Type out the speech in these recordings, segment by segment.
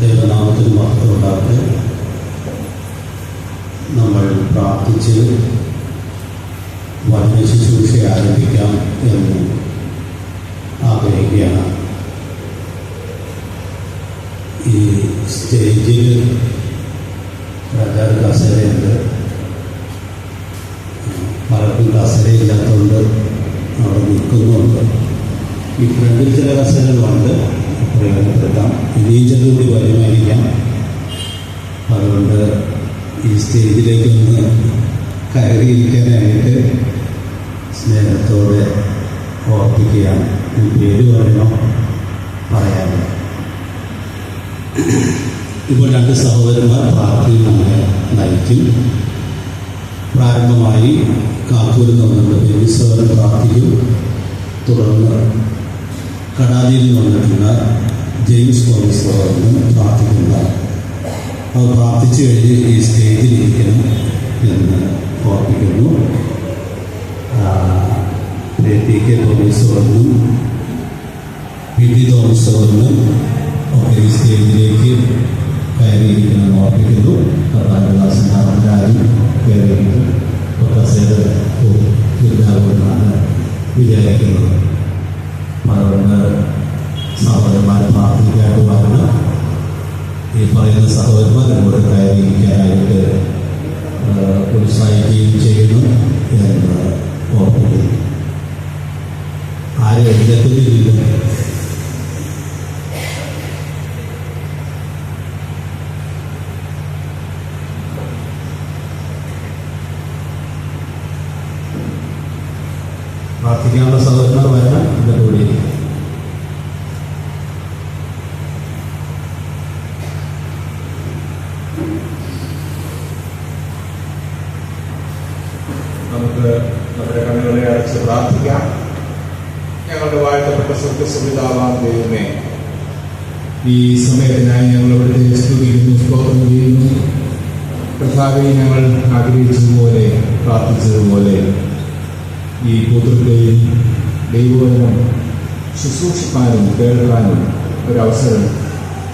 ദൈവനാമത്തിന് മഹത്വമുണ്ടാകട്ടെ. നമ്മൾ പ്രാർത്ഥിച്ച് വചന ശുശ്രൂഷ ആരംഭിക്കാം എന്ന് ആഗ്രഹിക്കുകയാണ്. ഈ സ്റ്റേജിൽ രാജാവ് കസേരയുണ്ട്, പലർക്കും കസേരയില്ലാത്തതുകൊണ്ട് അവിടെ നിൽക്കുന്നുണ്ട്. ഈ ഫ്രണ്ടിൽ ചില കസേരകളുണ്ട്, പ്രയോജനപ്പെടുത്താം. ഇനിയും ചിലതുകൂടി വരുമായിരിക്കാം. അതുകൊണ്ട് ഈ സ്റ്റേജിലേക്കൊന്ന് കയറിയിരിക്കാനായിട്ട് സ്നേഹത്തോടെ ഓർപ്പിക്കുകയാണ്. ഈ പേര് പറയണോ പറയാമോ? ഇപ്പോൾ രണ്ട് സഹോദരന്മാർ പ്രാർത്ഥനയിൽ നമ്മളെ നയിക്കും. പ്രാരംഭമായി കാപ്പൂരിൽ നിന്നുള്ള ബേബിസോദരൻ പ്രാർത്ഥിക്കും. തുടർന്ന് കടാലിയിൽ നിന്ന് വന്നിട്ടുള്ള ജെയിംസ് തോമസ് പ്രാർത്ഥിക്കുന്നതാണ്. അത് പ്രാർത്ഥിച്ചു കഴിഞ്ഞ് ഈ സ്റ്റേജിലിരിക്കണം എന്ന് ഓർപ്പിക്കുന്നു. T K Thomas P T Thomas ഒക്കെ ഈ സ്റ്റേജിലേക്ക് കയറിയിരിക്കണമെന്ന് ഓർപ്പിക്കുന്നു. കർത്താവിദാസന്മാരെല്ലാവരും കയറിയിരിക്കും ഉണ്ടാകുമെന്നാണ് വിചാരിക്കുന്നത്. അതുകൊണ്ട് സഹോദരന്മാർ പ്രാർത്ഥിക്കാനുമാണ് ഈ പറയുന്ന സഹോദരന്മാർ കൂടെ കയറിയിരിക്കാനായിട്ട് ഉത്സാഹിക്കുകയും ചെയ്യുന്നു എന്ന് ഓർമ്മിക്കുന്നു. ആരും എഴുതത്തില്ല. പ്രാർത്ഥിക്കാനുള്ള സഹോദരന്മാർ വരണം. ഇതിൻ്റെ കൂടെ നമുക്ക് നമ്മുടെ കണ്ണുകളെ അടച്ച് പ്രാർത്ഥിക്കാം. ഞങ്ങളുടെ വാഴ്ത്തപ്പെട്ട സ്വർഗ്ഗപിതാവാം ദൈവമേ, ഈ സമയത്തിനായി ഞങ്ങൾ ഇവിടുത്തെ സ്തുതിക്കുന്നു, സ്തോത്രം ചെയ്യുന്നു. കർത്താവേ, ഞങ്ങൾ ആഗ്രഹിച്ചതുപോലെ പ്രാർത്ഥിച്ചതുപോലെ ഈ പുത്രത്തെയും ദൈവവചനം ശുശ്രൂഷിക്കാനും കേൾക്കാനും ഒരവസരം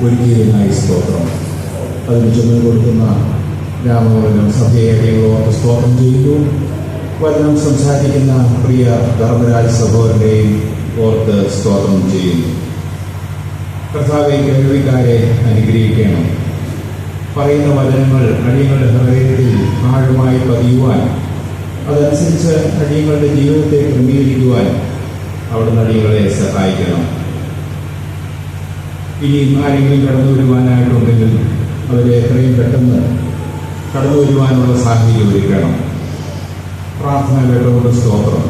ഒരുക്കിയതിനായി സ്തോത്രം. അതിന് ചുമതല കൊടുക്കുന്ന രാമവചനം സഭയെ ഞങ്ങളോർത്ത് സ്തോത്രം ചെയ്യുന്നു. വചനം സംസാരിക്കുന്ന പ്രിയ ധർമ്മരാജ് സഹോദരനെയും ഓർത്ത് സ്തോത്രം ചെയ്യുന്നു. കർത്താവെ, കേൾവിക്കാരെ അനുഗ്രഹിക്കണം. പറയുന്ന വചനങ്ങൾ അടിയങ്ങളുടെ ഹൃദയത്തിൽ ആഴമായി പതിയുവാൻ, അതനുസരിച്ച് അടിയങ്ങളുടെ ജീവിതത്തെ ക്രമീകരിക്കുവാൻ അവിടുന്ന് അടിയങ്ങളെ സഹായിക്കണം. ഇനിയും ആരെങ്കിലും കടന്നു വരുവാനായിട്ടുണ്ടെങ്കിൽ അവരെ എത്രയും പെട്ടെന്ന് കടന്നു വരുവാനുള്ള സാഹചര്യം ഒരുക്കണം. പ്രാർത്ഥന കേട്ടുകൊണ്ട് സ്തോത്രം.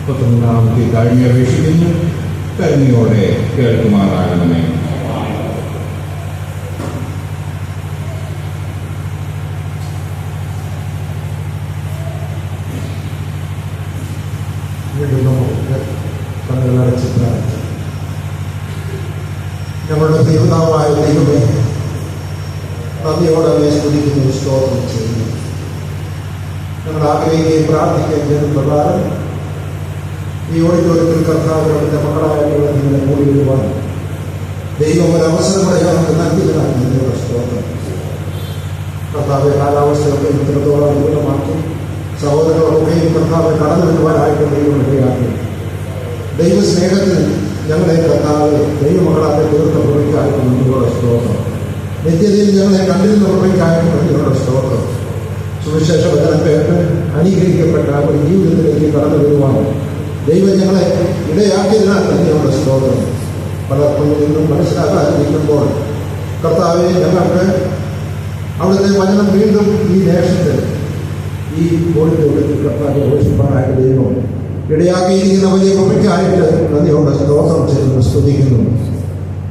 13-ാമത്തെ താഴ്മ അപേക്ഷിക്കുന്നു. കരുണയോടെ കേൾക്കുമാറാകണമേ. കണ്ണുകളടച്ച് പ്രാർത്ഥിക്കും. ഞങ്ങളുടെ ദൈവനാമായ ദൈവമേ, നന്ദിയോടെ അവയെ സ്തുതിക്കുന്നു, സ്തോത്രം ചെയ്യുന്നു. ഞങ്ങൾ ആഗ്രഹിക്കുകയും പ്രാർത്ഥിക്കുകയും ചെയ്ത പ്രകാരം ഈ ഓഡിറ്റോറിയത്തിൽ കർത്താവിന്റെ മക്കളായിട്ടുള്ള നിങ്ങളെ കൂടി വരുവാൻ ദൈവം ഒരു അവസരങ്ങളെ ഞങ്ങൾക്ക് നൽകിയതാണ്. നിങ്ങളുടെ സ്തോത്രം. കർത്താവെ, കാലാവസ്ഥയൊക്കെ ഇത്രത്തോളം അനുകൂലമാക്കി സഹോദരങ്ങളൊക്കെയും കർത്താവെ കടന്നു വരുവാനായിട്ട് ദൈവം ഇടയാക്കി. ദൈവസ്നേഹത്തിൽ ഞങ്ങളെ കർത്താവെ ദൈവമക്കളാക്കി തീർത്ത പ്രവൃത്തിയായിട്ട് നിങ്ങളുടെ സ്തോത്രം. നിത്യതയിൽ ഞങ്ങളെ കണ്ടിരുന്ന പ്രവൃത്തിയായിട്ട് നിങ്ങളുടെ സ്തോത്രം. സുവിശേഷ വചനം കേട്ട് അനുഗ്രഹിക്കപ്പെട്ട ഒരു ജീവിതത്തിലേക്ക് കടന്നു വരുവാൻ ദൈവം ഞങ്ങളെ ഇടയാക്കിയതിനാൽ നിങ്ങളുടെ സ്തോത്രം. പലർക്കും നിന്നും മനസ്സിലാക്കാതിരിക്കുമ്പോൾ കർത്താവെ, ഞങ്ങൾക്ക് അവിടുത്തെ വചനം വീണ്ടും ഈ ദേശത്ത് ഈ ഓഡിറ്റോറിയത്തിൽ കർത്താവെ ഘോഷിപ്പാനായിട്ട് ദൈവം ഇടയാക്കിയിരിക്കുന്ന വലിയ കൃപയ്ക്കായിട്ട് നന്ദിയോടെ സ്തോത്രം ചെയ്ത് സ്തുതിക്കുന്നു.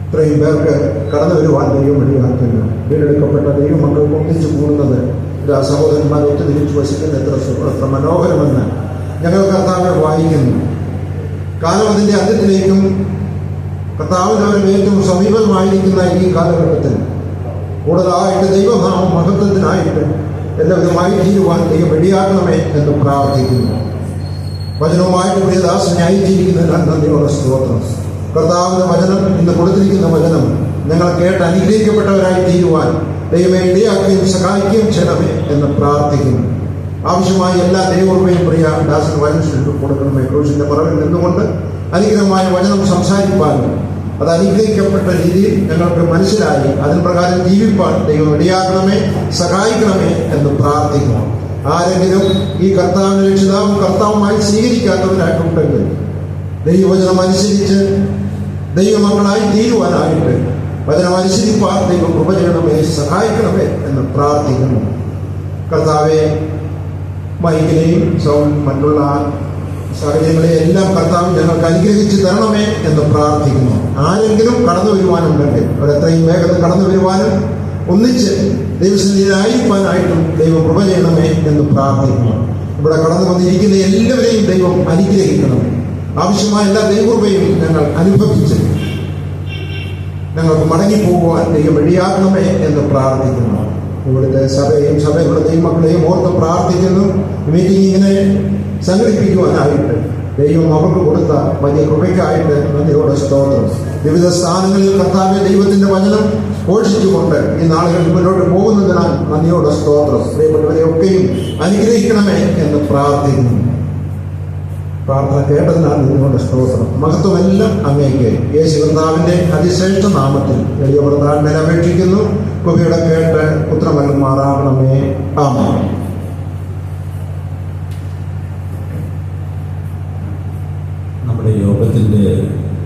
ഇത്രയും പേർക്ക് കടന്നു വരുവാൻ ദൈവം ഇടയാക്കുന്നു. വീണ്ടെടുക്കപ്പെട്ട ദൈവമക്കൾ ഒന്നിച്ചു കൂടുന്നത് സഹോദരന്മാർ ഒത്തുതിരിച്ചു വസിക്കുന്ന എത്ര മനോഹരമെന്ന് ഞങ്ങൾ കർത്താവിനെ വായിക്കുന്നു. കാലം അതിൻ്റെ അന്ത്യത്തിലേക്കും കർത്താവിനവരും ഏറ്റവും സമീപമായിരിക്കുന്ന ഈ കാലഘട്ടത്തിൽ കൂടുതലായിട്ട് ദൈവനാമം മഹത്വത്തിനായിട്ട് എല്ലാവിധമായി തീരുവാൻ ദൈവം ഇടയാക്കണമേ എന്ന് പ്രാർത്ഥിക്കുന്നു. വചനവുമായിട്ട് പ്രിയദാസനെ അയച്ചിരിക്കുന്നതിനാൽ നന്ദിയോടെ സ്തോത്രം. കർത്താവിന്റെ വചനം ഇന്ന് കൊടുത്തിരിക്കുന്ന വചനം ഞങ്ങൾ കേട്ട് അനുഗ്രഹിക്കപ്പെട്ടവരായി തീരുവാൻ ദൈവമേ ഇടയാക്കുകയും സഹായിക്കുകയും ചെയ്യണമേ എന്ന് പ്രാർത്ഥിക്കുന്നു. ആവശ്യമായ എല്ലാ ദൈവകൃപയും പ്രിയ ദാസൻ വചനത്തിൽ കൊടുക്കണമേ. ക്രൂശിന്റെ മറവിൽ നിന്നുകൊണ്ട് അനുഗ്രഹമായ വചനം സംസാരിപ്പാനും അത് അനുഗ്രഹിക്കപ്പെട്ട രീതിയിൽ ഞങ്ങൾക്ക് മനസ്സിലായി അതിന് പ്രകാരം ജീവിപ്പാൻ ദൈവം ഇടയാക്കണമേ, സഹായിക്കണമേ എന്ന് പ്രാർത്ഥിക്കണം. ആരെങ്കിലും ഈ കർത്താവിനെ രക്ഷിതാവും കർത്താവുമായി സ്വീകരിക്കാത്തവരായിട്ടുണ്ടെങ്കിൽ ദൈവവചനം അനുസരിച്ച് ദൈവമക്കളായി തീരുവാനായിട്ട് വചനം അനുസരിപ്പാൻ ദൈവം കൃപ ചെയ്യണമേ, സഹായിക്കണമേ എന്ന് പ്രാർത്ഥിക്കുന്നു. കർത്താവെ, മൈക്കിനെയും മറ്റുള്ള സാഹചര്യങ്ങളെ എല്ലാം കർത്താവ് ഞങ്ങൾക്ക് അനുഗ്രഹിച്ച് തരണമേ എന്ന് പ്രാർത്ഥിക്കുന്നു. ആരെങ്കിലും കടന്നു വരുവാനുണ്ടെങ്കിൽ അവരെത്രയും വേഗത്തിൽ കടന്നു വരുവാനും ഒന്നിച്ച് ദൈവസന്നിധിയിലായിരിക്കാനായിട്ടും ദൈവം കൃപ ചെയ്യണമേ എന്ന് പ്രാർത്ഥിക്കുന്നു. ഇവിടെ കടന്നു വന്നിരിക്കുന്ന എല്ലാവരെയും ദൈവം അനുഗ്രഹിക്കണമേ. ആവശ്യമായ എല്ലാ ദൈവകൃപയും ഞങ്ങൾ അനുഭവിച്ച് ഞങ്ങൾക്ക് മടങ്ങിപ്പോകുവാൻ ദൈവം വഴിയാക്കണമേ എന്ന് പ്രാർത്ഥിക്കുന്നു. ഇവിടുത്തെ സഭയെയും സഭയുടെ ദൈവമക്കളെയും ഓർത്ത് പ്രാർത്ഥിക്കുന്നു. മീറ്റിംഗ് ഇങ്ങനെ സംഘടിപ്പിക്കുവാനായിട്ട് ദൈവം അവർക്ക് കൊടുത്ത വലിയ കൃപയ്ക്കായിട്ട് നന്ദിയോടെ സ്തോത്രം. വിവിധ സ്ഥാനങ്ങളിൽ കർത്താവെ ദൈവത്തിന്റെ വചനം ഘോഷിച്ചുകൊണ്ട് ഈ നാളുകളിൽ മുന്നോട്ട് പോകുന്നതിനാൽ നന്ദിയോടെ സ്തോത്രം. പ്രിയപ്പെട്ടവരെയൊക്കെയും അനുഗ്രഹിക്കണമേ എന്ന് പ്രാർത്ഥിക്കുന്നു. പ്രാർത്ഥന കേട്ടതിനാൽ നിങ്ങളുടെ സ്തോത്രം. മഹത്വമെല്ലാം അങ്ങേക്ക് യേശു കർത്താവിന്റെ അതിശ്രേഷ്ഠ നാമത്തിൽ എളിയവർത്താൻ അപേക്ഷിക്കുന്നു. കൃപയുടെ കേട്ട് പുത്രമകൻ മാറാകണമേ. ആമേൻ. നമ്മുടെ യോഗത്തിൻ്റെ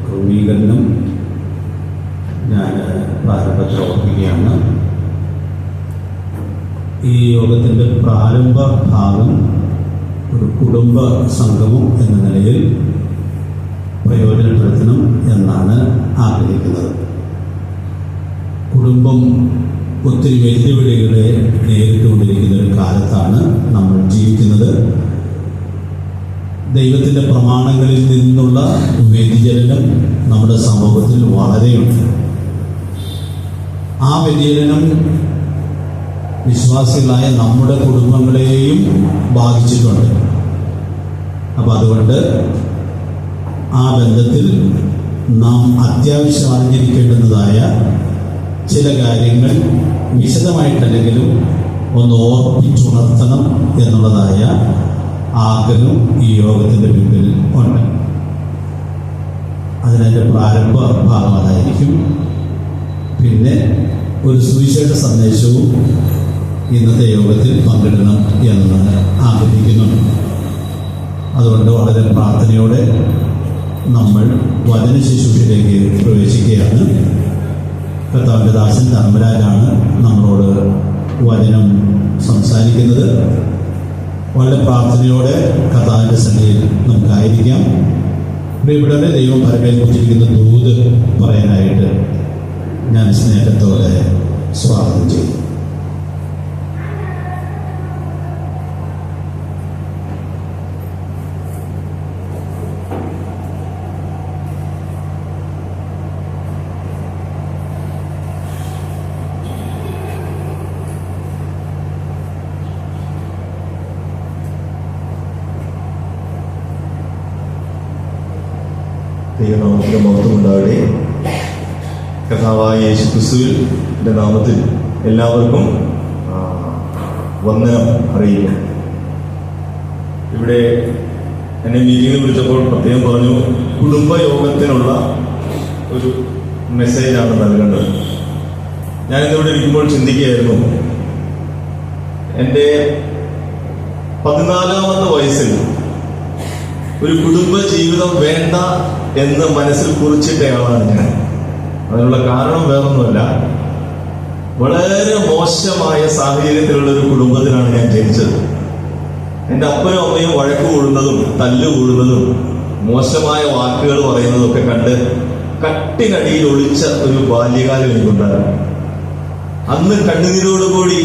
ക്രമീകരണം ഞാൻ പ്രാരംഭത്തിൽ ഓർപ്പിക്കുകയാണ്. ഈ യോഗത്തിൻ്റെ പ്രാരംഭ ഭാഗം ഒരു കുടുംബ സംഗമം എന്ന നിലയിൽ പ്രയോജനപ്പെടുത്തണം എന്നാണ് ആഗ്രഹിക്കുന്നത്. കുടുംബം ഒത്തിരി വെല്ലുവിളികളെ നേരിട്ടുകൊണ്ടിരിക്കുന്ന ഒരു കാലത്താണ് നമ്മൾ ജീവിക്കുന്നത്. ദൈവത്തിൻ്റെ പ്രമാണങ്ങളിൽ നിന്നുള്ള വ്യതിചലനം നമ്മുടെ സമൂഹത്തിൽ വളരെയുണ്ട്. ആ വ്യതിചലനം വിശ്വാസികളായ നമ്മുടെ കുടുംബങ്ങളെയും ബാധിച്ചിട്ടുണ്ട്. അപ്പം അതുകൊണ്ട് ആ ബന്ധത്തിൽ നാം അത്യാവശ്യം അറിഞ്ഞിരിക്കേണ്ടുന്നതായ ചില കാര്യങ്ങൾ വിശദമായിട്ടല്ലെങ്കിലും ഒന്ന് ഓർപ്പിച്ചുണർത്തണം എന്നുള്ളതായ ആഗ്രഹം ഈ യോഗത്തിൻ്റെ പിന്നിൽ ഉണ്ട്. അതിൻ്റെ പ്രാരംഭ ഭാഗം അതായിരിക്കും. പിന്നെ ഒരു സുവിശേഷ സന്ദേശവും ഇന്നത്തെ യോഗത്തിൽ പങ്കിടണം എന്ന് ആഗ്രഹിക്കുന്നുണ്ട്. അതുകൊണ്ട് വളരെ പ്രാർത്ഥനയോടെ നമ്മൾ വചന ശുശ്രൂഷയിലേക്ക് പ്രവേശിക്കുകയാണ്. കർത്താവിൻ്റെ ദാസൻ ധർമ്മരാജാണ് നമ്മളോട് വചനം സംസാരിക്കുന്നത്. വളരെ പ്രാർത്ഥനയോടെ കർത്താവിൻ്റെ സന്നിധിയിൽ നമുക്കായിരിക്കാം. പ്രിയപ്പെട്ടവരെ, ദൈവം പരമേൽപ്പിച്ചിരിക്കുന്ന ദൂത് പറയാനായിട്ട് ഞാൻ സ്നേഹത്തോടെ സ്വാഗതം ചെയ്യും. ദൈവനാമത്തിന് മഹത്വം ഉണ്ടാവട്ടെ. കർത്താവായ യേശു ക്രിസ്തുവിന്റെ നാമത്തിൽ എല്ലാവർക്കും വന്ദനം അറിയിക്കും. ഇവിടെ എന്നെ മീറ്റിംഗിൽ വിളിച്ചപ്പോൾ പ്രത്യേകം പറഞ്ഞു, കുടുംബയോഗത്തിനുള്ള ഒരു മെസ്സേജാണ് നൽകേണ്ടത്. ഞാനിന്നിവിടെ ഇരിക്കുമ്പോൾ ചിന്തിക്കുകയായിരുന്നു, എൻ്റെ 14-ാമത്തെ വയസ്സിൽ ഒരു കുടുംബ ജീവിതം വേണ്ട എന്ന് മനസ്സിൽ കുറിച്ചിട്ടയാളാണ് ഞാൻ. അതിനുള്ള കാരണം വേറൊന്നുമല്ല, വളരെ മോശമായ സാഹചര്യത്തിലുള്ള ഒരു കുടുംബത്തിലാണ് ഞാൻ ജനിച്ചത്. എൻ്റെ അപ്പനും അമ്മയും വഴക്ക് കൂടുന്നതും തല്ലു കൂടുന്നതും മോശമായ വാക്കുകൾ പറയുന്നതും ഒക്കെ കണ്ട് കട്ടിനടിയിൽ ഒളിച്ച ഒരു ബാല്യകാലം എനിക്കുണ്ടായിരുന്നു. അന്ന് കണ്ണുനീരോടുകൂടി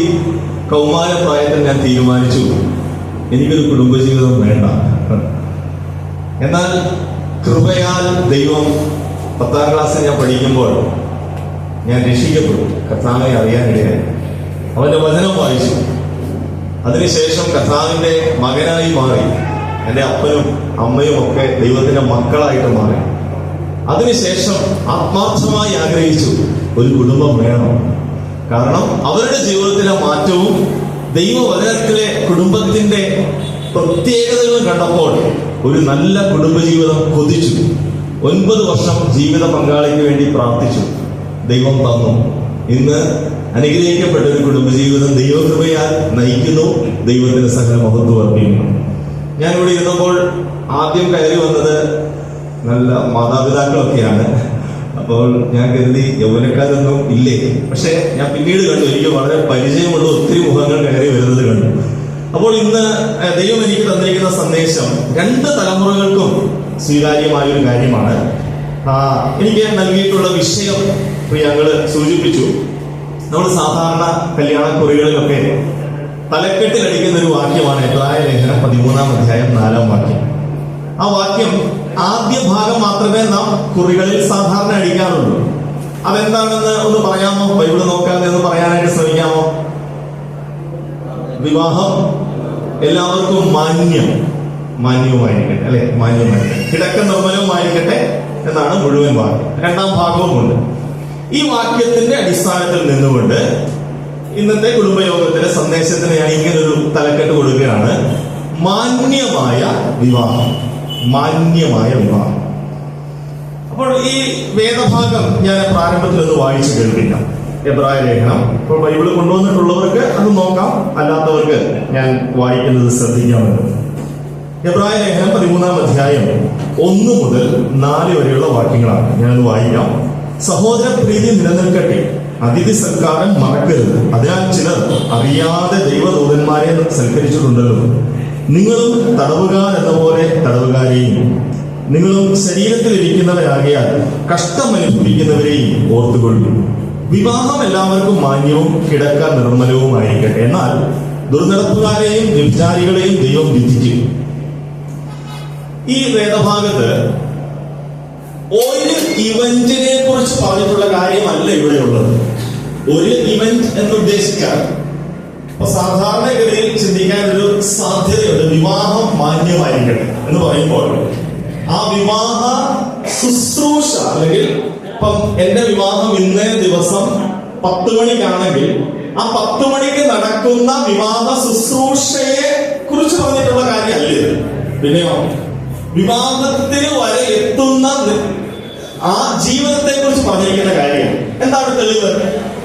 കൗമാരപ്രായത്തിൽ ഞാൻ തീരുമാനിച്ചു, എനിക്കൊരു കുടുംബജീവിതം വേണ്ട. എന്നാൽ കൃപയാൽ ദൈവം 10ാം ക്ലാസ്സിൽ ഞാൻ പഠിക്കുമ്പോൾ ഞാൻ രക്ഷിക്കപ്പെട്ടു. കർത്താവിനെ അറിയാനിടയായി. അവന്റെ വചനം വായിച്ചു. അതിനുശേഷം കർത്താവിന്റെ മകനായി മാറി. എൻ്റെ അപ്പനും അമ്മയും ഒക്കെ ദൈവത്തിന്റെ മക്കളായിട്ട് മാറി. അതിനുശേഷം ആത്മാർത്ഥമായി ആഗ്രഹിച്ചു ഒരു കുടുംബം വേണം. കാരണം അവരുടെ ജീവിതത്തിലെ മാറ്റവും ദൈവവചനത്തിലെ കുടുംബത്തിന്റെ പ്രത്യേകതകളും കണ്ടപ്പോൾ ഒരു നല്ല കുടുംബജീവിതം കൊതിച്ചു. 9 വർഷം ജീവിത പങ്കാളിക്ക് വേണ്ടി പ്രാർത്ഥിച്ചു. ദൈവം തന്നു. ഇന്ന് അനുഗ്രഹിക്കപ്പെട്ട ഒരു കുടുംബജീവിതം ദൈവകൃപയാൽ നയിക്കുന്നു. ദൈവത്തിന്റെ സകല മഹത്വം അർപ്പിക്കുന്നു. ഞാനിവിടെ ഇരുന്നപ്പോൾ ആദ്യം കയറി വന്നത് നല്ല മാതാപിതാക്കളൊക്കെയാണ്. അപ്പോൾ ഞാൻ കരുതി യൗവനക്കാരൊന്നും ഇല്ലേ. പക്ഷെ ഞാൻ പിന്നീട് കണ്ടു, എനിക്ക് വളരെ പരിചയമുള്ള ഒത്തിരി മുഖങ്ങൾ കയറി വരുന്നത് കണ്ടു. അപ്പോൾ ഇന്ന് ദൈവം എനിക്ക് തന്നിരിക്കുന്ന സന്ദേശം 2 തലമുറകൾക്കും സ്വീകാര്യമായ ഒരു കാര്യമാണ്. എനിക്ക് നൽകിയിട്ടുള്ള വിഷയം പ്രിയങ്ങള് സൂചിപ്പിച്ചു. നമ്മൾ സാധാരണ കല്യാണക്കുറികളിലൊക്കെ തലക്കെട്ടിലടിക്കുന്ന ഒരു വാക്യമാണ് എബ്രായ ലേഖനം 13-ാം അധ്യായം 4-ാം വാക്യം. ആ വാക്യം ആദ്യ ഭാഗം മാത്രമേ നാം കുറികളിൽ സാധാരണ അടിക്കാറുള്ളൂ. അതെന്താണെന്ന് ഒന്ന് പറയാമോ? ബൈബിള് നോക്കാതെ ഒന്ന് പറയാനായിട്ട് ശ്രമിക്കാമോ? വിവാഹം എല്ലാവർക്കും മാന്യവുമായിരിക്കട്ടെ, അല്ലെ? മാന്യമായിരിക്കട്ടെ, കിടക്ക നിർമ്മലവുമായിരിക്കട്ടെ എന്നാണ് മുഴുവൻ വാക്യം. രണ്ടാം ഭാഗവുമുണ്ട്. ഈ വാക്യത്തിന്റെ അടിസ്ഥാനത്തിൽ നിന്നുകൊണ്ട് ഇന്നത്തെ കുടുംബയോഗത്തിലെ സന്ദേശത്തിന് ഞാൻ ഇങ്ങനൊരു തലക്കെട്ട് കൊടുക്കുകയാണ്: മാന്യമായ വിവാഹം. മാന്യമായ വിവാഹം. അപ്പോൾ ഈ വേദഭാഗം ഞാൻ പ്രാരംഭത്തിൽ ഒന്ന് വായിച്ചു കേൾപ്പിക്കാം. എബ്രായ ലേഖനം. ഇപ്പോൾ ബൈബിള് കൊണ്ടുവന്നിട്ടുള്ളവർക്ക് അത് നോക്കാം, അല്ലാത്തവർക്ക് ഞാൻ വായിക്കുന്നത് ശ്രദ്ധിക്കാമല്ലോ. എബ്രായ ലേഖനം 13-ാം അധ്യായം 1 മുതൽ 4 വരെയുള്ള വാക്യങ്ങളാണ്. ഞാനത് വായിക്കാം. സഹോദര പ്രീതി നിലനിൽക്കട്ടെ, അതിഥി സൽക്കാരം മറക്കരുത്. അതിനാൽ ചിലർ അറിയാതെ ദൈവദൂതന്മാരെ സൽക്കരിച്ചിട്ടുണ്ടല്ലോ. നിങ്ങളും തടവുകാർ എന്ന പോലെ തടവുകാരെയും നിങ്ങളും ശരീരത്തിലിരിക്കുന്നവരാകിയാൽ കഷ്ടം അനുഭവിക്കുന്നവരെയും ഓർത്തുകൊള്ളും. വിവാഹം എല്ലാവർക്കും മാന്യവും കിടക്ക നിർമ്മലവുമായിരിക്കട്ടെ. എന്നാൽ ദുർനടപ്പുകാരെയും വ്യഭിചാരികളെയും ദൈവം വിധിക്കും. ഈ വേദഭാഗത്ത് ഒരു ഇവന്റിനെ കുറിച്ച് പറഞ്ഞിട്ടുള്ള കാര്യമല്ല ഇവിടെയുള്ളത്. ഒരു ഇവന്റ് എന്ന് ഉദ്ദേശിച്ചാൽ സാധാരണഗതിയിൽ ചിന്തിക്കാൻ ഒരു സാധ്യതയുണ്ട്. വിവാഹം മാന്യമായിരിക്കട്ടെ എന്ന് പറയുമ്പോൾ ആ വിവാഹ ശുശ്രൂഷ, അല്ലെങ്കിൽ ഇപ്പം എന്റെ വിവാഹം ഇന്നേ ദിവസം 10 മണിക്കാണെങ്കിൽ ആ 10 മണിക്ക് നടക്കുന്ന വിവാഹ ശുശ്രൂഷയെ കുറിച്ച് പറഞ്ഞിട്ടുള്ള കാര്യമല്ല ഇത്. പിന്നെയോ വിവാഹത്തിന് വരെ എത്തുന്ന ആ ജീവിതത്തെ കുറിച്ച് പറഞ്ഞിരിക്കുന്ന കാര്യം. എന്താണ് തെളിവ്?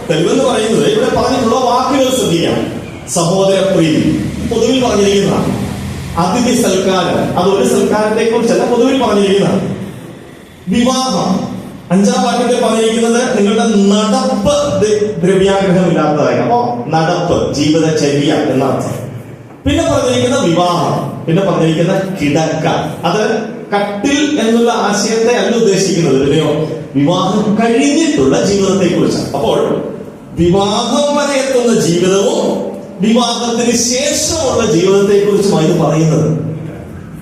തെളിവെന്ന് പറയുന്നത് ഇവിടെ പറഞ്ഞിട്ടുള്ള വാക്കുകൾ ശ്രദ്ധിക്കാം. സഹോദര പ്രീതി പൊതുവിൽ പറഞ്ഞിരിക്കുന്നതാണ്. അതിഥി സൽക്കാരം, അതൊരു സൽക്കാരത്തെ കുറിച്ചല്ല, പൊതുവിൽ പറഞ്ഞിരിക്കുന്നതാണ്. വിവാഹം 5-ാം വാക്യത്തിൽ പറഞ്ഞിരിക്കുന്നത് നിങ്ങളുടെ നടപ്പ് ദ്രവ്യാഗ്രഹമില്ലാത്തതായി. അപ്പോ നടപ്പ്, ജീവിതചര്യ എന്നർത്ഥം. പിന്നെ പറഞ്ഞിരിക്കുന്ന വിവാഹം, പിന്നെ പറഞ്ഞിരിക്കുന്ന കിടക്ക. അത് കട്ടിൽ എന്നുള്ള ആശയത്തെ അല്ല ഉദ്ദേശിക്കുന്നത്. പിന്നെയോ വിവാഹം കഴിഞ്ഞിട്ടുള്ള ജീവിതത്തെ കുറിച്ചാണ്. അപ്പോൾ വിവാഹം വരെ എത്തുന്ന ജീവിതവും വിവാഹത്തിന് ശേഷമുള്ള ജീവിതത്തെ കുറിച്ചുമാണ് ഇത് പറയുന്നത്.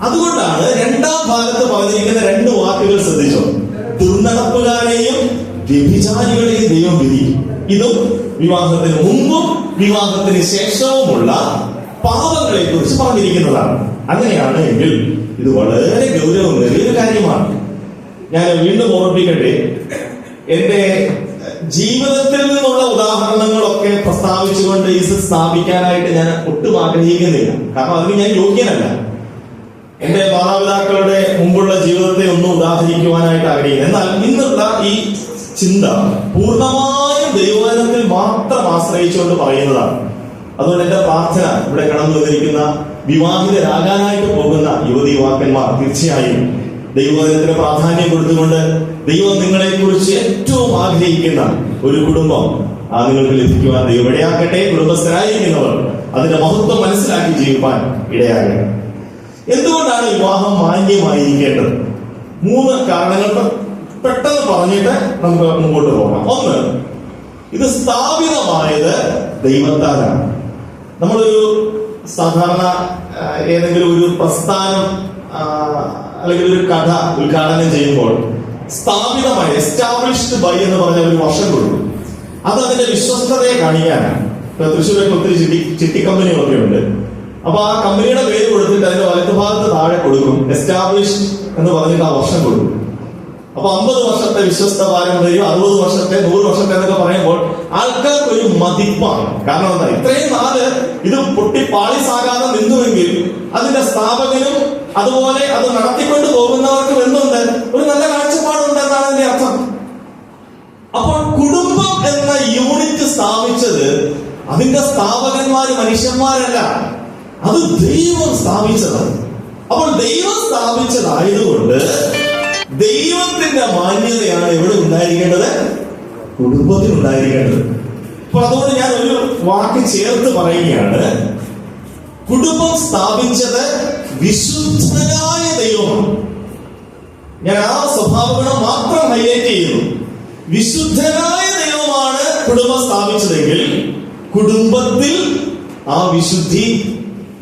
അതുകൊണ്ടാണ് 2-ാം ഭാഗത്ത് പറഞ്ഞിരിക്കുന്ന 2 വാക്കുകൾ ശ്രദ്ധിച്ചോ: ദുർനടപ്പുകാരെയും വ്യഭിചാരികളെയും ദൈവം വിധിക്കും. ഇതും വിവാഹത്തിന് മുമ്പും വിവാഹത്തിന് ശേഷവുമുള്ള പാപങ്ങളെ കുറിച്ച് പറഞ്ഞിരിക്കുന്നതാണ്. അങ്ങനെയാണ് എങ്കിൽ ഇത് വളരെ ഗൗരവമേറിയ കാര്യമാണ്. ഞാൻ വീണ്ടും ഓർമ്മിപ്പിക്കട്ടെ, എന്റെ ജീവിതത്തിൽ നിന്നുള്ള ഉദാഹരണങ്ങളൊക്കെ പ്രസ്താവിച്ചുകൊണ്ട് ഇത് സ്ഥാപിക്കാനായിട്ട് ഞാൻ ഒട്ടും ആഗ്രഹിക്കുന്നില്ല. കാരണം അതിന് ഞാൻ യോഗ്യനല്ല. എന്റെ മാതാപിതാക്കളുടെ മുമ്പുള്ള ജീവിതത്തെ ഒന്നും ഉദാഹരിക്കുവാനായിട്ട് ആഗ്രഹിക്കുന്നു. എന്നാൽ ഇന്നുള്ള ഈ ചിന്ത പൂർണ്ണമായും ദൈവവചനത്തിൽ മാത്രം ആശ്രയിച്ചുകൊണ്ട് പറയുന്നതാണ്. അതുകൊണ്ട് എന്റെ പ്രാർത്ഥന, ഇവിടെ കടന്നു വന്നിരിക്കുന്ന വിവാഹിതരാകാനായിട്ട് പോകുന്ന യുവതി യുവാക്കന്മാർ തീർച്ചയായും ദൈവവചനത്തിന് പ്രാധാന്യം കൊടുത്തുകൊണ്ട് ദൈവം നിങ്ങളെ കുറിച്ച് ഏറ്റവും ആഗ്രഹിക്കുന്ന ഒരു കുടുംബം നിങ്ങൾക്ക് ലഭിക്കുവാൻ ദൈവം ഇടയാക്കട്ടെ. കുടുംബസ്ഥരായിരിക്കുന്നവർ അതിന്റെ മഹത്വം മനസ്സിലാക്കി ജീവിക്കാൻ ഇടയാകട്ടെ. എന്തുകൊണ്ടാണ് വിവാഹം മാന്യമായിരിക്കേണ്ടത്? 3 കാരണങ്ങൾ പെട്ടെന്ന് പറഞ്ഞിട്ട് നമുക്ക് മുമ്പോട്ട് പോകാം. 1, ഇത് സ്ഥാപിതമായത് ദൈവത്താലാണ്. നമ്മളൊരു സാധാരണ ഏതെങ്കിലും ഒരു പ്രസ്ഥാനം അല്ലെങ്കിൽ ഒരു കഥ ഉദ്ഘാടനം ചെയ്യുമ്പോൾ സ്ഥാപിതമായി, എസ്റ്റാബ്ലിഷ്ഡ് ബൈ എന്ന് പറഞ്ഞ ഒരു വർഷം കൊടുക്കും. അത് അതിന്റെ വിശ്വസ്തതയെ കാണിക്കാനാണ്. തൃശ്ശൂരൊക്കെ ഒത്തിരി ചിട്ടി കമ്പനികളൊക്കെ ഉണ്ട്. അപ്പൊ ആ കമ്പനിയുടെ പേര് കൊടുത്തിട്ട് അതിന്റെ വലതുഭാഗത്ത് താഴെ കൊടുക്കും എസ്റ്റാബ്ലിഷ്ഡ് എന്ന് പറഞ്ഞിട്ട് ആ വർഷം കൊടുക്കും. അപ്പൊ 50 വർഷത്തെ വിശ്വസ്ത പാരമ്പര്യം, 60 വർഷത്തെ, 100 വർഷത്തെ എന്നൊക്കെ പറയുമ്പോൾ ആൾക്കാർക്ക് ഒരു മതിപ്പാണ്. കാരണം എന്താ, ഇത്രയും നാള് ഇത് പൊട്ടി പാളിസാകാതെ നിന്നുവെങ്കിൽ അതിന്റെ സ്ഥാപകനും അതുപോലെ അത് നടത്തിക്കൊണ്ട് പോകുന്നവർക്കും എന്തുണ്ട്, ഒരു നല്ല കാഴ്ചപ്പാടുണ്ട് എന്നാണ് അതിന്റെ അർത്ഥം. അപ്പോൾ കുടുംബം എന്ന യൂണിറ്റ് സ്ഥാപിച്ചത് അതിന്റെ സ്ഥാപകന്മാര് മനുഷ്യന്മാരല്ല, അത് ദൈവം സ്ഥാപിച്ചതാണ്. അപ്പോൾ ദൈവം സ്ഥാപിച്ചതായതുകൊണ്ട് ദൈവത്തിന്റെ മാന്യതയാണ് എവിടെ ഉണ്ടായിരിക്കേണ്ടത്? കുടുംബത്തിൽ ഉണ്ടായിരിക്കേണ്ടത്. അപ്പൊ അതുകൊണ്ട് ഞാൻ ഒരു വാക്ക് ചേർത്ത് പറയുകയാണ്. കുടുംബം സ്ഥാപിച്ചത് വിശുദ്ധനായ ദൈവമാണ്. ഞാൻ ആ സ്വഭാവഗുണം മാത്രം ഹൈലൈറ്റ് ചെയ്യുന്നു. വിശുദ്ധനായ ദൈവമാണ് കുടുംബം സ്ഥാപിച്ചതെങ്കിൽ കുടുംബത്തിൽ ആ വിശുദ്ധി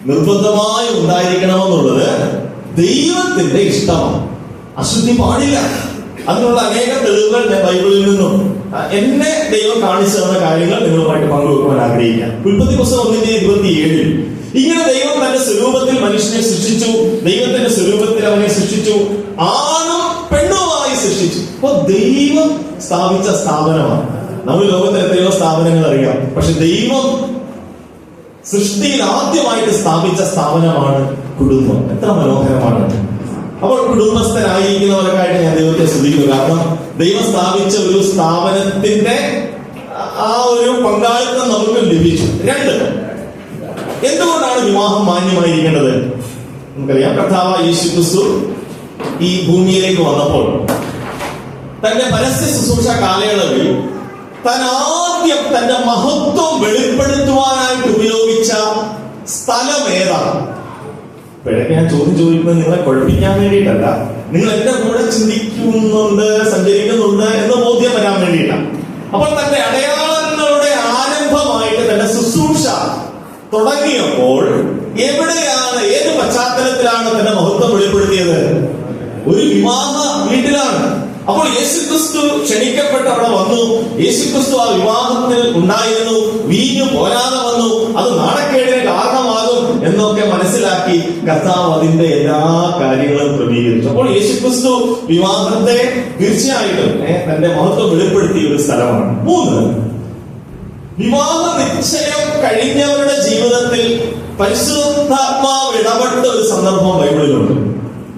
നിർബന്ധമായി ഉണ്ടായിരിക്കണമെന്നുള്ളത് ദൈവത്തിന്റെ ഇഷ്ടമാണ്. അശുദ്ധി പാടില്ല. അതിനുള്ള അനേക തെളിവുകൾ ഞാൻ ബൈബിളിൽ നിന്നും എന്നെ ദൈവം കാണിച്ചു തന്ന കാര്യങ്ങൾ നിങ്ങളുമായിട്ട് പങ്കുവെക്കുവാൻ ആഗ്രഹിക്കാം. ഉൽപ്പത്തി പുസ്തകം 1:27 ഇങ്ങനെ ദൈവം തന്റെ സ്വരൂപത്തിൽ മനുഷ്യനെ സൃഷ്ടിച്ചു, ദൈവത്തിന്റെ സ്വരൂപത്തിൽ അവനെ സൃഷ്ടിച്ചു, ആണും പെണ്ണുമായി സൃഷ്ടിച്ചു. അപ്പൊ ദൈവം സ്ഥാപിച്ച സ്ഥാപനമാണ്. നമ്മൾ ലോകത്തിൽ എത്രയോ സ്ഥാപനങ്ങൾ അറിയാം, പക്ഷെ ദൈവം സൃഷ്ടിയിൽ ആദ്യമായിട്ട് സ്ഥാപിച്ച സ്ഥാപനമാണ് കുടുംബം. എത്ര മനോഹരമാണ്! അപ്പോൾ കുടുംബസ്ഥരായിരിക്കുന്നവർക്കായിട്ട് ഞാൻ ദൈവത്തെ സ്തുതിക്കുന്നു. കാരണം ദൈവം സ്ഥാപിച്ച ഒരു സ്ഥാപനത്തിന്റെ ആ ഒരു പങ്കാളിത്തം നമുക്ക് ലഭിച്ചു. 2, എന്തുകൊണ്ടാണ് വിവാഹം മാന്യമായിരിക്കേണ്ടത്? നമുക്കറിയാം, കർത്താവായ യേശു ക്രിസ്തു ഈ ഭൂമിയിലേക്ക് വന്നപ്പോൾ തന്റെ പരസ്യ ശുശ്രൂഷ കാലയളവിൽ താൻ ആദ്യം തന്റെ മഹത്വം വെളിപ്പെടുത്തുവാനായിട്ട് ഉപയോഗിച്ച സ്ഥലം ഏതാണ്? ഇപ്പോഴൊക്കെ ഞാൻ ചോദിക്കുന്നത് നിങ്ങളെ കുഴപ്പിക്കാൻ വേണ്ടിയിട്ടല്ല, നിങ്ങൾ എന്റെ കൂടെ ചിന്തിക്കുന്നുണ്ട്, സഞ്ചരിക്കുന്നുണ്ട് എന്ന് ബോധ്യം വരാൻ വേണ്ടിയിട്ടാണ്. അപ്പോൾ തന്റെ അടയാളങ്ങളുടെ ആരംഭമായിട്ട് തന്റെ ശുശ്രൂഷ തുടങ്ങിയപ്പോൾ എവിടെയാണ്, ഏത് പശ്ചാത്തലത്തിലാണ് തന്റെ മഹത്വം വെളിപ്പെടുത്തിയത്? ഒരു വിവാഹ വീട്ടിലാണ്. അപ്പോൾ യേശുക്രിസ്തു ക്ഷണിക്കപ്പെട്ട് അവിടെ വന്നു. യേശുക്രിസ്തു ആ വിവാഹത്തിൽ ഉണ്ടായിരുന്നു. വീഞ്ഞു പോരാതെ വന്നു, അത് നാണക്കേടിന് കാരണമാകും എന്നൊക്കെ മനസ്സിലാക്കി കർത്താവ് അതിന്റെ എല്ലാ കാര്യങ്ങളും ക്രമീകരിച്ചു. അപ്പോൾ യേശുക്രിസ്തു വിവാഹത്തെ തീർച്ചയായിട്ടും തന്റെ മഹത്വം വെളിപ്പെടുത്തിയ ഒരു സ്ഥലമാണ്. 3, വിവാഹ നിശ്ചയം കഴിഞ്ഞവരുടെ ജീവിതത്തിൽ പരിശുദ്ധാത്മാവ് ഇടപെട്ട ഒരു സന്ദർഭം ബൈബിളിലുണ്ട്.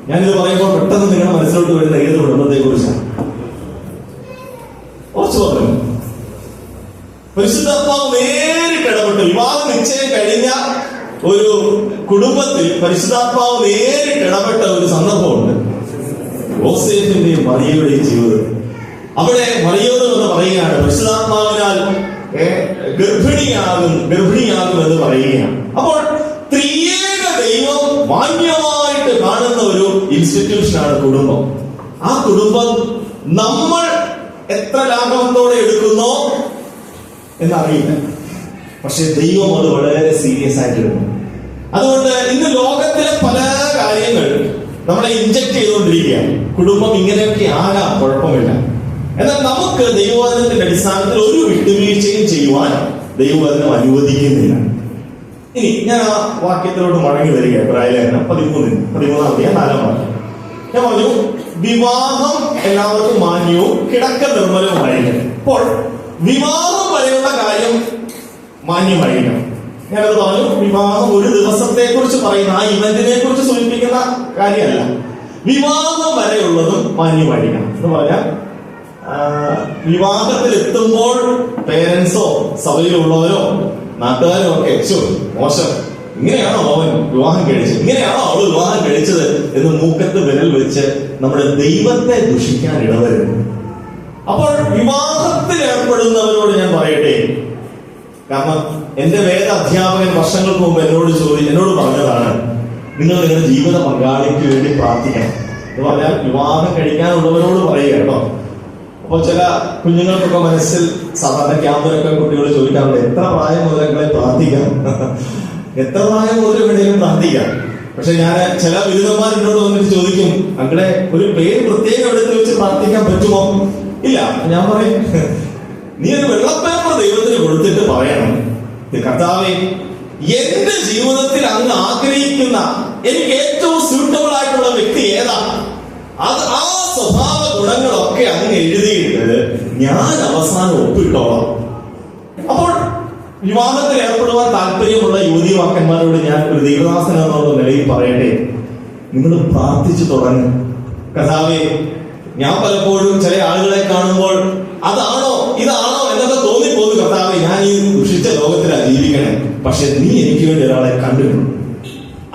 ഞാനിത് പറയുമ്പോൾ പെട്ടെന്ന് നിങ്ങളുടെ മനസ്സിലോട്ട് വരുന്ന ഏത് കുടുംബത്തെ കുറിച്ചാണ്? കുറച്ച് പറഞ്ഞു. പരിശുദ്ധാത്മാവ് നേരിട്ട് ഇടപെട്ടു. വിവാഹ നിശ്ചയം കഴിഞ്ഞ ഒരു കുടുംബത്തിൽ പരിശുദ്ധാത്മാവ് നേരിട്ട് ഇടപെട്ട ഒരു സന്ദർഭമുണ്ട്. യോസേഫിന്റെയും മറിയയുടെയും ജീവിതത്തിൽ. അവിടെ മറിയോട് എന്ന് പറയുകയാണ്, പരിശുദ്ധാത്മാവിനാൽ ഗർഭിണിയാകും എന്ന് പറയുകയാണ്. അപ്പോൾ ത്രിയേക ദൈവം മാന്യമായിട്ട് കാണുന്ന ഒരു ഇൻസ്റ്റിറ്റ്യൂഷനാണ് കുടുംബം. ആ കുടുംബം നമ്മൾ എത്ര ലാഘവത്തോടെ എടുക്കുന്നോ എന്നറിയില്ല, പക്ഷെ ദൈവം അത് വളരെ സീരിയസ് ആയിട്ട് എടുക്കും. അതുകൊണ്ട് ഇന്ന് ലോകത്തിലെ പല കാര്യങ്ങൾ നമ്മളെ ഇൻജക്ട് ചെയ്തുകൊണ്ടിരിക്കുകയാണ്. കുടുംബം ഇങ്ങനെയൊക്കെ ആകാം, കുഴപ്പമില്ല. എന്നാൽ നമുക്ക് ദൈവവചനത്തിന്റെ അടിസ്ഥാനത്തിൽ ഒരു വിട്ടുവീഴ്ചയും ചെയ്യുവാൻ ദൈവവചനം അനുവദിക്കുന്നില്ല. ഇനി ഞാൻ ആ വാക്യത്തിലോട്ട് മടങ്ങി വരിക. ഇബ്രായലേഖനം 13-4 വാക്യം. ഞാൻ പറഞ്ഞു, വിവാഹം എല്ലാവർക്കും മാന്യവും കിടക്ക നിർമ്മലവുമായിരിക്കണം. അപ്പോൾ വിവാഹം വരെയുള്ള കാര്യം മാന്യമായിരിക്കണം. ഞാനത് പറഞ്ഞു, വിവാഹം ഒരു ദിവസത്തെ കുറിച്ച് പറയുന്ന ആ ഇവന്റിനെ കുറിച്ച് സൂചിപ്പിക്കുന്ന കാര്യമല്ല. വിവാഹം വരെയുള്ളതും മാന്യമായിരിക്കണം എന്ന് പറഞ്ഞാൽ വിവാഹത്തിൽ എത്തുമ്പോൾ പേരൻസോ സഭയിലുള്ളവരോ നാട്ടുകാരോ ഒക്കെ മോശം, ഇങ്ങനെയാണോ അവൻ വിവാഹം കഴിച്ചത്, ഇങ്ങനെയാണോ അവൾ വിവാഹം കഴിച്ചത് എന്ന് മൂക്കത്ത് വിരൽ വെച്ച് നമ്മുടെ ദൈവത്തെ ദുഷിക്കാൻ ഇടവരുന്നു. അപ്പോൾ വിവാഹത്തിൽ ഏർപ്പെടുന്നവരോട് ഞാൻ പറയട്ടെ, കാരണം എന്റെ വേദ അധ്യാപകൻ വർഷങ്ങൾക്ക് മുമ്പ് എന്നോട് പറഞ്ഞതാണ്, നിങ്ങൾ നിങ്ങളുടെ ജീവിത പങ്കാളിക്ക് വേണ്ടി പ്രാർത്ഥിക്കണം എന്ന് പറഞ്ഞാൽ വിവാഹം കഴിക്കാനുള്ളവരോട് പറയുക കേട്ടോ. അപ്പോൾ ചില കുഞ്ഞുങ്ങൾക്കൊക്കെ മനസ്സിൽ സാധാരണ ക്യാമ്പിലൊക്കെ കുട്ടികൾ ചോദിക്കാറുണ്ട്, എത്ര പ്രായം മുതലങ്ങളെ പ്രാർത്ഥിക്കാം, എത്ര പ്രായം മുതൽ വേണമെങ്കിലും പ്രാർത്ഥിക്കാം. പക്ഷെ ഞാൻ ചില ബിരുദന്മാർ എന്നോട് വന്നിട്ട് ചോദിക്കും, അങ്ങനെ ഒരു പേര് പ്രത്യേകം എടുത്ത് വെച്ച് പ്രാർത്ഥിക്കാൻ പറ്റുമോ? ഇല്ല. ഞാൻ പറയും, നീ ഒരു വെള്ളപ്പേപ്പർ ദൈവത്തിന് കൊടുത്തിട്ട് പറയണം, കർത്താവേ, എന്റെ ജീവിതത്തിൽ അങ്ങ് ആഗ്രഹിക്കുന്ന എനിക്ക് ഏറ്റവും സ്യൂട്ടബിൾ ആയിട്ടുള്ള വ്യക്തി ഏതാ, അത് ആ സ്വഭാവ ഗുണങ്ങളൊക്കെ അങ്ങ് എഴുതിയിട്ട് ഞാൻ അവസാനം ഒപ്പിട്ടോളാം. അപ്പോൾ വിവാഹത്തിൽ ഏർപ്പെടുവാൻ താല്പര്യമുള്ള യുവതിവാക്കന്മാരോട് ഞാൻ ഒരു ദൈവദാസൻ എന്നുള്ള നിലയിൽ പറയട്ടെ, നിങ്ങൾ പ്രാർത്ഥിച്ചു തുടങ്ങും. കർത്താവേ, ഞാൻ പലപ്പോഴും ചില ആളുകളെ കാണുമ്പോൾ അതാണോ ഇതാണോ എന്നൊക്കെ തോന്നിപ്പോകും. കർത്താവേ, ഞാൻ ഈ ദുഷിച്ച ലോകത്തിലാണ് ജീവിക്കണേ, പക്ഷെ നീ എനിക്ക് വേണ്ടി ഒരാളെ കണ്ടിട്ടുണ്ട്,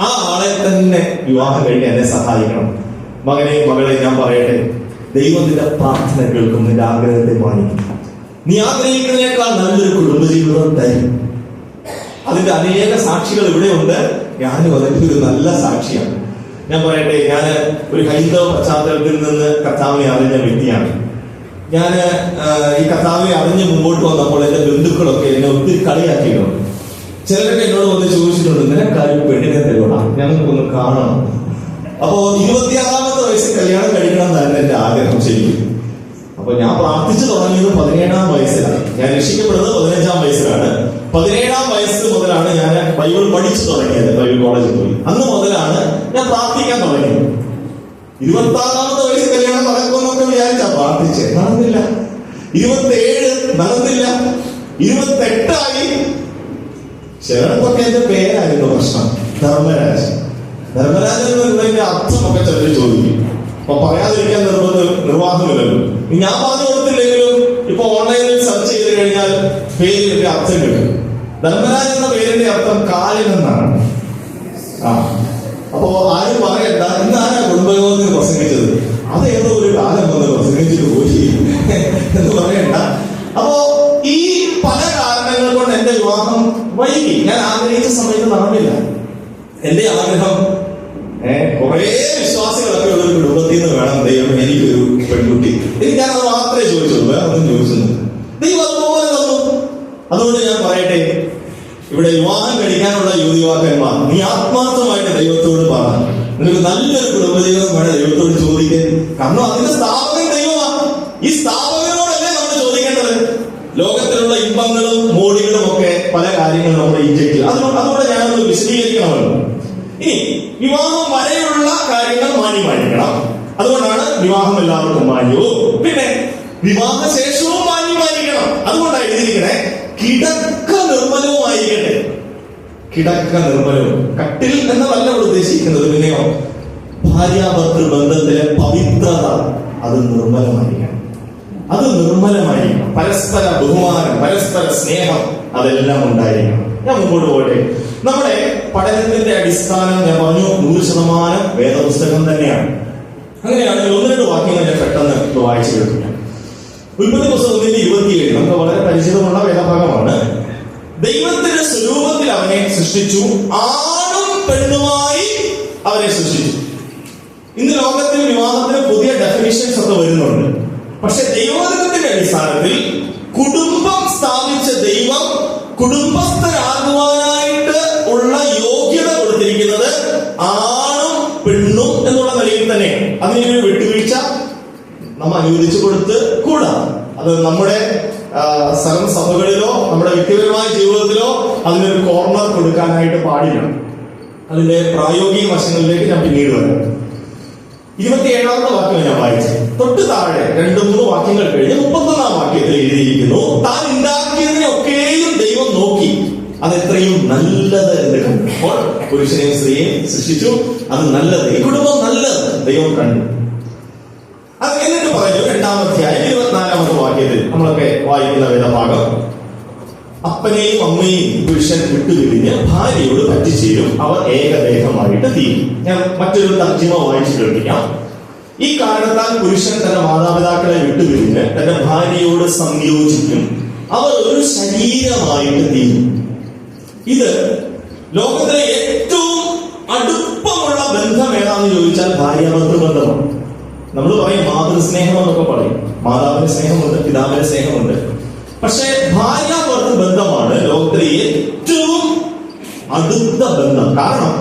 ആ ആളെ തന്നെ വിവാഹം കഴിക്കാൻ എന്നെ സഹായിക്കണം. മകനെ മകളെ, ഞാൻ പറയട്ടെ, ദൈവം നിന്റെ പ്രാർത്ഥന കേൾക്കും, നിന്റെ ആഗ്രഹത്തെ മാനിക്കും. നീ ആഗ്രഹിക്കുന്നതിനേക്കാൾ നല്ലൊരു കുടുംബജീവിതം തരും. അതിന്റെ അനേക സാക്ഷികൾ ഇവിടെ ഉണ്ട്. ഞാനും അതിന്റെ ഒരു നല്ല സാക്ഷിയാണ്. ഞാൻ പറയട്ടെ, ഞാൻ ഒരു ഹൈന്ദവ പശ്ചാത്തലത്തിൽ നിന്ന് കർത്താവിനെ അറിഞ്ഞ വ്യക്തിയാണ്. ഞാൻ ഈ കർത്താവിനെ അറിഞ്ഞ് മുമ്പോട്ട് വന്നപ്പോൾ എന്റെ ബന്ധുക്കളൊക്കെ എന്നെ ഒത്തിരി കളിയാക്കിയിട്ടുണ്ട്. ചിലരൊക്കെ എന്നോട് വന്ന് ചോദിച്ചിട്ടുണ്ട്, നിനക്കാരും പെണ്ണിനെ തരുവാ, ഞങ്ങൾക്കൊന്ന് കാണണം. അപ്പോ 26-ാമത്തെ വയസ്സിൽ കല്യാണം കഴിക്കണം എന്നായിരുന്നു എന്റെ ആഗ്രഹം ശരിക്കും. അപ്പൊ ഞാൻ പ്രാർത്ഥിച്ചു തുടങ്ങിയത് 17-ാം വയസ്സിലാണ്. ഞാൻ രക്ഷിക്കപ്പെടുന്നത് 15-ാം വയസ്സിലാണ്. 17-ാം വയസ്സ് മുതലാണ് ഞാൻ ബൈബിൾ പഠിച്ചു തുടങ്ങിയത്. ബൈബിൾ കോളേജിൽ പോയി അന്ന് മുതലാണ് ഞാൻ പ്രാർത്ഥിക്കാൻ തുടങ്ങിയത്. 26-ാമത്തെ വയസ്സിൽ കല്യാണം നടക്കുമെന്നൊക്കെ വിചാരിച്ചാ പ്രാർത്ഥിച്ചേ, നടന്നില്ല. 27 നടന്നില്ല. 28 ശരണത്തൊക്കെ എന്റെ പേരായിരുന്നു പ്രശ്നം, ധർമ്മരാജൻ. ധർമ്മരാജൻ എന്നതിന്റെ അർത്ഥമൊക്കെ ചിലർ ചോദിക്കും. അപ്പൊ പറയാതിരിക്കാൻ നിർവാഹമില്ലല്ലോ. ഞാൻ പറഞ്ഞു കൊടുത്തില്ലെങ്കിലും ഇപ്പൊ ഓൺലൈനിൽ സെർച്ച് ചെയ്ത് കഴിഞ്ഞാൽ പേരിന്റെ അർത്ഥം കിട്ടും. ധർമ്മരാജൻ എന്ന പേരിന്റെ അർത്ഥം കാലിൽ നിന്നാണ്. അപ്പോ ആരും പറയണ്ട ഇന്ന് ആരാ കുടുംബയോഗത്തിന് പ്രസംഗിച്ചത്, അതേതോ ഒരു കാലം വന്ന് പ്രസംഗിച്ചിട്ട് പോയി എന്ന് പറയണ്ട. അപ്പോ ഈ പല കാരണങ്ങൾ കൊണ്ട് എന്റെ വിവാഹം വൈകി. ഞാൻ ആഗ്രഹിച്ച സമയത്ത് നടന്നില്ല. എന്റെ ആഗ്രഹം കുറെ വിശ്വാസികളൊക്കെ ഉള്ള ഒരു കുടുംബത്തിൽ നിന്ന് വേണം ദൈവം എനിക്കൊരു പെൺകുട്ടി. ഞാനത് മാത്രമേ ചോദിച്ചുള്ളൂ, വേറെ ഒന്നും ചോദിച്ചൊന്നും. ദൈവം അതുപോലെ തന്നു. അതുകൊണ്ട് ഞാൻ പറയട്ടെ, ഇവിടെ വിവാഹം കഴിക്കാനുള്ള യുവതിവാക്കന്മാർ, നീ ആത്മാർത്ഥമായിട്ട് ദൈവത്തോട് പറഞ്ഞു, നിനക്ക് നല്ലൊരു കുടുംബജീവിതം വേണം ദൈവത്തോട് ചോദിക്കാൻ. കാരണം അതിന്റെ സ്ഥാപകൻ ദൈവമാണ്. ഈ സ്ഥാപകനോടല്ലേ നമ്മൾ ചോദിക്കേണ്ടത്. ലോകത്തിലുള്ള ഇമ്പങ്ങളും മോടികളും ഒക്കെ പല കാര്യങ്ങളും നമ്മുടെ ഇഞ്ചക്ട്. അതുകൊണ്ട് ഞാനൊന്ന് വിശദീകരിക്കണമല്ലോ. ഇനി വിവാഹം വരെയുള്ള കാര്യങ്ങൾ മാന്യമായിരിക്കണം. അതുകൊണ്ടാണ് വിവാഹം എല്ലാവർക്കും മാന്യവും. പിന്നെ വിവാഹശേഷവും മാന്യമായിരിക്കണം. അതുകൊണ്ടാണ് എഴുതിയിരിക്കണേ കിടക്ക നിർമ്മലവുമായിരിക്കട്ടെ. കിടക്ക നിർമ്മലവും, കട്ടിൽ എന്നല്ല ഉദ്ദേശിക്കുന്നത്. പിന്നെയോ ഭാര്യാഭർത്തൃ ബന്ധത്തിലെ പവിത്രത അത് നിർമ്മലമായിരിക്കണം. അത് നിർമ്മലമായിരിക്കണം. പരസ്പര ബഹുമാനം, പരസ്പര സ്നേഹം അതെല്ലാം ഉണ്ടായിരിക്കണം. ഞാൻ മുമ്പോട്ട് പോകട്ടെ. നമ്മുടെ പഠനത്തിന്റെ അടിസ്ഥാനം ഞാൻ പറഞ്ഞു 100% വേദപുസ്തകം തന്നെയാണ്. അങ്ങനെയാണെങ്കിൽ 1-2 വാക്യങ്ങൾ ഞാൻ പെട്ടെന്ന് വായിച്ചു കേൾപ്പിക്കാം. ഉൽപ്പത്തി പുസ്തകം 27 നമുക്ക് വളരെ പരിചിതമുള്ള വേദഭാഗമാണ്. ദൈവത്തിന്റെ സ്വരൂപത്തിൽ അവനെ സൃഷ്ടിച്ചു, ആണും പെണ്ണുമായി അവരെ സൃഷ്ടിച്ചു. ഇന്ന് ലോകത്തിൽ വിവാഹത്തിന് പുതിയ ഡെഫിനിഷൻസ് ഒക്കെ വരുന്നുണ്ട്. പക്ഷെ ദൈവത്തിന്റെ അടിസ്ഥാനത്തിൽ കുടുംബം സ്ഥാപിച്ച ദൈവം കുടുംബസ്ഥരാകുവാനായിട്ട് ഉള്ള യോഗ്യത കൊടുത്തിരിക്കുന്നത് ആണും പെണ്ണും എന്നുള്ള നിലയിൽ തന്നെ. അതിനൊരു വിട്ടുവീഴ്ച നമ്മൾ അനുവദിച്ചു കൊടുത്ത് കൂടാ. അത് നമ്മുടെ സഭകളിലോ നമ്മുടെ വ്യക്തിപരമായ ജീവിതത്തിലോ അതിനൊരു കോർണർ കൊടുക്കാനായിട്ട് പാടില്ല. അതിന്റെ പ്രായോഗിക വശങ്ങളിലേക്ക് ഞാൻ പിന്നീട് വരാം. 27-ാമത്തെ വാക്യം ഞാൻ വായിച്ചു. തൊട്ട് താഴെ 2-3 വാക്യങ്ങൾ കഴിഞ്ഞ് 31-ാം വാക്യത്തിൽ എഴുതിയിരിക്കുന്നു, താൻ ഉണ്ടാക്കിയതിനൊക്കെയും ദൈവം നോക്കി, അതെത്രയും നല്ലത് എന്ന് കണ്ടു. അപ്പോൾ പുരുഷനെയും സ്ത്രീയെയും സൃഷ്ടിച്ചു, അത് നല്ലത്, ഈ കുടുംബം നല്ലത് ദൈവം കണ്ടു. അത് എന്നിട്ട് പറഞ്ഞു 2-ാം അധ്യായം 24-ാമത്തെ വാക്യത്തിൽ നമ്മളൊക്കെ വായിക്കുന്ന വേദഭാഗം, അപ്പനെയും അമ്മയും പുരുഷൻ വിട്ടുപിരിഞ്ഞ് ഭാര്യയോട് പറ്റിച്ചേരും, അവർ ഏകദേഹമായിട്ട് തീരും. ഞാൻ മറ്റൊരു തർജ്ജിമ വായിച്ചു കേൾപ്പിക്കാം. ഈ കാരണത്താൽ പുരുഷൻ തന്റെ മാതാപിതാക്കളെ വിട്ടുപിരിഞ്ഞ് തന്റെ ഭാര്യയോട് സംയോജിക്കും, അവർ ഒരു ശരീരമായിട്ട് തീരും. ഇത് ലോകത്തിലെ ഏറ്റവും അടുപ്പമുള്ള ബന്ധം ഏതാണെന്ന് ചോദിച്ചാൽ ഭാര്യാഭർത്തൃ ബന്ധമാണ്. നമ്മൾ പറയും മാതൃസ്നേഹം എന്നൊക്കെ പറയും. മാതാവിന്റെ സ്നേഹമുണ്ട്, പിതാവിന്റെ സ്നേഹമുണ്ട്. പക്ഷെ ഭാര്യാഭർത്തൃ ബന്ധമാണ് ലോകത്തിലെ ഏറ്റവും അടുത്ത ബന്ധം. കാരണം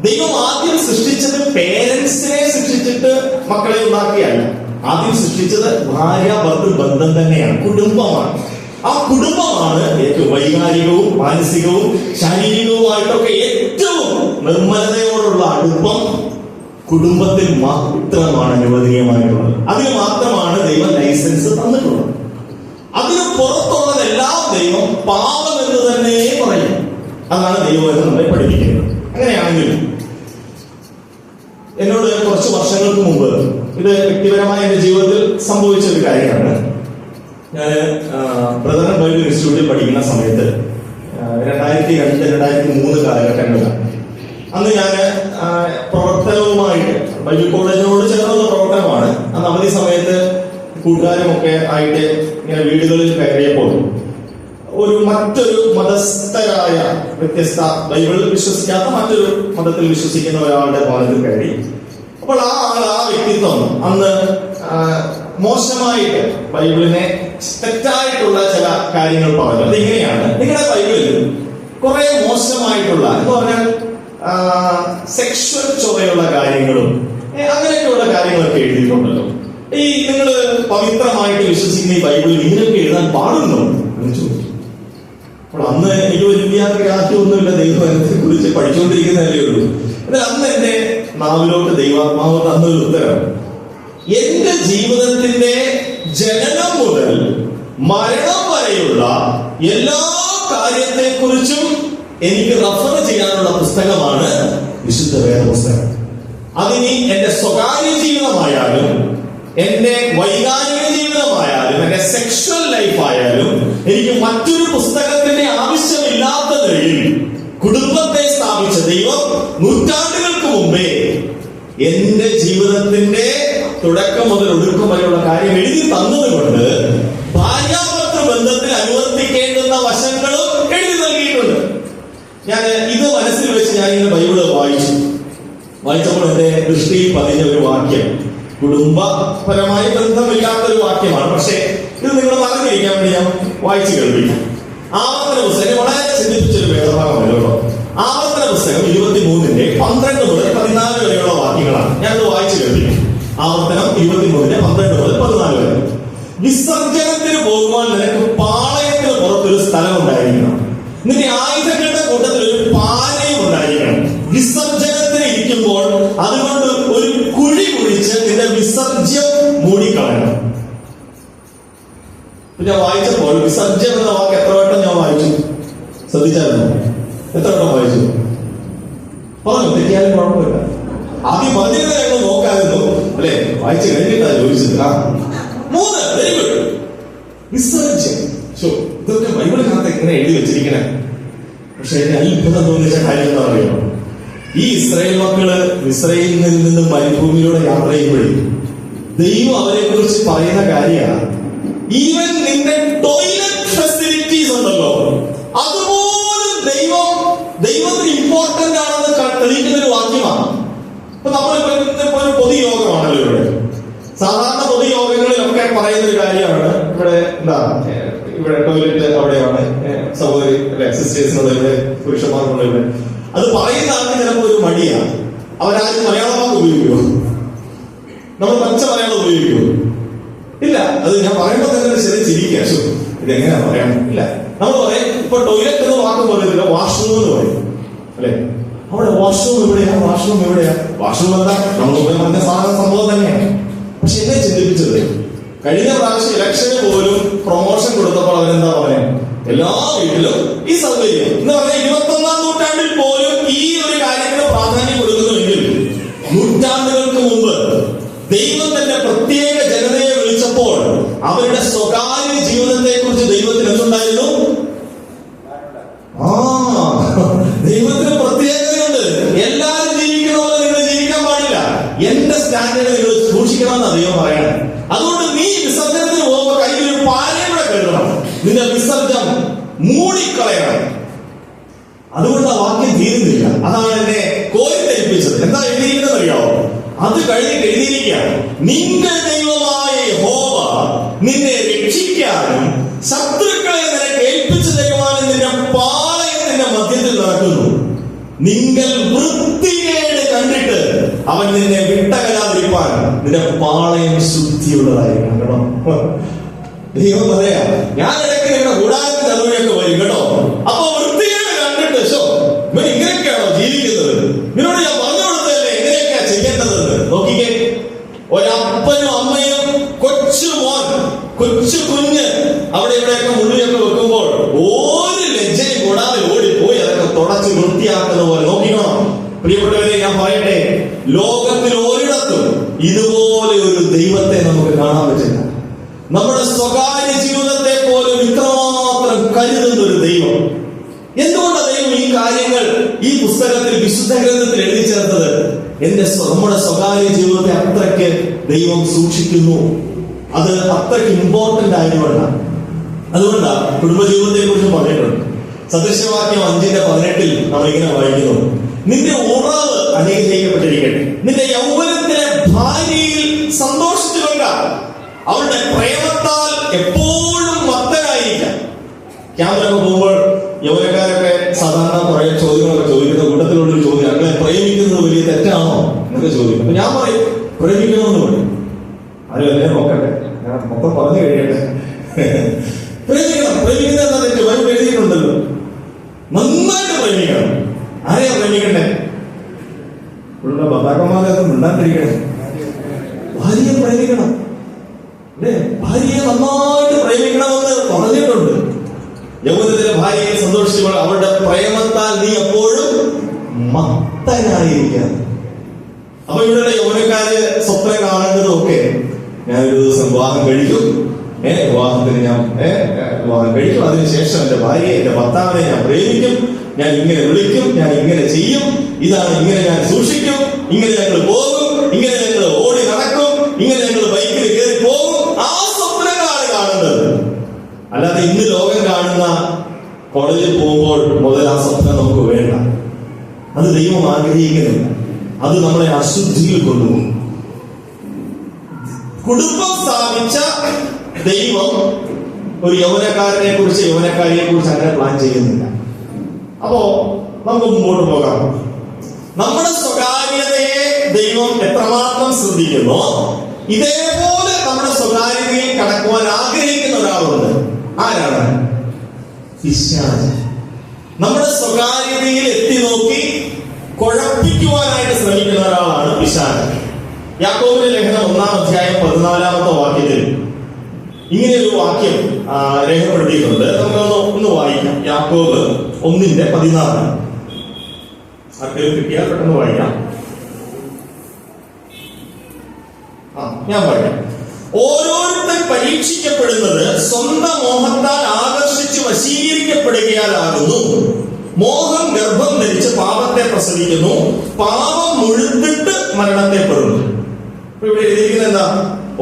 ദൈവം ആദ്യം സൃഷ്ടിച്ചത് പേരൻസിനെ സൃഷ്ടിച്ചിട്ട് മക്കളെ ഉണ്ടാക്കിയല്ല. ആദ്യം സൃഷ്ടിച്ചത് ഭാര്യാഭർത്തൃ ബന്ധം തന്നെയാണ്, കുടുംബമാണ്. ആ കുടുംബമാണ് ഏറ്റവും വൈകാരികവും മാനസികവും ശാരീരികവുമായിട്ടൊക്കെ ഏറ്റവും നിർമ്മലതയോടുള്ള അടുപ്പം കുടുംബത്തിൽ മാത്രമാണ് അനുവദനീയമായിട്ടുള്ളത്. അതിന് മാത്രമാണ് ദൈവം ലൈസൻസ് തന്നിട്ടുള്ളത്. അതിന് പുറത്തുള്ളതെല്ലാം ദൈവം പാപം എന്ന് തന്നെ പറയും. അതാണ് ദൈവം നമ്മളെ പഠിപ്പിക്കുന്നത്. അങ്ങനെയാണെങ്കിൽ എന്നോട് കുറച്ച് വർഷങ്ങൾക്ക് മുമ്പ്, ഇത് വ്യക്തിപരമായ എന്റെ ജീവിതത്തിൽ സംഭവിച്ച ഒരു കാര്യമാണ്. ഞാൻ ബ്രദർ ബൈബിൾ ഇൻസ്റ്റിറ്റ്യൂട്ടിൽ പഠിക്കുന്ന സമയത്ത് 2002-2003 കാലഘട്ടങ്ങളിലാണ്. അന്ന് ഞാൻ പ്രവർത്തനവുമായിട്ട് ബൈബിൾ കോളേജിനോട് ചേർന്നുള്ള പ്രവർത്തനമാണ്. അന്ന് അവധി സമയത്ത് കൂട്ടുകാരുമൊക്കെ ആയിട്ട് ഇങ്ങനെ വീടുകളിൽ കയറിയപ്പോൾ മറ്റൊരു മതസ്ഥരായ വ്യത്യസ്ത ബൈബിളിൽ വിശ്വസിക്കാത്ത മറ്റൊരു മതത്തിൽ വിശ്വസിക്കുന്ന ഒരാളുടെ ഭവനത്തിൽ കയറി. അപ്പോൾ ആ വ്യക്തിത്വം അന്ന് മോശമായിട്ട് ബൈബിളിനെ തെറ്റായിട്ടുള്ള ചില കാര്യങ്ങൾ പറഞ്ഞു. അതിങ്ങനെയാണ്, നിങ്ങളുടെ ബൈബിളിൽ കുറെ മോശമായിട്ടുള്ള എന്ന് പറഞ്ഞാൽ സെക്ഷൽ ചൊവ്വയുള്ള കാര്യങ്ങളും അങ്ങനെയൊക്കെയുള്ള കാര്യങ്ങളൊക്കെ എഴുതിയിട്ടുണ്ടല്ലോ. ഈ നിങ്ങൾ പവിത്രമായിട്ട് വിശ്വസിക്കുന്ന ഈ ബൈബിളിൽ ഇങ്ങനെയൊക്കെ എഴുതാൻ പാടുന്നു എന്ന് ചോദിച്ചു. അപ്പോൾ അന്ന് എനിക്ക് വലിയ ഗ്രാഹ്യമൊന്നുമില്ല, ദൈവത്തെ കുറിച്ച് പഠിച്ചുകൊണ്ടിരിക്കുന്നതല്ലേ ഉള്ളൂ. എന്നാൽ അന്ന് എന്റെ നാവിലോട്ട് ദൈവാത്മാവ് തന്നൊരു ഉത്തരം, എന്റെ ജീവിതത്തിന്റെ ജനനം മുതൽ മരണം വരെയുള്ള എല്ലാ കാര്യത്തെക്കുറിച്ചും എനിക്ക് റഫർ ചെയ്യാനുള്ള പുസ്തകമാണ് വിശുദ്ധ വേദപുസ്തകം. അതിനി എന്റെ സ്വകാര്യ ജീവിതമായാലും എന്റെ വൈകാരിക ജീവിതമായാലും എന്റെ സെക്ഷൽ ലൈഫ് ആയാലും എനിക്ക് മറ്റൊരു പുസ്തകത്തിന്റെ ആവശ്യമില്ലാത്ത നിലയിൽ കുടുംബത്തെ സ്ഥാപിച്ച ദൈവം നൂറ്റാണ്ടുകൾക്ക് മുമ്പേ എന്റെ ജീവിതത്തിന്റെ തുടക്കം മുതൽ ഒടുക്കം വരെയുള്ള കാര്യം എഴുതി തന്നതുകൊണ്ട് ഭാര്യാഭർത്തൃ ബന്ധത്തിൽ അനുവർത്തിക്കേണ്ടുന്ന വശങ്ങളും എഴുതി നൽകിയിട്ടുണ്ട്. ഞാൻ ഇത് മനസ്സിൽ വെച്ച് ഞാൻ ഇന്ന് ബൈബിള് വായിച്ചപ്പോൾ എന്റെ ദൃഷ്ടിയിൽ പതിഞ്ഞ ഒരു വാക്യം, കുടുംബപരമായി ബന്ധമില്ലാത്തൊരു വാക്യമാണ്, പക്ഷേ ഇത് നിങ്ങൾ അറിഞ്ഞിരിക്കാൻ വേണ്ടി ഞാൻ വായിച്ചു കേൾപ്പിക്കാം. ആവർത്തന പുസ്തകം വളരെ ചിന്തിപ്പിച്ചൊരു വേദഭാഗമല്ലോ കേട്ടോ. ആവർത്തന പുസ്തകം 23-ന്റെ 12 മുതൽ 14 വരെയുള്ള വാക്യങ്ങളാണ്. ഞാനത് വായിച്ചു കേൾപ്പിക്കാം. ആവർത്തനം 23-ന്റെ 12 മുതൽ 14 വരെ. വിസർജനത്തിന് പോകുവാൻ നിനക്ക് പാളയത്തിന് പുറത്തൊരു സ്ഥലം ഉണ്ടായിരിക്കണം. നിന്റെ ആയുധങ്ങളുടെ കൂട്ടത്തിൽ ഒരു പാനയും ഉണ്ടായിരിക്കണം. വിസർജനത്തിന് ഇരിക്കുമ്പോൾ അതുകൊണ്ട് ഒരു കുഴി കുഴിച്ച് നിന്റെ വിസർജ്യം മൂടിക്കളയണം. ഞാൻ വായിച്ചപ്പോൾ വിസർജ്യം എന്ന വാക്ക് എത്ര വട്ടം ഞാൻ വായിച്ചു ശ്രദ്ധിച്ചായിരുന്നു? എത്ര വട്ടം വായിച്ചു? പറഞ്ഞു, തെറ്റിയാലും കുഴപ്പമില്ല. ആദ്യം പറഞ്ഞത് ഞങ്ങൾ നോക്കായിരുന്നു അല്ലെ, വായിച്ചു കഴിഞ്ഞിട്ടാ ചോദിച്ചത്. 3 വെരി ഗുഡ്. വിസർജ്യം. ഇതൊക്കെ ബൈബിളിനകത്ത് എങ്ങനെ എഴുതി വെച്ചിരിക്കണേ. പക്ഷെ എന്നെ അത്ഭുതം തോന്നിച്ച കാര്യം എന്താ പറയുക, ഈ ഇസ്രായേൽ മക്കള് ഇസ്രായേലിൽ നിന്ന് മരുഭൂമിയിലൂടെ യാത്ര ചെയ്യുമ്പോഴും ദൈവം അവരെ കുറിച്ച് പറയുന്ന കാര്യമാണ്, ഈവൻ നിന്റെ ടോയ്ലറ്റ് ഫെസിലിറ്റീസ് ഉണ്ടല്ലോ അതുപോലും ദൈവത്തിന് ഇമ്പോർട്ടന്റ് ആണെന്ന് തെളിയിക്കുന്ന ഒരു വാക്യമാണ്. അപ്പൊ നമ്മളിപ്പോ ഒരു പൊതുയോഗമാണല്ലോ ഇവിടെ. സാധാരണ പൊതുയോഗങ്ങളിലൊക്കെ പറയുന്ന ഒരു കാര്യമാണ്, ഇവിടെ ടോയ്ലറ്റ് അവിടെയാണ്, സഹോദരി സിസ്റ്റേഴ്സിനുള്ള ഇവിടെ, പുരുഷന്മാർക്കുള്ള ഇവിടെ. അത് പറയുന്ന ആൾക്ക് ചിലപ്പോൾ ഒരു മടിയാണ്. അവരാരും മലയാള വാക്ക് ഉപയോഗിക്കുമോ? നമ്മൾ പച്ച മലയാളം ഉപയോഗിക്കുമോ? ഇല്ല. അത് ഞാൻ പറയുമ്പോൾ തന്നെ ശരി ചിരിക്കുക, ഇതെങ്ങനെയാ പറയാൻ? ഇല്ല, നമ്മൾ പറയും ഇപ്പൊ ടോയ്ലറ്റ് എന്ന് വാക്ക് പറയത്തില്ല, വാഷ്റൂം എന്ന് പറയും അല്ലെ. അവിടെ വാഷ്റൂം എവിടെയാ, വാഷ്റൂം എവിടെയാ? വാഷ്റൂം എന്താ നമ്മൾ പറഞ്ഞ സാധന സംഭവം തന്നെയാണ്. പക്ഷെ എന്നെ ചിന്തിപ്പിച്ചത്, കഴിഞ്ഞ പ്രാവശ്യം ഇലക്ഷന് പോലും പ്രൊമോഷൻ കൊടുത്തപ്പോൾ അവരെന്താ പറയാ, എല്ലാ വീട്ടിലും ഈ സൗകര്യം എന്ന് പറഞ്ഞാൽ 21-ാം നൂറ്റാണ്ടിൽ പോലും ഈ ഒരു കാര്യത്തിന് പ്രാധാന്യം കൊടുക്കുന്നുവെങ്കിൽ നൂറ്റാണ്ടുകൾക്ക് മുമ്പ് ദൈവം തന്നെ പ്രത്യേക ജനതയെ വിളിച്ചപ്പോൾ അവരുടെ സ്വകാര്യ ജീവിതത്തെ കുറിച്ച് ദൈവത്തിന് എന്തുണ്ടായിരുന്നു? ദൈവത്തിന് പ്രത്യേകതയുണ്ട്. എല്ലാവരും ജീവിക്കുന്ന പോലെ നിങ്ങൾ ജീവിക്കാൻ പാടില്ല. എന്റെ സ്റ്റാൻഡേർഡ് നിങ്ങൾ സൂക്ഷിക്കണമെന്ന് ദൈവം പറയണം. അതുകൊണ്ട് നീ വിസർജനത്തിന് പോകുമ്പോൾ കയ്യിൽ ഒരു പാനയും കൂടെ കരുതണം. നിന്റെ വിസർജനം മൂടിക്കളയണം. അതുകൊണ്ട് ആ വാക്യം തീരുന്നില്ല. അതാണ് എന്നെ കോരിത്തരിപ്പിച്ചത്. എന്താ എഴുതിയിരിക്കുന്നത് അറിയാവോ? അത് കഴിഞ്ഞിട്ട് എഴുതിയിരിക്കുകയാണ്, നിന്റെ ദൈവമായ യഹോവ നിന്നെ രക്ഷിക്കാനും ശത്രുക്കളെ നിനക്ക് ഏൽപ്പിച്ചു തരുവാനും നിന്റെ പാളയത്തിന്റെ മധ്യത്തിൽ നടക്കുന്നു. നിങ്ങൾ വൃത്തികേട് കണ്ടിട്ട് അവൻ നിന്നെ വിട്ടകലാതിരിപ്പാൻ നിന്റെ പാളയം ശുദ്ധിയുള്ളതായിരിക്കണം കേട്ടോ. ദൈവം പറയാ, ഞാൻ ഇടയ്ക്ക് നിങ്ങളുടെ കൂടാരത്തിന്റെ അറിവൊക്കെ വരും കേട്ടോ. അപ്പൊ വൃത്തികേട് കണ്ടിട്ട് ഇവൻ ഇങ്ങനെയൊക്കെയാണോ ജീവിക്കുന്നത്? ഇവനോട് ഞാൻ പറഞ്ഞു കൊടുത്തതല്ലേ എങ്ങനെയൊക്കെയാ ചെയ്യേണ്ടതെന്ന്. നോക്കിക്കേ, ഒരപ്പനും അമ്മയും കൊച്ചു കുഞ്ഞ് അവിടെ ഇവിടെയൊക്കെ മുള്ളിയൊക്കെ വെക്കുമ്പോൾ ഒരു ലജ്ജയും കൂടാതെ ഓടിപ്പോയി അതൊക്കെ തുടച്ച് വൃത്തിയാക്കുന്ന പോലെ നോക്കിക്കോണം. പ്രിയപ്പെട്ടവരെ, ഞാൻ പറയട്ടെ, ലോകത്തിൽ ഒരിടത്തും ഇതുപോലെ ഒരു ദൈവത്തെ നമുക്ക് കാണാൻ പറ്റില്ല. നമ്മുടെ സ്വകാര്യ ജീവിതത്തെ പോലും ഇത്രമാത്രം കരുതുന്ന ഒരു ദൈവം. എന്തുകൊണ്ടാണ് ദൈവം ഈ കാര്യങ്ങൾ ഈ പുസ്തകത്തിൽ, വിശുദ്ധ ഗ്രന്ഥത്തിൽ എഴുതി ചേർത്തത്? നമ്മുടെ സ്വകാര്യ ജീവിതത്തെ അത്രയ്ക്ക് ദൈവം സൂക്ഷിക്കുന്നു. അത് അത്രയ്ക്ക് ഇമ്പോർട്ടന്റ് ആയതുകൊണ്ടാണ്. അതുകൊണ്ടാണ് കുടുംബജീവിതത്തെ കുറിച്ച് പറഞ്ഞിട്ടുണ്ട്. സദൃശവാക്യം 5:18 നമ്മളിങ്ങനെ വായിക്കുന്നു, നിന്റെ ഉറവ് അനുഗ്രഹിക്കപ്പെട്ടിരിക്കട്ടെ, നിന്റെ യൗവനത്തിലെ ഭാര്യയിൽ സന്തോഷിച്ചു കൊണ്ട അവളുടെ പ്രേമത്താൽ എപ്പോഴും മത്തനായിരിക്കാം. ക്യാമ്പിലൊക്കെ പോകുമ്പോൾ യൗവനക്കാരൊക്കെ സാധാരണ കുറെ ചോദ്യങ്ങളൊക്കെ ചോദിക്കുന്ന കൂട്ടത്തിലുള്ളൊരു ചോദ്യം, അങ്ങനെ പ്രേമിക്കുന്നത് വലിയ തെറ്റാണോ എന്നൊക്കെ ചോദിക്കും. അപ്പൊ ഞാൻ പറയും, പ്രേമിക്കണമെന്ന് പറയും. ആരും എന്നെ നോക്കട്ടെ, ഞാൻ മൊത്തം പറഞ്ഞു കഴിയട്ടെ. പ്രേമിക്കണം. പ്രേമിക്കുന്നത് എന്താ തെറ്റ്? ബൈബിൾ എഴുതിയിട്ടുണ്ടല്ലോ, നന്നായിട്ട് പ്രേമിക്കണം. ആരെയാ പ്രേമിക്കണ്ടേ? ഉള്ള ഭർത്താക്കന്മാരൊന്നും മിണ്ടാണ്ടിരിക്കണേ. ഭാര്യയെ പ്രേമിക്കണം അല്ലേ? ഭാര്യയെ നന്നായിട്ട് പ്രേമിക്കണമെന്ന് പറഞ്ഞിട്ടുണ്ട്. യൗവനത്തിലെ ഭാര്യയെ സന്തോഷിച്ചപ്പോൾ അവരുടെ പ്രേമത്താൽ നീ എപ്പോഴും മത്തനായിരിക്കാം. അപ്പൊ ഇവിടെ യൗവനക്കാര് സ്വപ്നം കാണേണ്ടതൊക്കെ, ഞാനൊരു ദിവസം വിവാഹം കഴിക്കും, വിവാഹത്തിന് ഞാൻ വിവാഹം കഴിക്കും, അതിനുശേഷം എന്റെ ഭാര്യയെ, എന്റെ ഭർത്താവിനെ ഞാൻ പ്രേമിക്കും, ഞാൻ ഇങ്ങനെ വിളിക്കും, ഞാൻ ഇങ്ങനെ ചെയ്യും, ഇതാണ് ഇങ്ങനെ ഞാൻ സൂക്ഷിക്കും, ഇങ്ങനെ ഞങ്ങൾ പോകും, ഇങ്ങനെ ഞങ്ങൾ ഓടി നടക്കും, ഇങ്ങനെ ഞങ്ങൾ ബൈക്കിൽ കയറി പോകും. ആ സ്വപ്നങ്ങളാണ് കാണേണ്ടത്. അല്ലാതെ ഇന്ന് ലോകം കാണുന്ന കോളേജിൽ പോകുമ്പോൾ മുതൽ ആ സ്വപ്നം നമുക്ക് വേണ്ട. അത് ദൈവം ആഗ്രഹിക്കുന്നില്ല. അത് നമ്മളെ അശുദ്ധിയിൽ കൊണ്ടുപോകും. കുടുംബം സ്ഥാപിച്ച ദൈവം ഒരു യൗവനക്കാരനെ കുറിച്ച്, യൗവനക്കാരിയെ കുറിച്ച് അങ്ങനെ പ്ലാൻ ചെയ്യുന്നില്ല. അപ്പോ നമുക്ക് മുമ്പോട്ട് പോകാം. നമ്മുടെ സ്വകാര്യതയെ ദൈവം എത്രമാത്രം ശ്രദ്ധിക്കുന്നോ, ഇതേപോലെ നമ്മുടെ സ്വകാര്യതയിൽ കടക്കുവാൻ ആഗ്രഹിക്കുന്ന ഒരാളുണ്ട്. ആരാണ്? പിശാച്. നമ്മുടെ സ്വകാര്യതയിൽ എത്തി നോക്കി കുഴപ്പിക്കുവാനായിട്ട് ശ്രമിക്കുന്ന ഒരാളാണ് പിശാച്. യാക്കോബിന്റെ ലേഖനം 1-ാം അധ്യായം 14-ാമത്തെ വാക്യത്തിൽ ഇങ്ങനെ ഒരു വാക്യം രേഖപ്പെടുത്തിയിട്ടുണ്ട്. നമുക്കൊന്ന് വായിക്കാം. യാക്കോബ് 1:14. ആർക്കെങ്കിലും കിട്ടിയാൽ പെട്ടെന്ന് വായിക്കാം. ഞാൻ പറയാം. ഓരോരുത്തർ പരീക്ഷിക്കപ്പെടുന്നത് സ്വന്തം മോഹത്താൽ ആകർഷിച്ച് വശീകരിക്കപ്പെടുകയാലാകുന്നു. മോഹം ഗർഭം ധരിച്ച് പാപത്തെ പ്രസവിക്കുന്നു, പാപം മുഴുത്തിട്ട് മരണത്തെ പെടുന്നു. ഇവിടെ എഴുതിയിരിക്കുന്നത് എന്താ?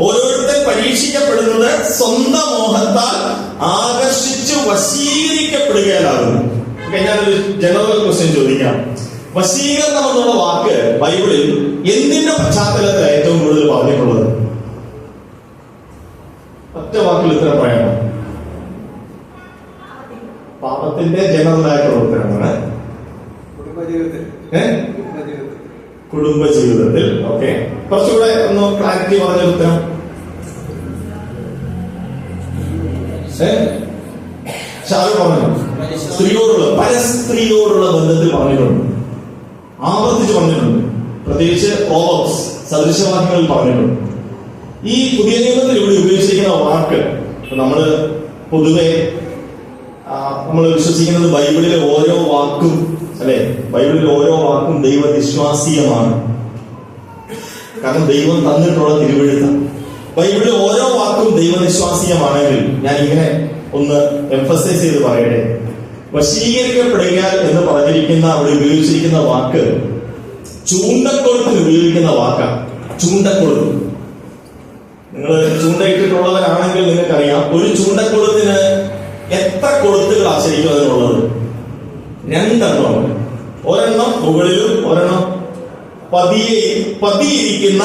ഓരോരുത്തർ പരീക്ഷിക്കപ്പെടുന്നത് സ്വന്തം മോഹത്താൽ ആകർഷിച്ച് വശീകരിക്കപ്പെടുകയാലാകുന്നു. ഞാനൊരു ജനറൽ ക്വസ്റ്റ്യൻ ചോദിക്കാം. വശീകരണം എന്നുള്ള വാക്ക് ബൈബിളിൽ എന്തിന്റെ പശ്ചാത്തലത്തിൽ ഏറ്റവും കൂടുതൽ പറഞ്ഞിട്ടുള്ളത്? ഒറ്റ വാക്കിൽ ഉത്തരം പറയണം. പാപത്തിന്റെ ജനറലായിട്ടുള്ള ഉത്തരമാണ് കുടുംബജീവിതത്തിൽ. ഓക്കെ, കുറച്ചുകൂടെ ഒന്ന് ക്ലാരിറ്റി പറഞ്ഞ ഉത്തരം. ഷാരു പറഞ്ഞു. സ്ത്രീയോടുള്ള, പരസ്ത്രീയോടുള്ള ബന്ധത്തിൽ പറഞ്ഞിട്ടുണ്ട്, ആവർത്തിച്ച് പറഞ്ഞിട്ടുണ്ട്. പ്രത്യേകിച്ച് പ്രോവർബ്സ്, സദൃശവാക്യങ്ങളിൽ പറഞ്ഞിട്ടുണ്ട്. ഈ പുതിയ നിയമത്തിൽ ഇവിടെ ഉപയോഗിച്ചിരിക്കുന്ന വാക്ക് നമ്മള് പൊതുവെ നമ്മൾ വിശ്വസിക്കുന്നത് ബൈബിളിലെ ഓരോ വാക്കും, അല്ലെ, ബൈബിളിലെ ഓരോ വാക്കും ദൈവവിശ്വാസീയമാണ്. കാരണം ദൈവം തന്നിട്ടുള്ള തിരുവെഴുത്ത. ബൈബിളിലെ ഓരോ വാക്കും ദൈവവിശ്വാസീയമാണെങ്കിൽ ഞാൻ ഇങ്ങനെ ഒന്ന് എംഫസൈസ് ചെയ്ത് പറയട്ടെ. വശീകരിക്കപ്പെടുക എന്ന് പറഞ്ഞിരിക്കുന്ന അവിടെ ഉപയോഗിച്ചിരിക്കുന്ന വാക്ക് ചൂണ്ടക്കൊഴുത്തിന് ഉപയോഗിക്കുന്ന വാക്കാണ്. ചൂണ്ടക്കൊഴുത്ത്. നിങ്ങൾ ചൂണ്ടയിട്ടിട്ടുള്ളവരാണെങ്കിൽ നിങ്ങൾക്കറിയാം, ഒരു ചൂണ്ടക്കൊഴുത്തിന് എത്ര കൊളുത്തുകളാണ് ശരിക്കും അതിനുള്ളത്? 2 എണ്ണമാണ്. ഒരെണ്ണം മുകളിലും ഒരെണ്ണം പതിയിരിക്കുന്ന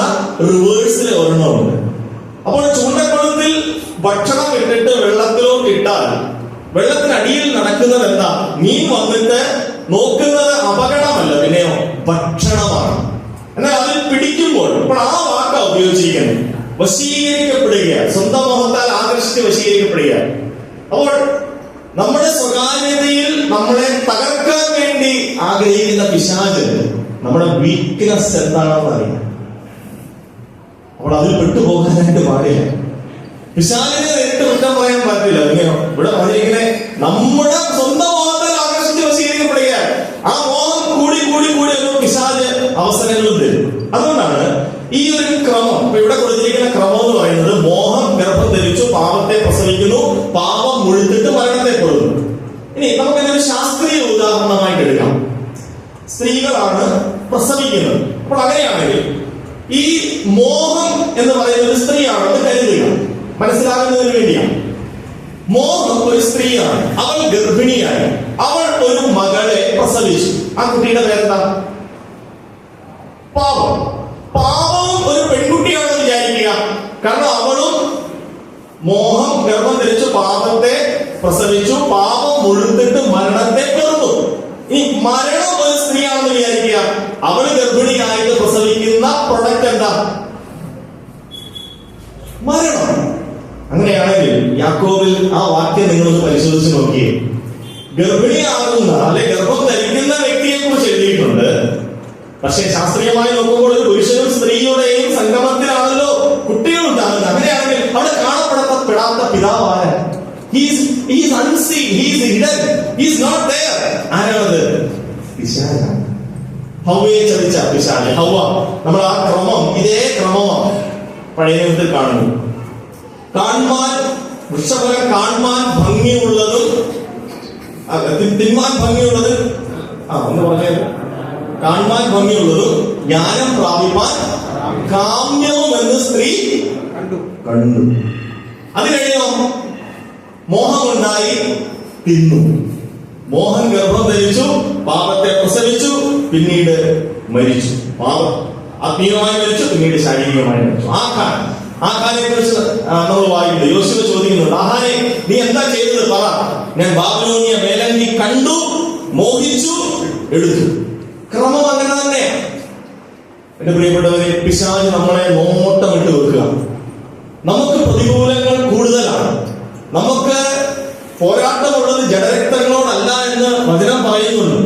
റിവേഴ്സിലെ ഒരെണ്ണമുണ്ട്. അപ്പോൾ ചൂണ്ടക്കൊളുത്തിൽ ഭക്ഷണം ഇട്ടിട്ട് വെള്ളത്തിലോട്ട് ഇട്ടാൽ വെള്ളത്തിനടിയിൽ നടക്കുന്നത് എന്താ? മീൻ വന്നിട്ട് നോക്കുന്നത് അപകടമല്ല, പിന്നെയോ ഭക്ഷണമാണ്. എന്നാൽ അതിൽ പിടിക്കുമ്പോൾ ഇപ്പോൾ ആ വാക്കാ ഉപയോഗിച്ചിരിക്കുന്നത്. വശീകരിക്കപ്പെടുക, സ്വന്തം മോഹത്താൽ ആകർഷിച്ച് വശീകരിക്കപ്പെടുക. അപ്പോൾ നമ്മുടെ സ്വകാര്യതയിൽ നമ്മളെ തകർക്കാൻ വേണ്ടി ആഗ്രഹിക്കുന്ന പിശാച് നമ്മുടെ വീക്ക്നെസ് എന്താണെന്ന് അറിയാം. അപ്പോൾ അതിൽ പെട്ടുപോകാനായിട്ട് പാടില്ല. പിശാചിനെ നേരിട്ട് കുറ്റം പറയാൻ പറ്റില്ല. ഇങ്ങനെയോ ഇവിടെ പറഞ്ഞിരിങ്ങനെ നമ്മുടെ സ്വന്തം മോഹത്താൽ ആകർഷിച്ച് വശീകരിക്കപ്പെടുക. ആ മോഹം കൂടി കൂടി കൂടി ഒരു പിശാച് അവസരങ്ങളും തരും. അതുകൊണ്ടാണ് ഈ ഒരു ക്രമം, ഇപ്പൊ ഇവിടെ കൊടുത്തിരിക്കുന്ന ക്രമം എന്ന് പറയുന്നത്, മോഹം ഗർഭം ധരിച്ചു, പാപത്തെ പ്രസവിക്കുന്നു, പാപം മുഴുത്തിട്ട് മരണത്തെ പെടുന്നു. ഇനി നമുക്കിതൊരു ശാസ്ത്രീയ ഉദാഹരണമായിട്ട് എടുക്കാം. സ്ത്രീകളാണ് പ്രസവിക്കുന്നത്. അപ്പോൾ അങ്ങനെയാണെങ്കിൽ ഈ മോഹം എന്ന് പറയുന്ന ഒരു സ്ത്രീയാണെന്ന് കരുതുക, മനസ്സിലാകുന്നതിന് വേണ്ടിയാണ്. മോഹം ഒരു സ്ത്രീയാണ്, അവൾ ഗർഭിണിയായി, അവൾ ഒരു മകളെ പ്രസവിച്ചു. ആ കുട്ടിയുടെ പേരെന്താ? പാപം. പാപവും ഒരു പെൺകുട്ടിയാണെന്ന് വിചാരിക്കുക. കാരണം അവളും മോഹം ഗർഭം ധരിച്ചു, പാപത്തെ പ്രസവിച്ചു, പാപം മുഴുത്തിട്ട് മരണത്തെ പെറുന്നു. ഈ മരണം ഒരു സ്ത്രീയാണെന്ന് വിചാരിക്കുക. അവള് ഗർഭിണിയായിട്ട് പ്രസവിക്കുന്ന പ്രൊഡക്റ്റ് എന്താ? മരണം. അങ്ങനെയാണെങ്കിൽ യാക്കോബിൽ ആ വാക്യം നിങ്ങളൊന്ന് പരിശോധിച്ച് നോക്കിയേ. ഗർഭിണിയാകുന്ന അല്ലെ ഗർഭം ധരിക്കുന്ന വ്യക്തിയെ കുറിച്ച് എഴുതിയിട്ടുണ്ട്. പക്ഷെ ശാസ്ത്രീയമായി നോക്കുമ്പോൾ ഒരു പുരുഷനും സ്ത്രീയുടെയും സംഗമത്തിലാണല്ലോ കുട്ടികൾ ഉണ്ടാകുന്നത്. അങ്ങനെയാണെങ്കിൽ അവിടെ കാണപ്പെടാത്ത പിതാവായ ആരാണത്? പിശാചാണ്. ഹവ്വയെ ചതിച്ച പിശാച്. ഹവ്വ, നമ്മൾ ആ ക്രമം, ഇതേ ക്രമമാണ് പഴയ നിയമത്തിൽ കാണുന്നു. വൃക്ഷഫലം കാണുവാൻ ഭംഗിയുള്ളതും തിന്മാൻ ഭംഗിയുള്ളത് എന്ന് പറഞ്ഞത്, കാണുവാൻ ഭംഗിയുള്ളതും ജ്ഞാനം പ്രാപിപ്പാൻ കാമ്യവും എന്ന് സ്ത്രീ കണ്ടു. അത് കഴിഞ്ഞോ മോഹമുണ്ടായി തിന്നു. മോഹൻ ഗർഭം ധരിച്ചു, പാപത്തെ പ്രസവിച്ചു, പിന്നീട് മരിച്ചു. പാപം ആത്മീയമായി മരിച്ചു, പിന്നീട് ശാരീരികമായി മരിച്ചു. ആഹാനെ കുറിച്ച് നമ്മൾ വായിക്കുന്നു. യോശുവ ചോദിക്കുന്നുണ്ട്, ആഹാനെ നീ എന്താ ചെയ്തത് പറ. ഞാൻ ബാബിലോണിയ മേലങ്കി കണ്ടു, മോഹിച്ചു, എടുത്തു. ക്രമം അങ്ങനെ തന്നെയാണ്. എന്റെ പ്രിയപ്പെട്ടവരെ, പിശാച് നമ്മളെ നോട്ടമിട്ട് വെക്കുക. നമുക്ക് പ്രതികൂലങ്ങൾ കൂടുതലാണ്. നമുക്ക് പോരാട്ടമുള്ളത് ജഡരക്തങ്ങളോടല്ല എന്ന് വചനം പറയുന്നുണ്ട്.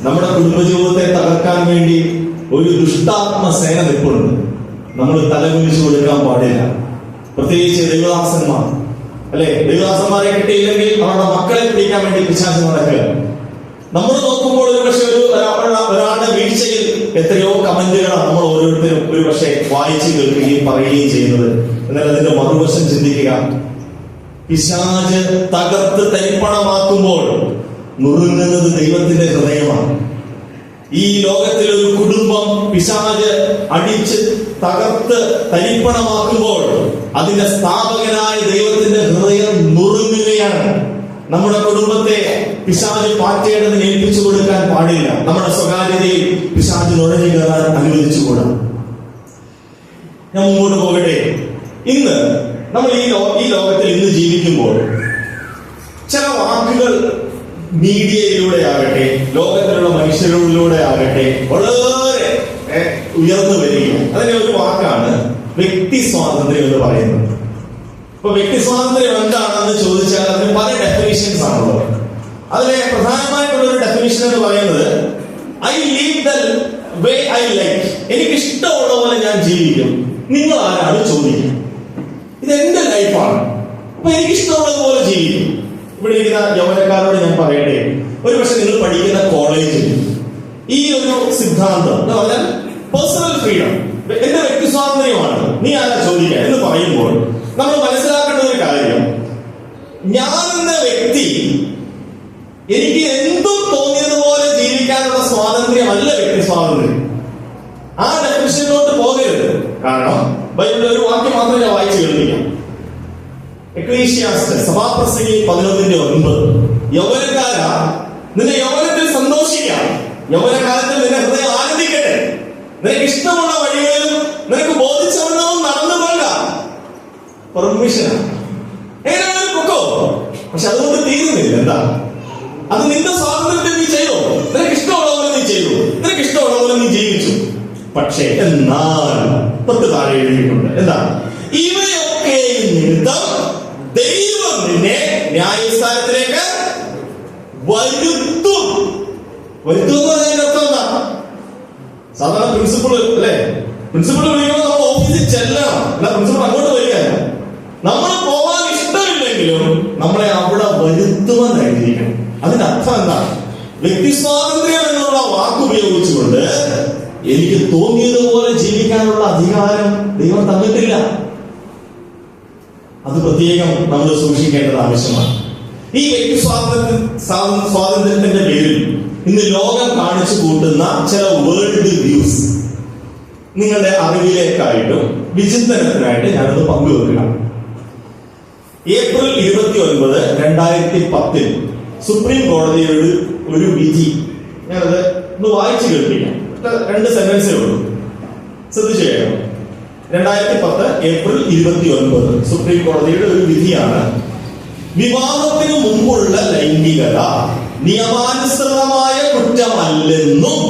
നമ്മുടെ കുടുംബജീവിതത്തെ തകർക്കാൻ വേണ്ടി ഒരു ദുഷ്ടാത്മസേന നിൽപ്പുണ്ട്. നമ്മൾ തലകുലിച്ചു കൊടുക്കാൻ പാടില്ല. പ്രത്യേകിച്ച് ദൈവദാസന്മാർ, അല്ലെ, ദൈവദാസന്മാരെ കിട്ടിയില്ലെങ്കിൽ അവരുടെ മക്കളെ പിടിക്കാൻ വേണ്ടി പിശാച് നടക്കുക. നമ്മൾ നോക്കുമ്പോൾ ഒരു പക്ഷെ ഒരാളുടെ വീഴ്ചയിൽ എത്രയോ കമന്റുകളാണ് നമ്മൾ ഓരോരുത്തരും ഒരു പക്ഷെ വായിച്ചു കേൾക്കുകയും പറയുകയും ചെയ്യുന്നത്. എന്നാൽ അതിന്റെ മറുവശം ചിന്തിക്കുക. പിശാച് തകർത്ത് തരിപ്പണമാക്കുമ്പോൾ നുറുങ്ങുന്നത് ദൈവത്തിന്റെ ഹൃദയമാണ്. ഈ ലോകത്തിൽ ഒരു കുടുംബം പിശാച് അടിച്ച് തകർത്ത് തരിപ്പണമാക്കുമ്പോൾ അതിന്റെ സ്ഥാപകനായ ദൈവത്തിന്റെ ഹൃദയം നുറുങ്ങുകയാണ്. നമ്മുടെ കുടുംബത്തെ പിശാച് പാറ്റേണ്ടതിന് ഏൽപ്പിച്ചു കൊടുക്കാൻ പാടില്ല. നമ്മുടെ സ്വകാര്യതയിൽ പിശാച് നുഴഞ്ഞു കയറാൻ അനുവദിച്ചുകൂടാ. ഞാൻ മുമ്പോട്ട് പോകട്ടെ. ഇന്ന് നമ്മൾ ഈ ലോകത്തിൽ ഇന്ന് ജീവിക്കുമ്പോൾ ചില വാക്കുകൾ മീഡിയയിലൂടെ ആകട്ടെ, ലോകത്തിലുള്ള മനുഷ്യരിലൂടെ ആകട്ടെ വളരെ ഉയർന്നു വരികയും അതിന്റെ ഒരു വാക്കാണ് വ്യക്തി സ്വാതന്ത്ര്യം എന്ന് പറയുന്നത്. ഇപ്പൊ വ്യക്തി സ്വാതന്ത്ര്യം എന്താണെന്ന് ചോദിച്ചാൽ അതിന് പല ഡെഫിനിഷൻസ് ആണുള്ളത്. അതിലെ പ്രധാനമായിട്ടുള്ള ഒരു ഡെഫിനിഷൻ എന്ന് പറയുന്നത് I leave the way I like. എനിക്ക് ഇഷ്ടമുള്ള പോലെ ഞാൻ ജീവിക്കും, നിങ്ങൾ ആരാണ് ചോദിക്കും. ഇത് എന്റെ ലൈഫാണ്, അപ്പൊ എനിക്ക് ഇഷ്ടമുള്ളതുപോലെ ജീവിക്കും. ഇവിടെ ഇരിക്കുന്ന യൗവനക്കാരോട് ഞാൻ പറയട്ടെ, ഒരു പക്ഷെ നിങ്ങൾ പഠിക്കുന്ന കോളേജിൽ ഈ ഒരു സിദ്ധാന്തം എന്ന് പറഞ്ഞാൽ പേഴ്സണൽ ഫ്രീഡം, എന്റെ വ്യക്തി സ്വാതന്ത്ര്യമാണ്, നീ ആരാ ചോദിക്കുക എന്ന് പറയുമ്പോൾ നമ്മൾ മനസ്സിലാക്കേണ്ട ഒരു കാര്യം, ഞാൻ എന്ന വ്യക്തി എനിക്ക് എന്തും തോന്നിയതുപോലെ ജീവിക്കാനുള്ള സ്വാതന്ത്ര്യമല്ല വ്യക്തി സ്വാതന്ത്ര്യം. ആ ഡെഫിനിഷനിലോട്ട് പോകരുത്. കാരണം ബൈബിളിൽ ഒരു വാക്യം മാത്രമേ ഞാൻ വായിച്ചു കേൾപ്പിക്കാം. എക്ലീസിയാസ്റ്റ് സഭാപ്രസംഗി 11:9. യൗവനക്കാരാ, നിന്റെ യൗവനത്തിൽ സന്തോഷിക്കാം, യൗവനകാലത്തിൽ നിന്റെ ഹൃദയം ആനന്ദിക്കട്ടെ, നിനക്ക് ഇഷ്ടമുള്ള വഴികളിലും നിനക്ക് ബോധിച്ചവണ്ണവും നടന്നുകൊള്ളുക. പെർമിഷനാണ്, എങ്ങനെ പൊക്കോ. പക്ഷെ അതുകൊണ്ട് തീരുന്നില്ല. എന്താ അത്? നിന്റെ സ്വാതന്ത്ര്യത്തിൽ നീ ചെയ്തോ, നിനക്ക് ഇഷ്ടമുള്ള പോലെ നീ ചെയ്തു, നിനക്ക് ഇഷ്ടമുള്ള പോലെ നീ ജീവിച്ചു. പക്ഷേ എന്നാൽ തൊട്ട് താഴെ എഴുതിയിട്ടുണ്ട്, എന്താ? ഇവയൊക്കെ നിമിത്തം ദൈവം നിന്നെ ന്യായസ്ഥാനത്തിലേക്ക് വരുത്തും. വരുത്തും എന്ന് പറഞ്ഞതിന്റെ അർത്ഥം എന്താ? സാധാരണ പ്രിൻസിപ്പിൾ അല്ലെ, പ്രിൻസിപ്പിൾ വിളിക്കുമ്പോൾ നമ്മൾ ഓഫീസിൽ ചെല്ലണം, അല്ല പ്രിൻസിപ്പിൾ അങ്ങോട്ട് വരികയല്ല. നമ്മൾ പോകാൻ ഇഷ്ടമില്ലെങ്കിലും നമ്മളെ അവിടെ വരുത്തുമെന്ന് എഴുതിയിരിക്കണം. അതിന്റെ അർത്ഥം എന്താ? വ്യക്തി സ്വാതന്ത്ര്യം എന്നുള്ള വാക്ക് ഉപയോഗിച്ചുകൊണ്ട് എനിക്ക് തോന്നിയതുപോലെ ജീവിക്കാനുള്ള അധികാരം ദൈവം തന്നിട്ടില്ല. അത് പ്രത്യേകം നമ്മൾ സൂക്ഷിക്കേണ്ടത് ആവശ്യമാണ്. ഈ വ്യക്തി സ്വാതന്ത്ര്യത്തിന്റെ പേരിൽ ഇന്ന് ലോകം കാണിച്ചു കൂട്ടുന്ന ചില വേൾഡ് വ്യൂസ് നിങ്ങളുടെ അറിവിലേക്കായിട്ടും വിചിന്തനത്തിനായിട്ട് ഞാനത് പങ്കുവെക്കുക. ഏപ്രിൽ 29, 2010 സുപ്രീം കോടതിയുടെ ഒരു വിധി ഞാനത് ഒന്ന് വായിച്ചു കേൾപ്പിക്കാം. 2 സെന്റൻസേ ഉള്ളൂ, ശ്രദ്ധിച്ചു കേൾക്കണം. 2010 ഏപ്രിൽ 29 സുപ്രീം കോടതിയുടെ ഒരു വിധിയാണ്. വിവാഹത്തിന് മുമ്പുള്ള ലൈംഗികത നിയമാനുസൃതമായ കുറ്റമല്ലെന്നും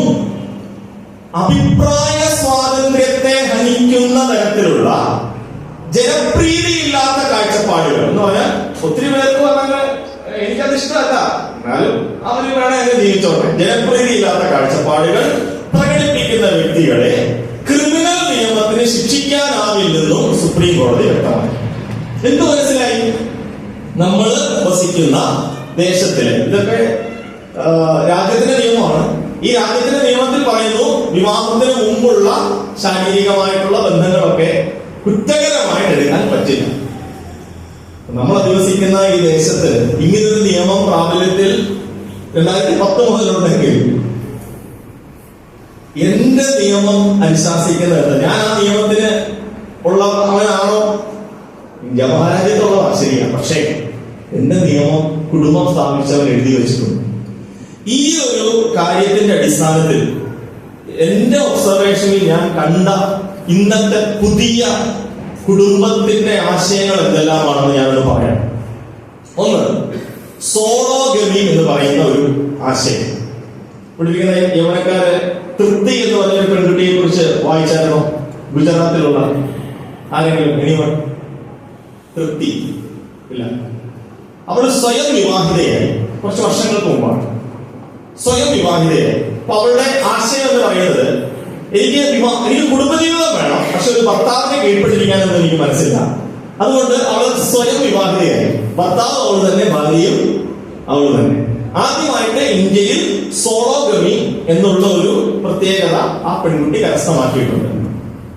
അഭിപ്രായ സ്വാതന്ത്ര്യത്തെ ഹനിക്കുന്ന തരത്തിലുള്ള ജനപ്രീതിയില്ലാത്ത കാഴ്ചപ്പാടുകൾ എന്ന് പറഞ്ഞാൽ ഒത്തിരി പേർക്ക് പറഞ്ഞാൽ എനിക്കത് ഇഷ്ടമല്ല, എന്നാലും അവര് വേണേ അങ്ങനെ ജീവിച്ചോട്ടെ. ജനപ്രീതിയില്ലാത്ത കാഴ്ചപ്പാടുകൾ പ്രകടിപ്പിക്കുന്ന വ്യക്തികളെ ക്രിമിനൽ നിയമത്തിന് ശിക്ഷിക്കാനാവില്ലെന്നും സുപ്രീം കോടതി വ്യക്തമാക്കി. എന്ത് മനസ്സിലായി? നമ്മൾ വസിക്കുന്ന ദേശത്തിലെ ഇതൊക്കെ രാജ്യത്തിന്റെ നിയമമാണ്. ഈ രാജ്യത്തിന്റെ നിയമത്തിൽ പറയുന്നു വിവാഹത്തിന് മുമ്പുള്ള ശാരീരികമായിട്ടുള്ള ബന്ധങ്ങളൊക്കെ കുറ്റകരമായിട്ട് എടുക്കാൻ പറ്റില്ല. നമ്മൾ അധിവസിക്കുന്ന ഈ ദേശത്ത് ഇങ്ങനൊരു നിയമം പ്രാബല്യത്തിൽ 2010 മുതലുണ്ടെങ്കിൽ എന്റെ നിയമം അനുശാസിക്കുന്നത് ഞാൻ ആ നിയമത്തിന് ഉള്ള അവനാണോ? ഇന്ത്യ മഹാരാജ്യത്തുള്ളതാണ് ശരിയാണ്, പക്ഷേ എന്റെ നിയമം കുടുംബം സ്ഥാപിച്ചവൻ എഴുതി വെച്ചിട്ടുണ്ട്. ഈ ഒരു കാര്യത്തിന്റെ അടിസ്ഥാനത്തിൽ എന്റെ ഒബ്സർവേഷനിൽ ഞാൻ കണ്ട ഇന്നത്തെ പുതിയ കുടുംബത്തിന്റെ ആശയങ്ങൾ എന്തെല്ലാമാണെന്ന് ഞാനത് പറയാം. ഒന്ന്, സോളോഗമി എന്ന് പറയുന്ന ഒരു ആശയം. പഠിപ്പിക്കുന്ന യൗവനക്കാര് തൃപ്തി എന്ന് പറഞ്ഞൊരു പെൺകുട്ടിയെ കുറിച്ച് വായിച്ചായിരുന്നോ? ഗുജറാത്തിലുള്ള ആരെങ്കിലും? എനിവൺ? തൃപ്തി ഇല്ല. അവൾ സ്വയം വിവാഹിതയായി, കുറച്ച് വർഷങ്ങൾക്ക് മുമ്പാണ് സ്വയം വിവാഹിതയായി. അപ്പൊ അവളുടെ ആശയം എന്ന് പറയുന്നത് എനിക്ക് കുടുംബജീവിതം വേണം, പക്ഷെ ഒരു ഭർത്താവിനെ കീഴ്പ്പെട്ടിരിക്കാനൊന്നും എനിക്ക് മനസ്സില്ല. അതുകൊണ്ട് അവൾ സ്വയം വിവാഹിതയായി. ഭർത്താവ് അവൾ തന്നെ, ഭാര്യയും അവൾ തന്നെ. ആദ്യമായിട്ട് ഇന്ത്യയിൽ സോളോഗമി എന്നുള്ള ഒരു പ്രത്യേകത ആ പെൺകുട്ടി കരസ്ഥമാക്കിയിട്ടുണ്ട്.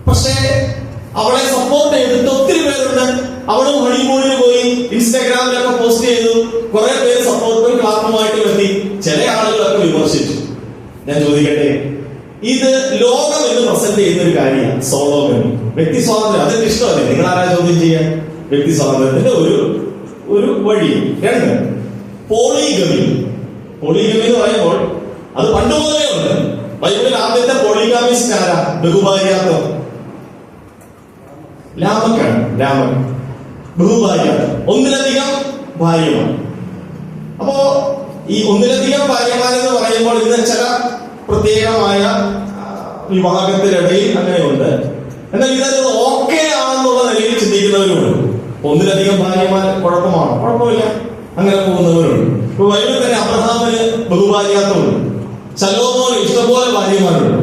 പക്ഷേ അവളെ സപ്പോർട്ട് ചെയ്തിട്ട് ഒത്തിരി പേരുണ്ട്. അവളും ഹണിമൂണിന് പോയി, ഇൻസ്റ്റാഗ്രാമിലൊക്കെ പോസ്റ്റ് ചെയ്തു. കുറെ പേര് സപ്പോർട്ടും ക്ലാപ്പുമായിട്ട് എത്തി. ചില ആളുകളൊക്കെ വിമർശിച്ചു. ഞാൻ ചോദിക്കട്ടെ, ഇത് ലോകം എന്ന് പ്രസന്റ് ചെയ്യുന്ന ഒരു കാര്യമാണ് സോളോഗമി. വ്യക്തി സ്വാതന്ത്ര്യം, അതൊക്കെ ഇഷ്ടമല്ലേ? നിങ്ങൾ ആരാ ചോദ്യം ചെയ്യാൻ? വ്യക്തി സ്വാതന്ത്ര്യത്തിന്റെ ഒരു വഴി. രണ്ട്, പോളിഗമി. പോളിഗമി എന്ന് പറയുമ്പോൾ അത് പണ്ട് മുതലേ ഉണ്ട്. ബൈബിളിൽ ആദ്യത്തെ പോളിഗാമിസ്റ്റ് ആരാ? ബഹുഭാര്യാത്വം. രാമൻ ബഹുഭാര്യാത്വം, ഒന്നിലധികം ഭാര്യമാർ. അപ്പോ ഈ ഒന്നിലധികം ഭാര്യമാരെന്ന് പറയുമ്പോൾ ഇന്ന് ചില പ്രത്യേകമായ വിവാഹത്തിനിടയിൽ അങ്ങനെയുണ്ട്. എന്നാൽ ഇതൊരു ഓക്കെ ആണെന്നുള്ള നിലയിൽ ചിന്തിക്കുന്നവരുണ്ട്. ഒന്നിലധികം ഭാര്യമാർ കുഴപ്പമാണോ? കുഴപ്പമില്ല, അങ്ങനെ പോകുന്നവരുണ്ട്. ഇപ്പൊ ബൈബിളിൽ തന്നെ അബ്രഹാമിന് ബഹുഭാര്യാത്വമുണ്ട്, ശലോമോന് ഇഷ്ടംപോലെ ഭാര്യമാരുണ്ട്.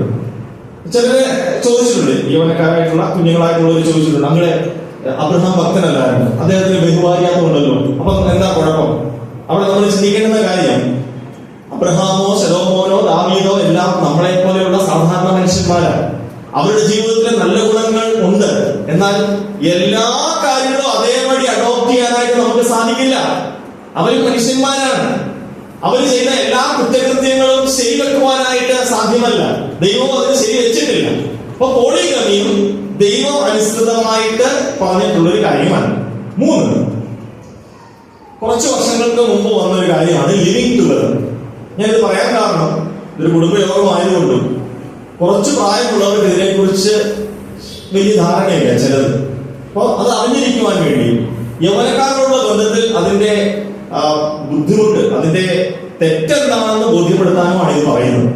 ചിലര് ചോദിച്ചിട്ടുണ്ട്, യൗവനക്കാരായിട്ടുള്ള കുഞ്ഞുങ്ങളായിട്ടുള്ളവർ ചോദിച്ചിട്ടുണ്ട്, അങ്ങനെ അബ്രഹാം ഭക്തനല്ലായിരുന്നു, അദ്ദേഹത്തിന് ബഹുഭാര്യാത്വം ഉണ്ടല്ലോ, അപ്പൊ എന്താ കുഴപ്പം? അവിടെ നമ്മൾ ചിന്തിക്കേണ്ടുന്ന കാര്യം, അബ്രഹാമോ ശലോമോനോ ദാവീദോ എല്ലാം നമ്മളെ പോലെയുള്ള സാധാരണ മനുഷ്യന്മാരാണ്. അവരുടെ ജീവിതത്തിൽ നല്ല ഗുണങ്ങൾ ഉണ്ട്. എന്നാൽ എല്ലാ കാര്യങ്ങളും അതേപടി അഡോപ്റ്റ് ചെയ്യാനായിട്ട് നമുക്ക് സാധിക്കില്ല. അവർ മനുഷ്യന്മാരാണ്. അവർ ചെയ്ത എല്ലാ കുറ്റകൃത്യങ്ങളും ശരിവെക്കുവാനായിട്ട് സാധ്യമല്ല. ദൈവം അതിന് ശരി വെച്ചിട്ടില്ല. അപ്പൊ പോളിഗമിയും ദൈവം അനുസൃതമായിട്ട് പറഞ്ഞിട്ടുള്ളൊരു കാര്യമാണ്. മൂന്ന്, കുറച്ച് വർഷങ്ങൾക്ക് മുമ്പ് വന്നൊരു കാര്യമാണ് ലിവിങ് ടുഗദർ. ഞാനിത് പറയാൻ കാരണം ഇതൊരു കുടുംബയോഗമായതുകൊണ്ടും കുറച്ച് പ്രായമുള്ളവർക്ക് ഇതിനെക്കുറിച്ച് വലിയ ധാരണയില്ല ചിലത്. അപ്പൊ അത് അറിഞ്ഞിരിക്കുവാൻ വേണ്ടി യൗവനക്കാരോടുള്ള ബന്ധത്തിൽ അതിന്റെ ബുദ്ധിമുട്ട്, അതിന്റെ തെറ്റെന്താണെന്ന് ബോധ്യപ്പെടുത്താനുമാണ് ഇത് പറയുന്നത്.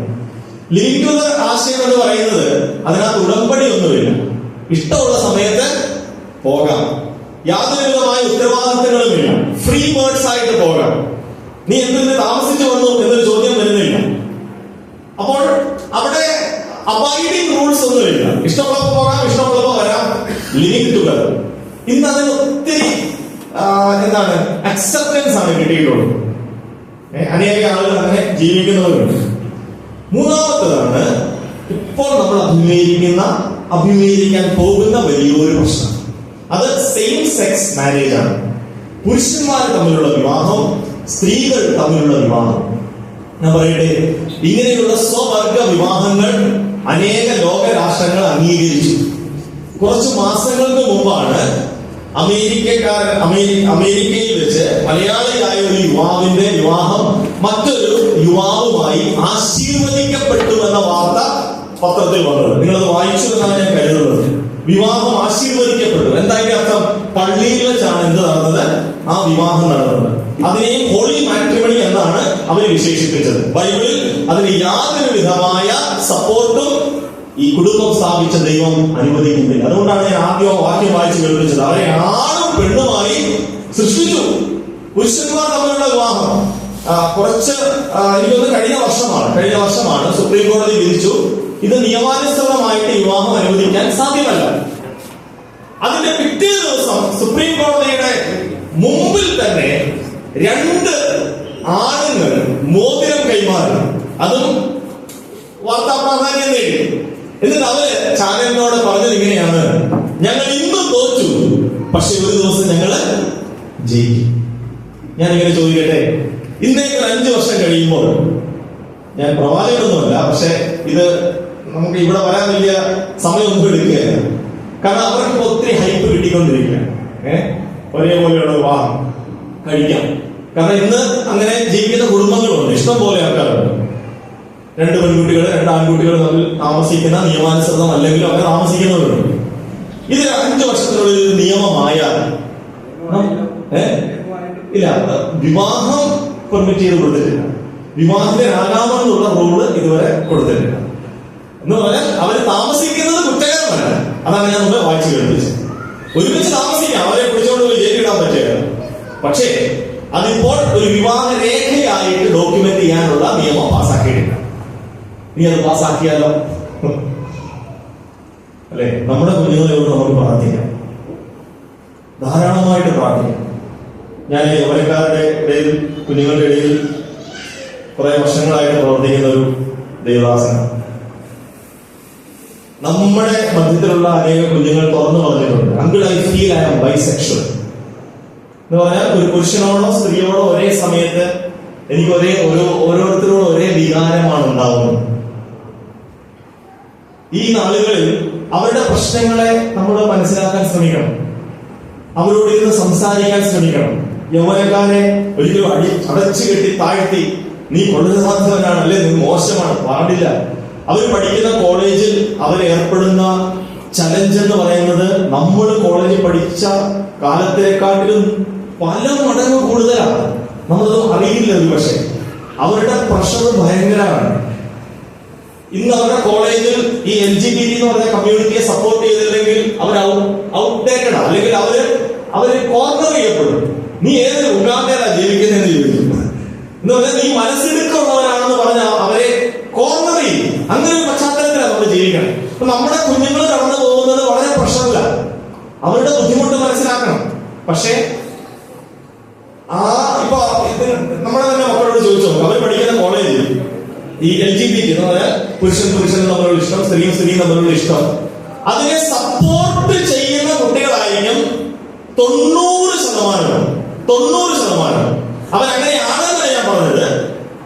ലിവിങ് ടുഗദർ ആശയം എന്ന് പറയുന്നത് അതിനകത്ത് ഉടമ്പടി ഒന്നുമില്ല. ഇഷ്ടമുള്ള സമയത്ത് പോകാം, യാതൊരു വിധമായ ഉത്തരവാദിത്തങ്ങളുമില്ല, ഫ്രീ ബേർഡ്സ് ആയിട്ട് പോകാം. നീ എന്തിന് താമസിച്ചു വന്നു എന്നൊരു ചോദ്യം വരുന്നില്ല. അപ്പോൾ അവിടെ അബൈഡിങ് റൂൾസ് ഒന്നുമില്ല. ഇഷ്ടമുള്ളപ്പോ പോകാം, ഇഷ്ടമുള്ളപ്പോ വരാം. ലിവിങ് ടുഗദർ ഇന്ന് അതിന് ഒത്തിരി എന്താണ് അക്സെപ്റ്റൻസ് ആണ് കിട്ടിയിട്ടുള്ളത്. അനേക ആളുകൾ അങ്ങനെ ജീവിക്കുന്നവരുണ്ട്. മൂന്നാമത്തതാണ് ഇപ്പോൾ നമ്മൾ അഭിമുഖീകരിക്കാൻ പോകുന്ന വലിയൊരു പ്രശ്നം. അത് സെയിം സെക്സ് മാരേജ് ആണ്. പുരുഷന്മാർ തമ്മിലുള്ള വിവാഹം, സ്ത്രീകൾ തമ്മിലുള്ള വിവാഹം. ഞാൻ പറയട്ടെ, ഇങ്ങനെയുള്ള സ്വവർഗ വിവാഹങ്ങൾ അനേക ലോകരാഷ്ട്രങ്ങൾ അംഗീകരിച്ചു. കുറച്ച് മാസങ്ങൾക്ക് മുമ്പാണ് അമേരിക്കയിൽ വെച്ച് മലയാളിയായ ഒരു യുവാവിന്റെ വിവാഹം മറ്റൊരു യുവാവുമായി ആശീർവദിക്കപ്പെട്ടു എന്ന വാർത്ത പത്രത്തിൽ വന്നത്. നിങ്ങളത് വായിച്ചു എന്നാണ് ഞാൻ കരുതുന്നത്. വിവാഹം ആശീർവദിക്കപ്പെട്ടു. എന്തായാലും അർത്ഥം പള്ളിയിൽ വെച്ചാണ് എന്ത് നടന്നത്? ആ വിവാഹം നടന്നത്. അതിനെയും ഹോളി മാട്രിമണി എന്നാണ് അവർ വിശേഷിപ്പിച്ചത്. ബൈബിളിൽ അതിന് യാതൊരു വിധമായ സപ്പോർട്ടും ഈ കുടുംബം സ്ഥാപിച്ച ദൈവം അനുവദിക്കുന്നില്ല. അതുകൊണ്ടാണ് ഞാൻ ആദ്യം വാക്യം വായിച്ച് കേൾപ്പിച്ചത്. അവരെ ആണും പെണ്ണുമായി സൃഷ്ടിച്ചു. പുരുഷന്മാർ തമ്മിലുള്ള വിവാഹം കുറച്ച് എനിക്കൊന്ന് കഴിഞ്ഞ വർഷമാണ് സുപ്രീം കോടതി വിധിച്ചു ഇത് നിയമാനുസൃതമായിട്ട് വിവാഹം അനുവദിക്കാൻ സാധ്യമല്ല. അതിന്റെ പിറ്റേ ദിവസം സുപ്രീം കോടതിയുടെ മുമ്പിൽ തന്നെ 2 ആണുങ്ങൾ മോതിരം കൈമാറി. അതും വാർത്താ പ്രാധാന്യം നേടി. എന്നിട്ട് അവര് ചാനലിനോട് പറഞ്ഞത് ഇങ്ങനെയാണ്: ഞങ്ങൾ ഇന്നും തോറ്റു, പക്ഷെ ഒരു ദിവസം ഞങ്ങള് ജയിക്കും. ഞാനിങ്ങനെ ചോദിക്കട്ടെ, ഇന്നേക്ക് 5 വർഷം കഴിയുമ്പോൾ, ഞാൻ പ്രവാചകനൊന്നുമല്ല, പക്ഷെ ഇത് നമുക്ക് ഇവിടെ വരാൻ വലിയ സമയമൊന്നും എടുക്കുകയല്ല. കാരണം അവർക്ക് ഒത്തിരി ഹൈപ്പ് കിട്ടിക്കൊണ്ടിരിക്കുകയാണ്. ഒരേപോലെയുള്ള വിവാഹം കഴിക്കാം. കാരണം ഇന്ന് അങ്ങനെ ജീവിക്കുന്ന കുടുംബങ്ങളുണ്ട്, ഇഷ്ടം പോലെ ആൾക്കാരുണ്ട്. 2 പെൺകുട്ടികൾ 2 ആൺകുട്ടികൾ തമ്മിൽ താമസിക്കുന്ന, നിയമാനുസൃതം അല്ലെങ്കിലും അങ്ങനെ താമസിക്കുന്നവരുണ്ട്. ഇത് 5 വർഷത്തിനുള്ളിൽ നിയമമായാൽ ഇല്ല, വിവാഹം പെർമിറ്റ് ചെയ്ത് കൊടുത്തിട്ടില്ല. വിവാഹിതരാകാമെന്നുള്ള റൂള് ഇതുവരെ കൊടുത്തിട്ടില്ല. എന്ന് പറഞ്ഞാൽ അവര് താമസിക്കുന്നത് കുറ്റകരമല്ല. അതാണ് ഞാൻ മുമ്പ് വായിച്ചു കേൾപ്പിച്ചത്. ഒരുമിച്ച് താമസിക്കാം, അവരെ പിടിച്ചുകൊണ്ട് പോയി ജയിലിടാൻ പറ്റുക. പക്ഷേ അതിപ്പോൾ ഒരു വിവാഹ രേഖയായിട്ട് ഡോക്യുമെന്റ് ചെയ്യാനുള്ള നിയമം പാസ്സാക്കിയിട്ടില്ല. ഇനി അത് പാസ്സാക്കിയാലോ? അല്ലെ, നമ്മുടെ കുഞ്ഞുങ്ങളോട് നമുക്ക് പ്രാർത്ഥിക്കാം, ധാരാളമായിട്ട് പ്രാർത്ഥിക്കാം. ഞാൻ യൗവനക്കാരുടെ ഇടയിൽ, കുഞ്ഞുങ്ങളുടെ ഇടയിൽ കുറെ വർഷങ്ങളായിട്ട് പ്രവർത്തിക്കുന്ന ഒരു ദേവദാസനാണ്. നമ്മുടെ മധ്യത്തിലുള്ള അനേക കുഞ്ഞുങ്ങൾ തുറന്നു പറഞ്ഞിട്ടുണ്ട്, uncle I feel I am bisexual എന്ന് പറഞ്ഞാൽ ഒരു പുരുഷനോടോ സ്ത്രീയോടോ ഒരേ സമയത്ത് എനിക്ക് ഓരോരുത്തരോടും ഒരേ വികാരമാണ് ഉണ്ടാവുന്നത്. ഈ നാളുകളിൽ അവരുടെ പ്രശ്നങ്ങളെ നമ്മൾ മനസ്സിലാക്കാൻ ശ്രമിക്കണം, അവരോട് ഇരുന്ന് സംസാരിക്കാൻ ശ്രമിക്കണം. യൗവനക്കാരെ ഒരിക്കലും അടച്ചു കെട്ടി താഴ്ത്തി നീ കൊള്ളരുതാത്തവനാണ്, അല്ലെ നീ മോശമാണ്, പാടില്ല. അവർ പഠിക്കുന്ന കോളേജിൽ അവരേർപ്പെടുന്ന ചലഞ്ച് എന്ന് പറയുന്നത് നമ്മൾ കോളേജിൽ പഠിച്ച കാലത്തേക്കാട്ടിലും പല മടങ്ങ് കൂടുതലാണ്. നമ്മളത് അറിയില്ല. ഒരു പക്ഷേ അവരുടെ പ്രഷർ ഭയങ്കരമാണ്. ഇന്ന് അവരുടെ കോളേജിൽ ഈ LGBT എന്ന് പറഞ്ഞ കമ്മ്യൂണിറ്റിയെ സപ്പോർട്ട് ചെയ്തില്ലെങ്കിൽ അവർ ഔട്ട്ഡേറ്റഡ്, അല്ലെങ്കിൽ അവര് കോർണർ ചെയ്യപ്പെടും. നീ ഏത് ഉഗാണ്ടയിലാ ജീവിക്കുന്നതെന്ന് ചോദിക്കും. എന്ന് പറഞ്ഞാൽ നീ മനസ്സിടുക്കുള്ളവരാണെന്ന് പറഞ്ഞാൽ അവരെ കോർണർ ചെയ്യും. അങ്ങനെ ഒരു പശ്ചാത്തലത്തിലാണ് നമ്മൾ ജീവിക്കണം. അപ്പൊ നമ്മുടെ കുഞ്ഞുങ്ങൾ കടന്നു പോകുന്നത് വളരെ പ്രശ്നമില്ല, അവരുടെ ബുദ്ധിമുട്ട് മനസ്സിലാക്കണം. പക്ഷേ ഇപ്പൊ നമ്മുടെ തന്നെ മക്കളോട് ചോദിച്ചു നോക്കും, അവർ പഠിക്കുന്ന കോളേജിൽ ഈ LGBT എന്ന് പറഞ്ഞാൽ പുരുഷനും തമ്മിലുള്ള ഇഷ്ടം, സ്ത്രീയും തമ്മിലുള്ള ഇഷ്ടം, അതിനെ സപ്പോർട്ട് ചെയ്യുന്ന കുട്ടികളായിരിക്കും 90%. അവരങ്ങനെയാണെന്നല്ല ഞാൻ പറഞ്ഞത്,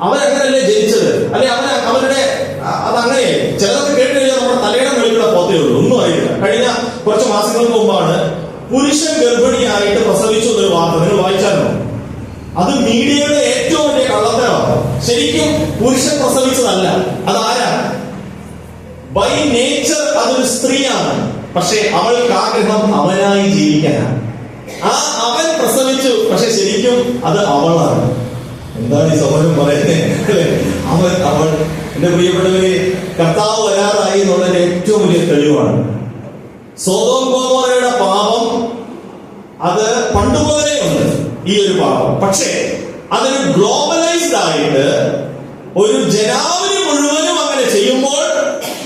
അവരങ്ങനെയല്ലേ ജനിച്ചത്, അല്ലെ അവരുടെ അതങ്ങനെ ചിലതൊക്കെ കേട്ട് കഴിഞ്ഞാൽ നമ്മുടെ തലയുടെ മേളിലുള്ള പോത്തേ ഉള്ളൂ, ഒന്നും അറിയില്ല. കഴിഞ്ഞ കുറച്ച് മാസങ്ങൾക്ക് മുമ്പാണ് പുരുഷൻ ഗർഭിണിയായിട്ട് പ്രസവിച്ചു എന്നൊരു വാർത്ത നിങ്ങൾ വായിച്ചാലോ? അത് മീഡിയയുടെ ഏറ്റവും വലിയ കള്ളത്തരമാണ്. ശരിക്കും പുരുഷൻ പ്രസവിച്ചതല്ല, അതാരാണ്? ബൈ നേച്ചർ അതൊരു സ്ത്രീയാണ്. പക്ഷെ അവൾക്ക് ആഗ്രഹം അവനായി ജീവിക്കാനാണ്. അവൻ പ്രസവിച്ചു, പക്ഷെ ശരിക്കും അത് അവളാണ്. എന്താണ് ഈ സമരം പറയുന്നത്? അവൾ എന്റെ പ്രിയപ്പെട്ടവരെ, കർത്താവ് വരാറായി എന്നുള്ളതിന്റെ ഏറ്റവും വലിയ തെളിവാണ്. സൊദോം ഗൊമോറയുടെ പാപം അത് പണ്ട് മുതലേ ഉണ്ട്, ഈ ഒരു പാപം. പക്ഷേ അതൊരു ഗ്ലോബലൈസ്ഡ് ആയിട്ട് ഒരു ജനാവലി മുഴുവനും അങ്ങനെ ചെയ്യുമ്പോൾ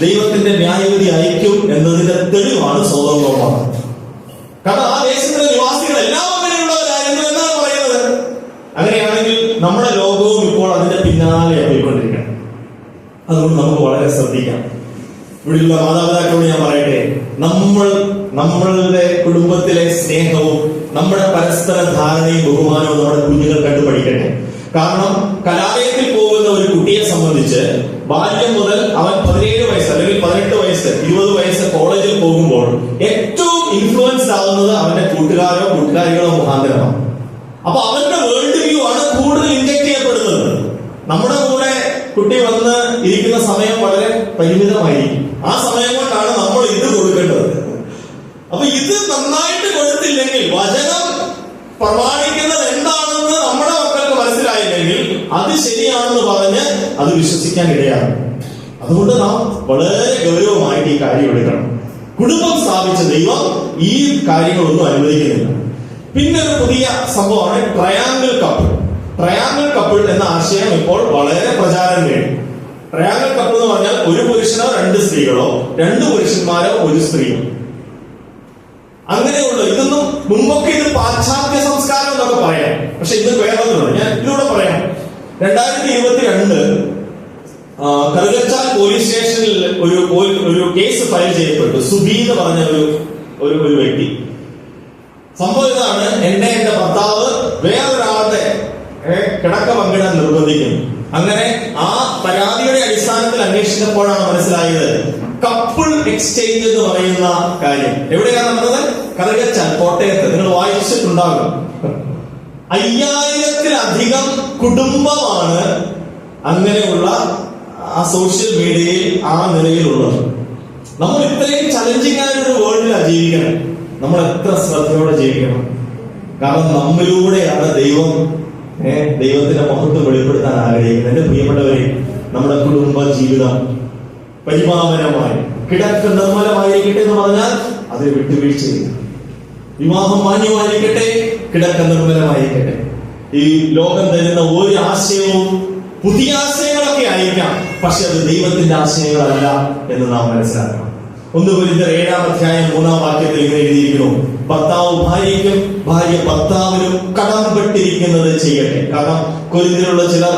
ദൈവത്തിന്റെ ന്യായവിധി അയക്കും എന്നതിന്റെ തെളിവാണ് സൊദോം ഗൊമോറ. കാരണം ആ ദേശത്തിലെ നിവാസികൾ എല്ലാം അങ്ങനെയുള്ളവരായിരുന്നു എന്നാണ് പറയുന്നത്. അങ്ങനെയാണെങ്കിൽ നമ്മുടെ ലോകവും ഇപ്പോൾ അതിന്റെ പിന്നാലെ പോയിക്കൊണ്ടിരിക്കണം. അതുകൊണ്ട് നമുക്ക് വളരെ ശ്രദ്ധിക്കാം. ഇവിടെയുള്ള മാതാപിതാക്കളോട് ഞാൻ പറയട്ടെ, നമ്മളുടെ കുടുംബത്തിലെ സ്നേഹവും നമ്മുടെ പരസ്പര ധാരണയും ബഹുമാനവും നമ്മുടെ കുഞ്ഞുങ്ങൾ കണ്ടു പഠിക്കട്ടെ. കാരണം കലാലയത്തിൽ പോകുന്ന ഒരു കുട്ടിയെ സംബന്ധിച്ച് ബാല്യം മുതൽ അവൻ 17 വയസ്സ് അല്ലെങ്കിൽ 18 വയസ്സ് 20 വയസ്സ് കോളേജിൽ പോകുമ്പോൾ ഏറ്റവും ഇൻഫ്ലുവൻസ്ഡ് ആവുന്നത് അവന്റെ കൂട്ടുകാരികളോ മുഖാന്തരമാണ്. അപ്പൊ അവന്റെ വേൾഡ് വ്യൂ ആണ് കൂടുതൽ ഇൻജക്ട് ചെയ്യപ്പെടുന്നത്. നമ്മുടെ കൂടെ കുട്ടി വന്ന് ഇരിക്കുന്ന സമയം വളരെ പരിമിതമായിരിക്കും. ആ സമയം കൊണ്ടാണ് നമ്മൾ ഇത് കൊടുക്കേണ്ടത്. അപ്പൊ ഇത് നന്നായിട്ട് കൊടുത്തില്ലെങ്കിൽ, വചനം പ്രമാണിക്കുന്നത് എന്താണെന്ന് നമ്മുടെ മക്കൾക്ക് മനസ്സിലായില്ലെങ്കിൽ അത് ശരിയാണെന്ന് പറഞ്ഞ് അത് വിശ്വസിക്കാൻ ഇടയാണ്. അതുകൊണ്ട് നാം വളരെ ഗൗരവമായിട്ട് ഈ കാര്യം എടുക്കണം. കുടുംബം സ്ഥാപിച്ച ദൈവം ഈ കാര്യങ്ങളൊന്നും അനുവദിക്കുന്നില്ല. പിന്നെ ഒരു പുതിയ സംഭവമാണ് ട്രയാങ്കിൾ കപ്പിൾ. ട്രയാങ്കിൾ കപ്പിൾ എന്ന ആശയം ഇപ്പോൾ വളരെ പ്രചാരം നേടി. ട്രയാങ്കിൾ കപ്പിൾ എന്ന് പറഞ്ഞാൽ ഒരു പുരുഷനോ രണ്ട് സ്ത്രീകളോ, രണ്ട് പുരുഷന്മാരോ ഒരു സ്ത്രീയോ, അങ്ങനെയുള്ള. ഇതൊന്നും മുമ്പൊക്കെ ഇത് പാശ്ചാത്യ സംസ്കാരം എന്നൊക്കെ പറയാം. പക്ഷെ ഇന്ന് വേറൊന്നുമില്ല. ഞാൻ ഇതിലൂടെ പറയാം. 2022 കറുകച്ചാൽ പോലീസ് സ്റ്റേഷനിൽ ഒരു കേസ് ഫയൽ ചെയ്യപ്പെട്ടു. സുബി എന്ന് പറഞ്ഞ ഒരു വ്യക്തി. സംഭവം ഇതാണ്: എന്റെ ഭർത്താവ് വേറൊരാളുടെ കിടക്ക പങ്കിടാൻ നിർബന്ധിക്കുന്നു. അങ്ങനെ ആ പരാതിയുടെ അടിസ്ഥാനത്തിൽ അന്വേഷിച്ചപ്പോഴാണ് മനസ്സിലായത് കപ്പിൾ എക്സ്ചേഞ്ച് എന്ന് പറയുന്ന കാര്യം എവിടെയാണ് നടന്നത്? കറുകച്ചാൽ, കോട്ടയത്ത്. നിങ്ങൾ വായിച്ചിട്ടുണ്ടാകും. 5000-ത്തിലധികം കുടുംബമാണ് അങ്ങനെയുള്ള ആ സോഷ്യൽ മീഡിയയിൽ ആ നിലയിലുള്ളത്. നമ്മൾ ഇത്രയും ചലഞ്ചിങ് ആയ ഒരു വേൾഡിലാണ് ജീവിക്കണം. നമ്മൾ എത്ര ശ്രദ്ധയോടെ ജീവിക്കണം. കാരണം നമ്മിലൂടെയാണ് ദൈവത്തിന്റെ മഹത്വം വെളിപ്പെടുത്താൻ ആഗ്രഹിക്കുന്നത്. എന്റെ പ്രിയപ്പെട്ടവരെ, നമ്മുടെ കുടുംബ ജീവിതം പരിപാവനമായി കിടക്ക നിർമ്മലമായിരിക്കട്ടെ എന്ന് പറഞ്ഞാൽ അത് വിട്ടുവീഴ്ചയില്ല. വിവാഹം മാന്യമായിരിക്കട്ടെ, കിടക്ക നിർമ്മലമായിരിക്കട്ടെ. ഈ ലോകം തരുന്ന ഒരു ആശയവും പുതിയ ആശയങ്ങളൊക്കെ ആയിരിക്കാം, പക്ഷെ അത് ദൈവത്തിന്റെ ആശയങ്ങളല്ല എന്ന് നാം മനസ്സിലാക്കണം. 1 കൊരിന്ത്യർ 7-3 ഇങ്ങനെ എഴുതിയിരിക്കുന്നു: ഭർത്താവ് ഭാര്യയ്ക്കും ഭാര്യ ഭർത്താവിനും കടംപെട്ടിരിക്കുന്നത് ചെയ്യട്ടെ. കാരണം കൊരിന്ത്യയിലുള്ള ചിലർ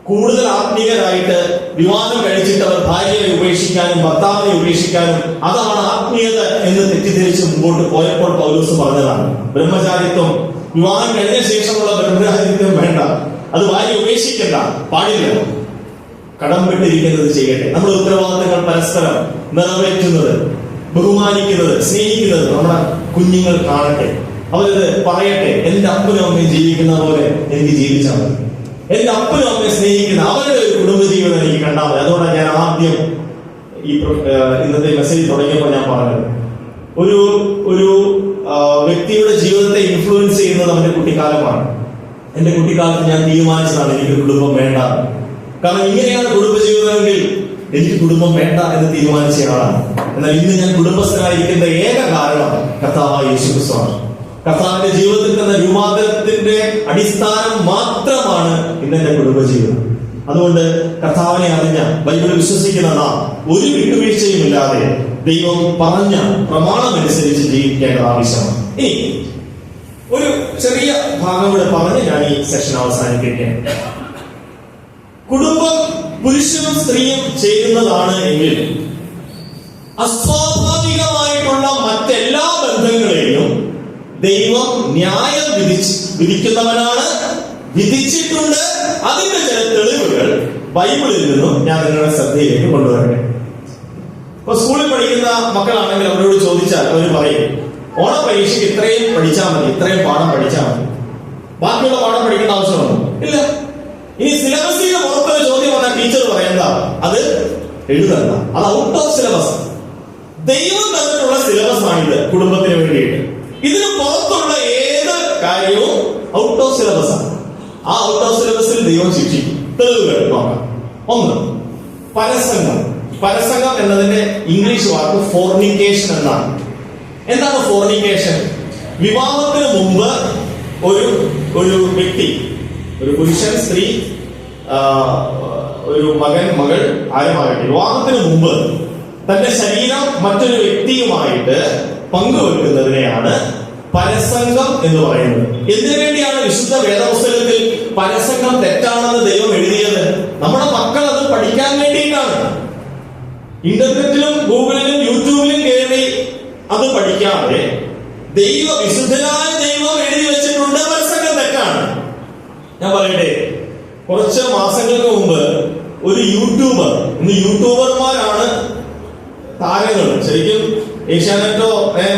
കൂടുതൽ ആത്മീയരായിട്ട് വിവാഹം കഴിച്ചിട്ട് അവർ ഭാര്യയെ ഉപേക്ഷിക്കാനും ഭർത്താവിനെ ഉപേക്ഷിക്കാനും അതാണ് ആത്മീയത എന്ന് തെറ്റിദ്ധരിച്ച് മുമ്പോട്ട് പോയപ്പോൾ പൗലോസ് പറഞ്ഞതാണ്: ബ്രഹ്മചാരിത്വം, വിവാഹം കഴിഞ്ഞ ശേഷമുള്ള ബ്രഹ്മചാരിത്വം വേണ്ട, അത് ഭാര്യ ഉപേക്ഷിക്കണ്ട, പാടില്ല. കടംപെട്ടിരിക്കുന്നത് ചെയ്യട്ടെ. നമ്മുടെ ഉത്തരവാദിത്തങ്ങൾ പരസ്പരം നിറവേറ്റുന്നത്, ബഹുമാനിക്കുന്നത്, സ്നേഹിക്കുന്നത് നമ്മുടെ കുഞ്ഞുങ്ങൾ കാണട്ടെ. അവരത് പറയട്ടെ: എന്റെ അപ്പനും അമ്മയും ജീവിക്കുന്ന പോലെ എനിക്ക് ജീവിച്ചാൽ മതി. എന്റെ അപ്പനും അമ്മയെ സ്നേഹിക്കുന്ന അവരുടെ ഒരു കുടുംബജീവിതം എനിക്ക് കണ്ടാൽ മതി. അതുകൊണ്ടാണ് ഞാൻ ആദ്യം ഇന്നത്തെ മെസ്സേജ് തുടങ്ങിയപ്പോൾ ഞാൻ പറഞ്ഞത്, ഒരു വ്യക്തിയുടെ ജീവിതത്തെ ഇൻഫ്ലുവൻസ് ചെയ്യുന്നത് അവന്റെ കുട്ടിക്കാലമാണ്. എന്റെ കുട്ടിക്കാലത്ത് ഞാൻ തീരുമാനിച്ചതാണ് എനിക്ക് കുടുംബം വേണ്ട. കാരണം ഇങ്ങനെയാണ് കുടുംബജീവിതമെങ്കിൽ എനിക്ക് കുടുംബം വേണ്ട എന്ന് തീരുമാനിച്ച ആളാണ്. എന്നാൽ ഇന്ന് ഞാൻ കുടുംബസ്ഥനായിരിക്കുന്ന ഏക കാരണം കർത്താവായ യേശു ക്രിസ്തുവാണ്. കർത്താവിന്റെ ജീവിതത്തിൽ തന്ന രൂപാന്തരത്തിന്റെ അടിസ്ഥാനം മാത്രമാണ് ഇന്നെന്റെ കുടുംബജീവിതം. അതുകൊണ്ട് കർത്താവിനെ അറിഞ്ഞ, ബൈബിൾ വിശ്വസിക്കുന്ന നാം ഒരു വിട്ടുവീഴ്ചയും ഇല്ലാതെ ദൈവം പറഞ്ഞ പ്രമാണമനുസരിച്ച് ജീവിക്കേണ്ടത് ആവശ്യമാണ്. ഇനി ഒരു ചെറിയ ഭാഗം കൂടെ പറഞ്ഞ് ഞാൻ ഈ സെഷൻ അവസാനിപ്പിക്കാം. കുടുംബം പുരുഷനും സ്ത്രീയും ചെയ്യുന്നതാണ് എങ്കിൽ അസ്വാഭാവികമായിട്ടുള്ള മറ്റെല്ലാ ബന്ധങ്ങളെയും ദൈവം ന്യായം വിധിക്കുന്നവനാണ്, വിധിച്ചിട്ടുണ്ട്. അതിന്റെ ചില തെളിവുകൾ ബൈബിളിൽ നിന്നും ഞാൻ നിങ്ങളുടെ ശ്രദ്ധയിലേക്ക് കൊണ്ടുവരട്ടെ. ഇപ്പൊ സ്കൂളിൽ പഠിക്കുന്ന മക്കളാണെങ്കിൽ അവരോട് ചോദിച്ചാൽ അവർ പറയും, ഓണപരീക്ഷയ്ക്ക് ഇത്രയും പഠിച്ചാൽ മതി, ഇത്രയും പാഠം പഠിച്ചാൽ മതി, ബാക്കിയുള്ള പാഠം പഠിക്കേണ്ട ആവശ്യമുണ്ടോ? ഇല്ല. ഇനി സിലബസിന്റെ പുറത്തൊരു ചോദ്യം വന്നാൽ ടീച്ചർ പറയണ്ട, അത് എഴുതണ്ട, അത് ഔട്ട് ഓഫ് സിലബസ്. ദൈവം തന്നിട്ടുള്ള സിലബസ് ആണിത് കുടുംബത്തിന് വേണ്ടിയിട്ട്. ഇതിന് പുറത്തുള്ള ഏത് കാര്യവും ഔട്ട് ഓഫ് സിലബസ് ആണ്. ആ ഔട്ട് ഓഫ് സിലബസിൽ ദൈവം ശിക്ഷിക്കും. തെളിവുകൾ നോക്കാം. 1, പരസംഗം. പരസംഗം എന്നതിന്റെ ഇംഗ്ലീഷ് വാക്ക് ഫോർണിക്കേഷൻ എന്നാണ്. എന്താണ് ഫോർണിക്കേഷൻ? വിവാഹത്തിന് മുമ്പ് ഒരു വ്യക്തി, ഒരു പുരുഷൻ, സ്ത്രീ, ഒരു മകൻ, മകൾ, ആരുമാകട്ടെ, വിവാഹത്തിന് മുമ്പ് തന്റെ ശരീരം മറ്റൊരു വ്യക്തിയുമായിട്ട് പങ്കുവെക്കുന്നതിനെയാണ് പരസംഗം എന്ന് പറയുന്നത്. എന്തിനു വേണ്ടിയാണ് വിശുദ്ധ വേദപുസ്തകത്തിൽ പരസംഗം തെറ്റാണെന്ന് ദൈവം എഴുതിയത്? നമ്മുടെ മക്കൾ അത് പഠിക്കാൻ വേണ്ടിയിട്ടാണ്. ഇന്റർനെറ്റിലും ഗൂഗിളിലും യൂട്യൂബിലും കയറി അത് പഠിക്കാതെ വിശുദ്ധനായ ദൈവം എഴുതി വെച്ചിട്ടുണ്ട് പരസംഗം തെറ്റാണ്. ഞാൻ പറയട്ടെ, കുറച്ച് മാസങ്ങൾക്ക് മുമ്പ് ഒരു യൂട്യൂബർ, ഇന്ന് യൂട്യൂബർമാരാണ് താരങ്ങൾ. ശരിക്കും ഏഷ്യാനെറ്റോ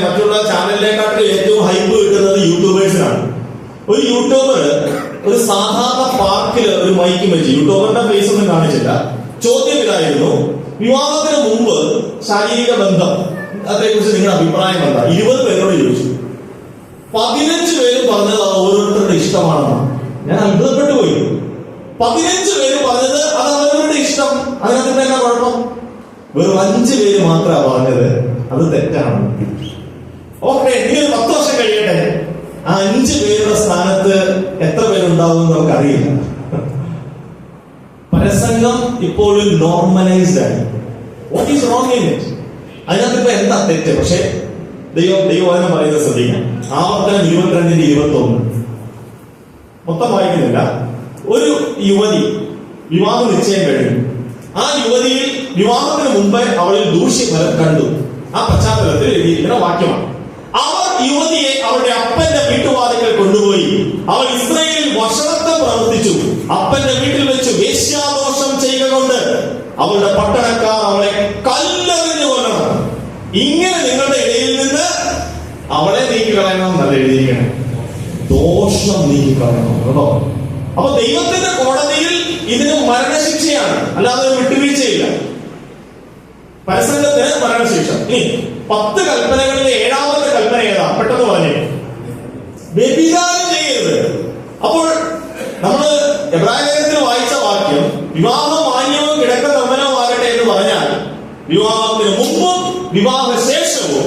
മറ്റുള്ള ചാനലിനെക്കാട്ടിലും ഏറ്റവും ഹൈപ്പ് കിട്ടുന്നത് യൂട്യൂബേഴ്സിനാണ്. ഒരു യൂട്യൂബർ ഒരു സാധാരണ പാർക്കിൽ ഒരു മൈക്ക് വെച്ച്, യൂട്യൂബറിന്റെ ഫേസ് ഒന്നും കാണിച്ചില്ല, ചോദ്യം ഇതായിരുന്നു: വിവാഹത്തിന് മുമ്പ് ശാരീരിക ബന്ധം അതേക്കുറിച്ച് നിങ്ങളുടെ അഭിപ്രായം എന്താ? 20 പേരോട് ചോദിച്ചു. 15 പേരും പറഞ്ഞത് അത് ഓരോരുത്തരുടെ ഇഷ്ടമാണെന്നാണ്. ഞാൻ അത്ഭുതപ്പെട്ടു പോയി. 15 പേര് പറഞ്ഞത് അത് അവരുടെ ഇഷ്ടം, അതിനകത്ത് തന്നെ കുഴപ്പം. വെറും 5 പേര് മാത്രമാണ് പറഞ്ഞത് അത് തെറ്റാണ്. ഓക്കെ, ഇനി ഒരു 10 വർഷം കഴിയട്ടെ, ആ 5 പേരുടെ സ്ഥാനത്ത് എത്ര പേരുണ്ടാവും എന്ന് നമുക്കറിയില്ല. പരസംഗം ഇപ്പോഴും നോർമലൈസ്ഡ് ആണ്. What is wrong in it? അതിനകത്ത് ഇപ്പൊ എന്താ തെറ്റ്? പക്ഷെ ദൈവവചനം പറയുന്നത് ശ്രദ്ധിക്കാം. ആവർത്തനം 22:21 മൊത്തം വായിക്കുന്നില്ല. ഒരു യുവതി വിവാഹ നിശ്ചയം കഴിഞ്ഞു. ആ യുവതിയിൽ വിവാഹത്തിന് മുമ്പ് അവളിൽ ദൂഷ്യഫലം കണ്ടു. ആ പശ്ചാത്തലത്തിൽ എഴുതിയിരിക്കുന്ന വാക്യമാണ്. അവർ യുവതിയെ അവളുടെ അപ്പന്റെ വീട്ടുവാതിക്കൽ കൊണ്ടുപോയി. അവൾ ഇസ്രായേലിൽ വഷളത്വം പ്രവർത്തിച്ചു. അപ്പന്റെ വീട്ടിൽ വെച്ച് വേശ്യാദോഷം ചെയ്യുക കൊണ്ട് അവളുടെ പട്ടണക്കാർ അവളെ കല്ലെറിഞ്ഞു കൊല്ലണം. ഇങ്ങനെ നിങ്ങളുടെ ഇടയിൽ നിന്ന് അവളെ നീക്കിക്കളയണം എന്നല്ല എഴുതിയിരിക്കണം, ദോഷം നീക്കിക്കളയണം കേട്ടോ. അപ്പൊ ദൈവത്തിന്റെ കോടതിയിൽ ഇതിന് മരണശിക്ഷയാണ്, അല്ലാതെ വിട്ടുവീഴ്ചയില്ല. പരസംഗത്തിന് മരണശിക്ഷ. ഇനി 10 കൽപ്പനകളിലെ 7ാമത്തെ കൽപ്പന ഏതാ? പെട്ടെന്ന് പറഞ്ഞേ. വ്യഭിചാരം ചെയ്യരുത്. അപ്പോൾ നമ്മള് എബ്രായത്തിൽ വായിച്ച വാക്യം വിവാഹം മാന്യവും കിടക്ക നിർമ്മലവുമാകട്ടെ എന്ന് പറഞ്ഞാൽ വിവാഹത്തിന് മുമ്പും വിവാഹശേഷവും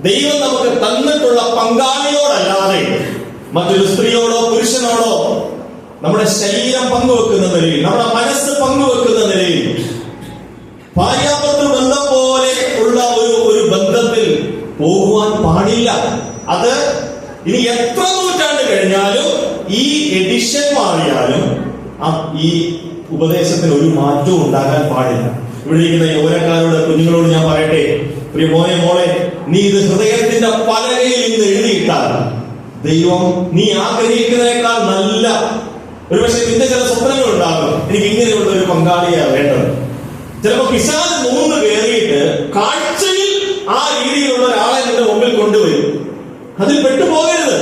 ദൈവം നമുക്ക് തന്നിട്ടുള്ള പങ്കാളിയോടല്ലാതെ മറ്റൊരു സ്ത്രീയോടോ പുരുഷനോടോ നമ്മുടെ ശരീരം പങ്കുവെക്കുന്ന നിലയിൽ, നമ്മുടെ മനസ്സ് പങ്കുവെക്കുന്ന നിലയിൽ ഭാര്യാഭർത്തൃ ബന്ധം പോലെ ഉള്ള ഒരു ബന്ധത്തിൽ പോകുവാൻ പാടില്ല. അത് ഇനി എത്ര നൂറ്റാണ്ട് കഴിഞ്ഞാലും ഈ എഡിഷൻ മാറിയാലും ഈ ഉപദേശത്തിന് ഒരു മാറ്റവും ഉണ്ടാകാൻ പാടില്ല. ഇവിടെ ഇരിക്കുന്ന യൗവനക്കാരോട്, കുഞ്ഞുങ്ങളോട് ഞാൻ പറയട്ടെ, പ്രിയ മോളെ, നീ ഇത് ഹൃദയത്തിന്റെ പലകയിൽ നിന്ന് എഴുതിയിട്ടാൽ ദൈവം നീ ആഗ്രഹിക്കുന്നതിനേക്കാൾ നല്ല, ഒരുപക്ഷെ നിന്റെ ചില സ്വപ്നങ്ങൾ ഉണ്ടാകും. എനിക്ക് ഇങ്ങനെയുള്ള ഒരു പങ്കാളിയാണ് വേണ്ടത്. ചിലപ്പോ പിശാച് 3 കയറിയിട്ട് കാഴ്ചയിൽ ആ രീതിയിലുള്ള ഒരാളെ നിന്റെ മുമ്പിൽ കൊണ്ടുവരും. അതിൽ പെട്ടുപോകരുത്.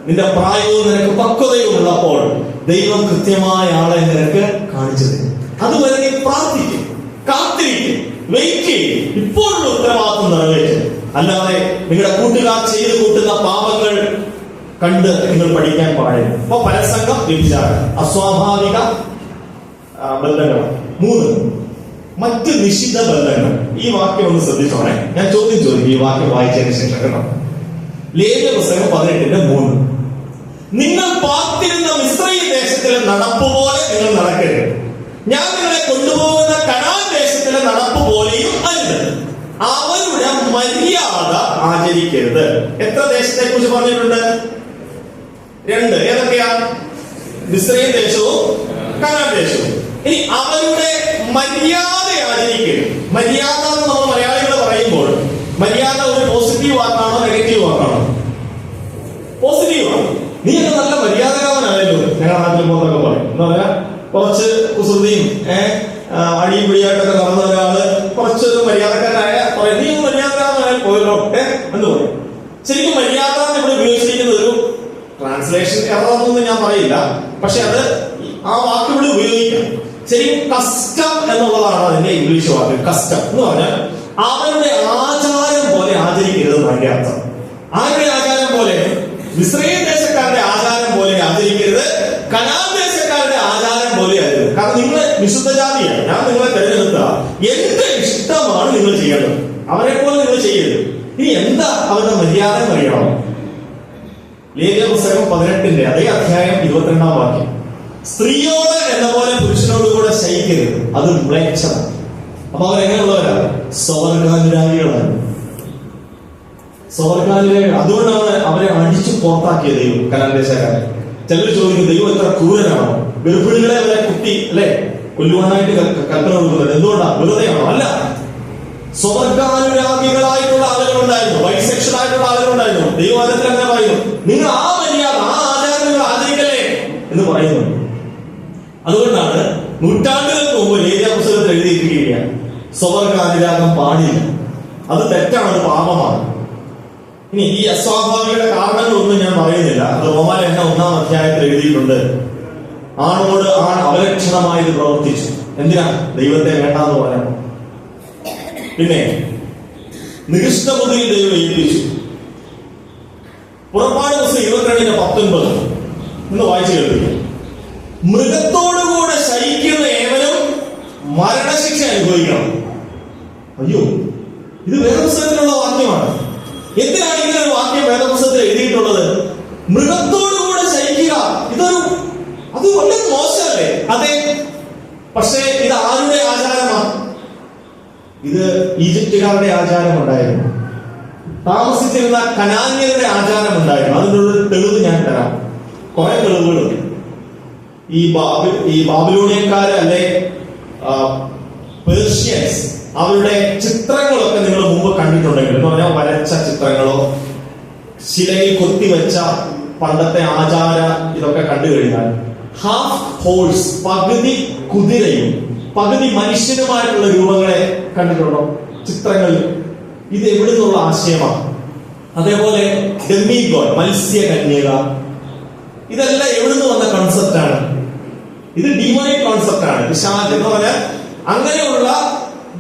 നിന്റെ പ്രായവും നിനക്ക് പക്വതയും ഉള്ളപ്പോൾ ദൈവം കൃത്യമായ ആളെ നിനക്ക് കാണിച്ചു തരും. അതുവരെ നീ പ്രാർത്ഥിക്കും, കാത്തിരിക്കും, വെയിറ്റ് ചെയ്യും. ഇപ്പോഴുള്ള ഉത്തരവാദിത്വം നിറവേറ്റും. അല്ലാതെ നിങ്ങളുടെ കൂട്ടുകാർ ചെയ്ത് കൂട്ടുന്ന പാപങ്ങൾ കണ്ട് നിങ്ങൾ പഠിക്കാൻ പാടില്ല. അപ്പൊ പരസംഗം, വ്യഭിചാരം, അസ്വാഭാവിക ബന്ധങ്ങൾ. 3 മറ്റ് നിഷിദ്ധ ബന്ധങ്ങൾ. ഈ വാക്യം ഒന്ന് ശ്രദ്ധിച്ചോണേ. ഞാൻ ചോദ്യം ചോദിക്കും ഈ വാക്യം വായിച്ചതിന് ശേഷം കേട്ടോ. ലേവ്യ പുസ്തകം 18:3. നിങ്ങൾ പാർത്തിരുന്ന മിസ്രയീം ദേശത്തിലെ നടപ്പ് പോലെ നിങ്ങൾ നടക്കരുത്. ഞാൻ നിങ്ങളെ കൊണ്ടുപോകുന്ന കനാൻ ദേശത്തിലെ നടപ്പ് പോലെയും അരുത്. അവരുടെ മര്യാദ ആചരിക്കരുത്. എത്ര ദേശത്തെ കുറിച്ച് പറഞ്ഞിട്ടുണ്ട്? 2. ഏതൊക്കെയാ? മിസ്രയീം ദേശവും കനാൻ ദേശവും. ഇനി അവരുടെ മര്യാദ ആചരിക്കരുത്. മര്യാദ എന്ന് നമ്മൾ മലയാളികൾ പറയുമ്പോൾ മര്യാദ ഒരു പോസിറ്റീവ് വാക്കാണോ നെഗറ്റീവ് വാക്കാണോ? പോസിറ്റീവാണ്. നീ ഒക്കെ നല്ല മര്യാദകാരനാണല്ലോ ഞങ്ങളുടെ നാട്ടിൽ പോകുന്നൊക്കെ പറയും. എന്താ പറയാ, കുറച്ച് കുസൃതിയും അടിയും പിടിയായിട്ടൊക്കെ നടന്ന ഒരാള് കുറച്ചൊരു മര്യാദക്കാരനായ പറയും, നീ ഒന്ന് മര്യാദക്കാരനായാൽ പോയല്ലോ എന്ന് പറയും. ശരിക്കും മര്യാദ ഇവിടെ ഉപയോഗിച്ചിരിക്കുന്നത് ഒരു ട്രാൻസ്ലേഷൻ എററൊന്നും ഞാൻ പറയില്ല, പക്ഷെ അത് ആ വാക്ക് ഇവിടെ ഉപയോഗിക്കാം. ശരിക്കും കസ്റ്റം എന്നുള്ളതാണ് അതിന്റെ ഇംഗ്ലീഷ് വാക്ക്. കസ്റ്റം എന്ന് പറഞ്ഞാൽ അവരുടെ ആചാരം പോലെ ആചരിക്കരുത്. അതിന്റെ അർത്ഥം ആരുടെ ആചാരം പോലെ? മിസ്രയീം ദേശക്കാരുടെ ആചാരം പോലെ ആചരിക്കരുത്. കനാൻ ദേശക്കാരുടെ ആചാരം പോലെ ആയിരുന്നു. കാരണം നിങ്ങൾ വിശുദ്ധ ജാതിയാണ്, ഞാൻ നിങ്ങളെ തെരഞ്ഞെടുത്ത എന്റെ ഇഷ്ടമാണ് നിങ്ങൾ ചെയ്യേണ്ടത്. അവരെ പോലെ നിങ്ങൾ ചെയ്യരുത്. ഇനി എന്താ അവരുടെ മര്യാദ അറിയണം? ലേവ്യ പുസ്തകം 18 അതേ അധ്യായം 22 വാക്യം. സ്ത്രീയോട് എന്ന പോലെ പുരുഷനോട് കൂടെ ശയിക്കരുത്, അത് മ്ലേച്ഛമാണ്. അപ്പൊ അവരെങ്ങനെയുള്ളവരാണ്? സ്വർഗാനുരാഗികളാണ്. സ്വർഗാനുരാഗികൾ. അതുകൊണ്ടാണ് അവരെ അടിച്ചു പുറത്താക്കിയത് ദൈവം കനാൻ ദേശക്കാരെ. ചിലർ ചോദിക്കും, ദൈവം എത്ര ക്രൂരനാണോ? ഗർഭിണികളെ അവരെ കുട്ടി അല്ലെ കൊല്ലുവാനായിട്ട് കൽപ്പന കൊടുക്കുന്നത് എന്തുകൊണ്ടാണ്? വെറുതെയാണോ? അല്ല. സ്വർഗാനുരാഗികളായിട്ടുള്ള ആളുകളുണ്ടായിരുന്നു, ബൈസെക്ഷൽ ആയിട്ടുള്ള ആളുകളുണ്ടായിരുന്നു. ദൈവവാദത്തിൽ അങ്ങനെ പറയുന്നു, നിങ്ങൾ ആ മര്യാദ, ആ ആചാരങ്ങൾ ആചരിക്കല്ലേ എന്ന് പറയുന്നു. അതുകൊണ്ടാണ് നൂറ്റാണ്ടുകൾക്ക് മുമ്പ് ലേവ്യ പുസ്തകത്തിൽ എഴുതിയിരിക്കുകയാണ്, സ്വർഗാനുരാഗം പാടില്ല, അത് തെറ്റാണ്, അത് പാപമാണ്. ഇനി ഈ അസ്വാഭാവികയുടെ കാരണങ്ങളൊന്നും ഞാൻ പറയുന്നില്ല. അത് റോമാലേഖനം 1-ാം അധ്യായത്തിൽ എഴുതിയിട്ടുണ്ട്. ആണോട് ആൺ അപലക്ഷണമായത് പ്രവർത്തിച്ചു. എന്തിനാ? ദൈവത്തെ വേണ്ടാന്ന് പറയാം. പിന്നെ നികൃഷ്ടബുദ്ധിയിൽ ദൈവം ഏൽപ്പിച്ചു. പുറപ്പാട് പുസ്തകം 22:19 എന്ന് വായിച്ചു കേൾപ്പിക്കും. മൃഗത്തോടുകൂടെ മരണശിക്ഷ അനുഭവിക്കണം. അയ്യോ, ഇത് വേദപുസ്തകത്തിലുള്ള വാക്യമാണ്. എന്തിനാണ് ഇങ്ങനെ ഒരു വാക്യം വേദപുസ്തകത്തിൽ എഴുതിയിട്ടുള്ളത്? മൃഗത്തോടുകൂടെ ശയിക്കുക. അത് വളരെ മോശമല്ലേ? അതെ, പക്ഷേ ഇത് ആരുടെ ആചാരമാണ്? ഇത് ഈജിപ്തുകാരുടെ ആചാരമുണ്ടായിരുന്നു, താമസിച്ചിരുന്ന കനാന്യരുടെ ആചാരമുണ്ടായിരുന്നു. അതിനുള്ള തെളിവ് ഞാൻ തരാം, കുറെ തെളിവുകളുണ്ട്. ഈ ബാബിലോണിയക്കാര് അല്ലെ പേർഷ്യൻസ്, അവരുടെ ചിത്രങ്ങളൊക്കെ നിങ്ങൾ മുമ്പ് കണ്ടിട്ടുണ്ടെങ്കിൽ, എന്ന് പറഞ്ഞാൽ വരച്ച ചിത്രങ്ങളോ ശിലയിൽ കൊത്തിവെച്ച പണ്ടത്തെ ആചാര ഇതൊക്കെ കണ്ടു കഴിഞ്ഞാൽ, ഹാഫ് ഹോഴ്സ്, പകുതി കുതിരയും പകുതി മനുഷ്യനുമായിട്ടുള്ള രൂപങ്ങളെ കണ്ടിട്ടുണ്ടോ ചിത്രങ്ങളിൽ? ഇത് എവിടെ നിന്നുള്ള ആശയമാണ്? അതേപോലെ ഡെമിഗോഡ്, മത്സ്യകന്യക, ഇതെല്ലാം എവിടുന്ന് വന്ന കോൺസെപ്റ്റ് ആണ്? ഇത് ഡീമോണിക് കോൺസെപ്റ്റ് ആണ്. പിശാച് എന്ന് പറഞ്ഞാൽ അങ്ങനെയുള്ള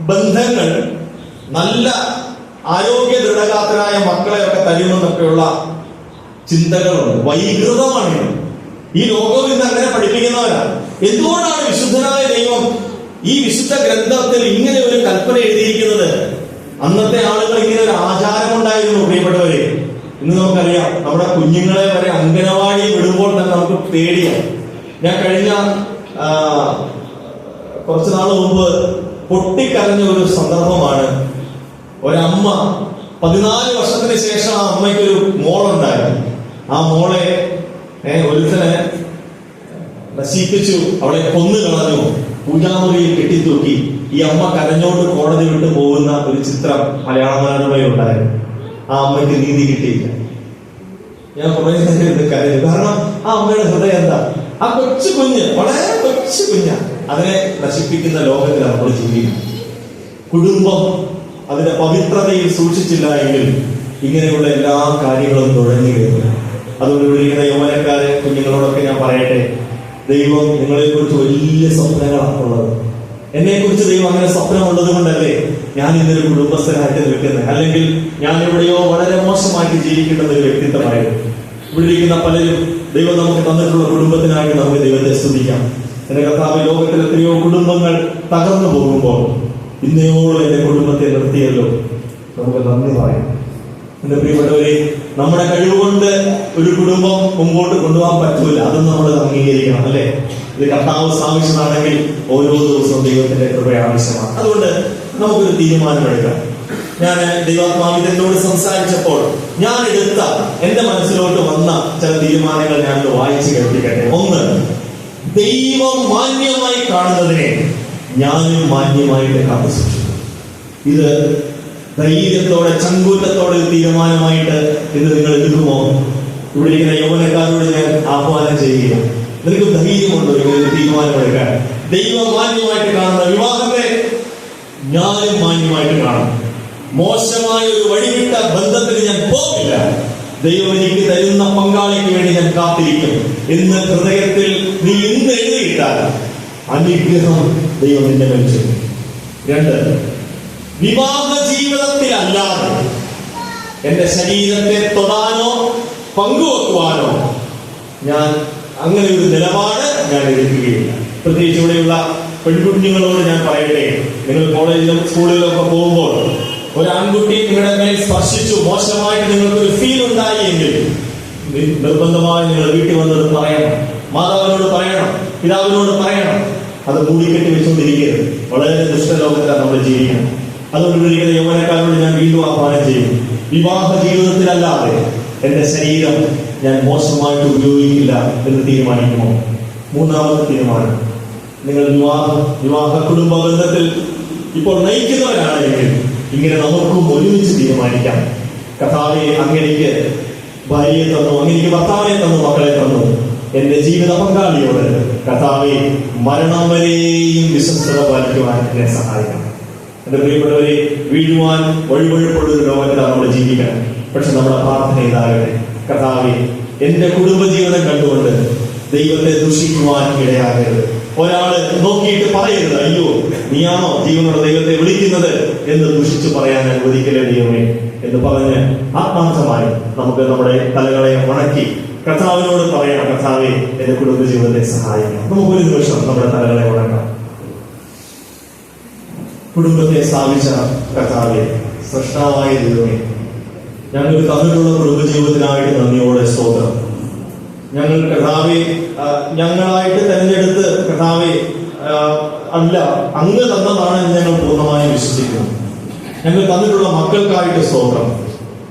ബന്ധങ്ങൾ നല്ല ആരോഗ്യ ദൃഢഗാത്രരായ മക്കളെയൊക്കെ തരുമെന്നൊക്കെയുള്ള ചിന്തകളുണ്ട്. വൈകൃതമാണ്. ഈ ലോകവും ഇന്ന് അങ്ങനെ പഠിപ്പിക്കുന്നവരാണ്. എന്തുകൊണ്ടാണ് വിശുദ്ധനായ ദൈവം ഈ വിശുദ്ധ ഗ്രന്ഥത്തിൽ ഇങ്ങനെ ഒരു കൽപ്പന എഴുതിയിരിക്കുന്നത്? അന്നത്തെ ആളുകൾ ഇങ്ങനെ ഒരു ആചാരമുണ്ടായിരുന്നു. പ്രിയപ്പെട്ടവരെ, ഇന്ന് നമുക്കറിയാം, നമ്മുടെ കുഞ്ഞുങ്ങളെ വരെ അംഗനവാടി വിടുമ്പോൾ തന്നെ നമുക്ക് പേടിയാണ്. ഞാൻ കഴിഞ്ഞ കുറച്ചു നാൾ മുമ്പ് പൊട്ടിക്കരഞ്ഞ ഒരു സന്ദർഭമാണ്. ഒരമ്മ 14 വർഷത്തിന് ശേഷം ആ അമ്മയ്ക്കൊരു മോളുണ്ടായിരുന്നു. ആ മോളെ ഒരുത്തനെ നശിപ്പിച്ചു, അവളെ കൊന്നു കളഞ്ഞു, പൂജാമുറിയിൽ കെട്ടിത്തൂക്കി. ഈ അമ്മ കരഞ്ഞോണ്ട് കോടതി വിട്ടു പോകുന്ന ഒരു ചിത്രം മലയാള മനോരമയിലുണ്ടായിരുന്നു. ആ അമ്മയ്ക്ക് നീതി കിട്ടിയില്ല. ഞാൻ കുറെ നേരം കരഞ്ഞു. കാരണം ആ അമ്മയുടെ ഹൃദയം എന്താ? ആ കൊച്ചു കുഞ്ഞ്, വളരെ കൊച്ചു കുഞ്ഞ, അതിനെ നശിപ്പിക്കുന്ന ലോകത്തിലാണ് നമ്മൾ ജീവിക്കുന്നത്. കുടുംബം അതിന്റെ പവിത്രതയിൽ സൂക്ഷിച്ചില്ല എങ്കിൽ ഇങ്ങനെയുള്ള എല്ലാ കാര്യങ്ങളും തുഴഞ്ഞു കയറുന്നു. അതുകൊണ്ട് ഇവിടെ ഇരിക്കുന്ന യൗവനക്കാരെ കുഞ്ഞുങ്ങളോടൊക്കെ ഞാൻ പറയട്ടെ, ദൈവം നിങ്ങളെ കുറിച്ച് വലിയ സ്വപ്നങ്ങളാണ് ഉള്ളത്. എന്നെ കുറിച്ച് ദൈവം അങ്ങനെ സ്വപ്നമുള്ളത് കൊണ്ടല്ലേ ഞാൻ ഇന്നൊരു കുടുംബസ്ഥനായിട്ട് നിൽക്കുന്നത്. അല്ലെങ്കിൽ ഞാൻ എവിടെയോ വളരെ മോശമായിട്ട് ജീവിക്കേണ്ട ഒരു വ്യക്തിത്വമായിരുന്നു. ഇവിടെ ഇരിക്കുന്ന പലരും ദൈവം നമുക്ക് തന്നിട്ടുള്ള കുടുംബത്തിനായിട്ട് നമുക്ക് ദൈവത്തെ സ്തുതിക്കാം. എന്റെ കർത്താവ്, ലോകത്തിൽ എത്രയോ കുടുംബങ്ങൾ തകർന്നു പോകുമ്പോൾ ഇന്നയോളം എന്റെ കുടുംബത്തെ നിർത്തിയല്ലോ, നമുക്ക് നന്ദി പറയാം. എന്റെ പ്രിയപ്പെട്ടവരെ, നമ്മുടെ കഴിവുകൊണ്ട് ഒരു കുടുംബം മുമ്പോട്ട് കൊണ്ടുപോകാൻ പറ്റൂല. അതും നമ്മൾ അംഗീകരിക്കണം, അല്ലെ? ഇത് കർത്താവ് ആവശ്യമാണെങ്കിൽ ഓരോ ദിവസവും ദൈവത്തിന്റെ കൃപ ആവശ്യമാണ്. അതുകൊണ്ട് നമുക്കൊരു തീരുമാനമെടുക്കാം. ഞാൻ ദൈവാത്മാവിനോട് സംസാരിച്ചപ്പോൾ ഞാൻ എടുത്ത എന്റെ മനസ്സിലോട്ട് വന്ന ചില തീരുമാനങ്ങൾ ഞാൻ വായിച്ചു കേൾപ്പിക്കട്ടെ. ഒന്ന്, ദൈവം മാന്യമായി കാണുന്നതിനെ ഞാനും മാന്യമായിട്ട് കാത്തു സൂക്ഷിക്കും. ഇത് ധൈര്യത്തോടെ, ചങ്കൂറ്റത്തോടെ തീരുമാനമായിട്ട് ഇത് നിങ്ങൾ എടുക്കുമോ? ഇവിടെ ഇരിക്കുന്ന യൗവനക്കാരോട് ഞാൻ ആഹ്വാനം ചെയ്യുക, നിനക്ക് ധൈര്യമുണ്ടോ ഇങ്ങനെ തീരുമാനമെടുക്കാൻ? ദൈവം മാന്യമായിട്ട് കാണുന്ന വിവാഹത്തെ ഞാനും മാന്യമായിട്ട് കാണും. മോശമായ ഒരു വഴിവിട്ട ബന്ധത്തിന് ഞാൻ പോകില്ല. ദൈവം എനിക്ക് തരുന്ന പങ്കാളിക്ക് വേണ്ടി ഞാൻ കാത്തിരിക്കും എന്ന് ഹൃദയത്തിൽ നീ ഇന്ന് എഴുതിയിട്ടാൽ അനുഗ്രഹം ദൈവം നിന്നെ വെച്ചു. 2, വിവാഹ ജീവിതത്തിലല്ലാതെ എന്റെ ശരീരത്തെ തൊടാനോ പങ്കുവെക്കുവാനോ ഞാൻ അങ്ങനെ ഒരു നിലപാട് ഞാൻ എടുക്കുകയില്ല. പ്രത്യേകിച്ച് ഇവിടെയുള്ള പെൺകുഞ്ഞുങ്ങളോട് ഞാൻ പറയട്ടെ, നിങ്ങൾ കോളേജിലും സ്കൂളിലും ഒക്കെ പോകുമ്പോൾ ഒരു ആൺകുട്ടി നിങ്ങളുടെ മേൽ സ്പർശിച്ചു, മോശമായിട്ട് നിങ്ങൾക്കൊരു ഫീൽ ഉണ്ടായി എങ്കിൽ നിർബന്ധമായി നിങ്ങൾ വീട്ടിൽ വന്നത് പറയണം. മാതാവിനോട് പറയണം, പിതാവിനോട് പറയണം. അത് മൂടിക്കെട്ടി വെച്ചുകൊണ്ടിരിക്കരുത്. വളരെ ദുഷ്ടലോകത്തിലാണ് നമ്മൾ ജീവിക്കുന്നത്. അതുകൊണ്ട് ഇരിക്കുന്ന യൗവനക്കാരോട് ഞാൻ വീണ്ടും ആഹ്വാനം ചെയ്യും, വിവാഹ ജീവിതത്തിലല്ലാതെ എന്റെ ശരീരം ഞാൻ മോശമായിട്ട് ഉപയോഗിക്കില്ല എന്ന് തീരുമാനിക്കുമോ? 3ാമത്തെ തീരുമാനം, നിങ്ങൾ വിവാഹ കുടുംബ ബന്ധത്തിൽ ഇപ്പോൾ നയിക്കുന്നവരാണെങ്കിൽ ഇങ്ങനെ നമുക്കും ഒരുമിച്ച് തീരുമാനിക്കാം. കർത്താവേ, അങ്ങേക്ക് ഭാര്യയെ തന്നു, അങ്ങേക്ക് ഭർത്താവിനെ തന്നു, മക്കളെ തന്നു. എന്റെ ജീവിത പങ്കാളിയോട് കർത്താവേ, മരണം വരെയും വിശ്വസ്തത പാലിക്കുവാൻ എന്നെ സഹായിക്കണം. എന്റെ പ്രിയപ്പെട്ടവരെ, വീഴുവാൻ വഴിവഴുപ്പുള്ള ഒരു ലോകത്തിലാണ് നമ്മൾ ജീവിക്കണം. പക്ഷെ നമ്മുടെ പ്രാർത്ഥന ഇതാകട്ടെ, കർത്താവേ, എന്റെ കുടുംബജീവിതം കണ്ടുകൊണ്ട് ദൈവത്തെ ദുഷിക്കുവാൻ ഇടയാകരുത്. ഒരാള് നോക്കിയിട്ട് പറയരുത്, അയ്യോ നീയാണോ ജീവനുള്ള ദൈവത്തെ വിളിക്കുന്നത് എന്ന് ദുഷിച്ചു പറയാൻ അനുവദിക്കലേ ദൈവമേ എന്ന് പറഞ്ഞ് ആത്മാർത്ഥമായി നമുക്ക് നമ്മുടെ തലകളെ ഉണക്കി കർത്താവിനോട് പറയണം, കർത്താവേ, എന്റെ കുടുംബജീവിതത്തെ സഹായിക്കണം. നമുക്കൊരു നിമിഷം നമ്മുടെ തലകളെ ഉണക്കാം. കുടുംബത്തെ സ്ഥാപിച്ച കർത്താവേ, സൃഷ്ടാവായ ദൈവമേ, ഞങ്ങൾക്ക് തന്നിട്ടുള്ള കുടുംബജീവിതത്തിനായിട്ട് നന്ദിയോടെ സ്തോത്രം. ഞങ്ങൾ കർത്താവെ ഞങ്ങളായിട്ട് തെരഞ്ഞെടുത്ത് കർത്താവെ അല്ല, അങ്ങ് തന്നതാണ് എന്ന് ഞങ്ങൾ പൂർണ്ണമായും വിശ്വസിക്കുന്നു. ഞങ്ങൾ തന്നിട്ടുള്ള മക്കൾക്കായിട്ട് സ്തോത്രം.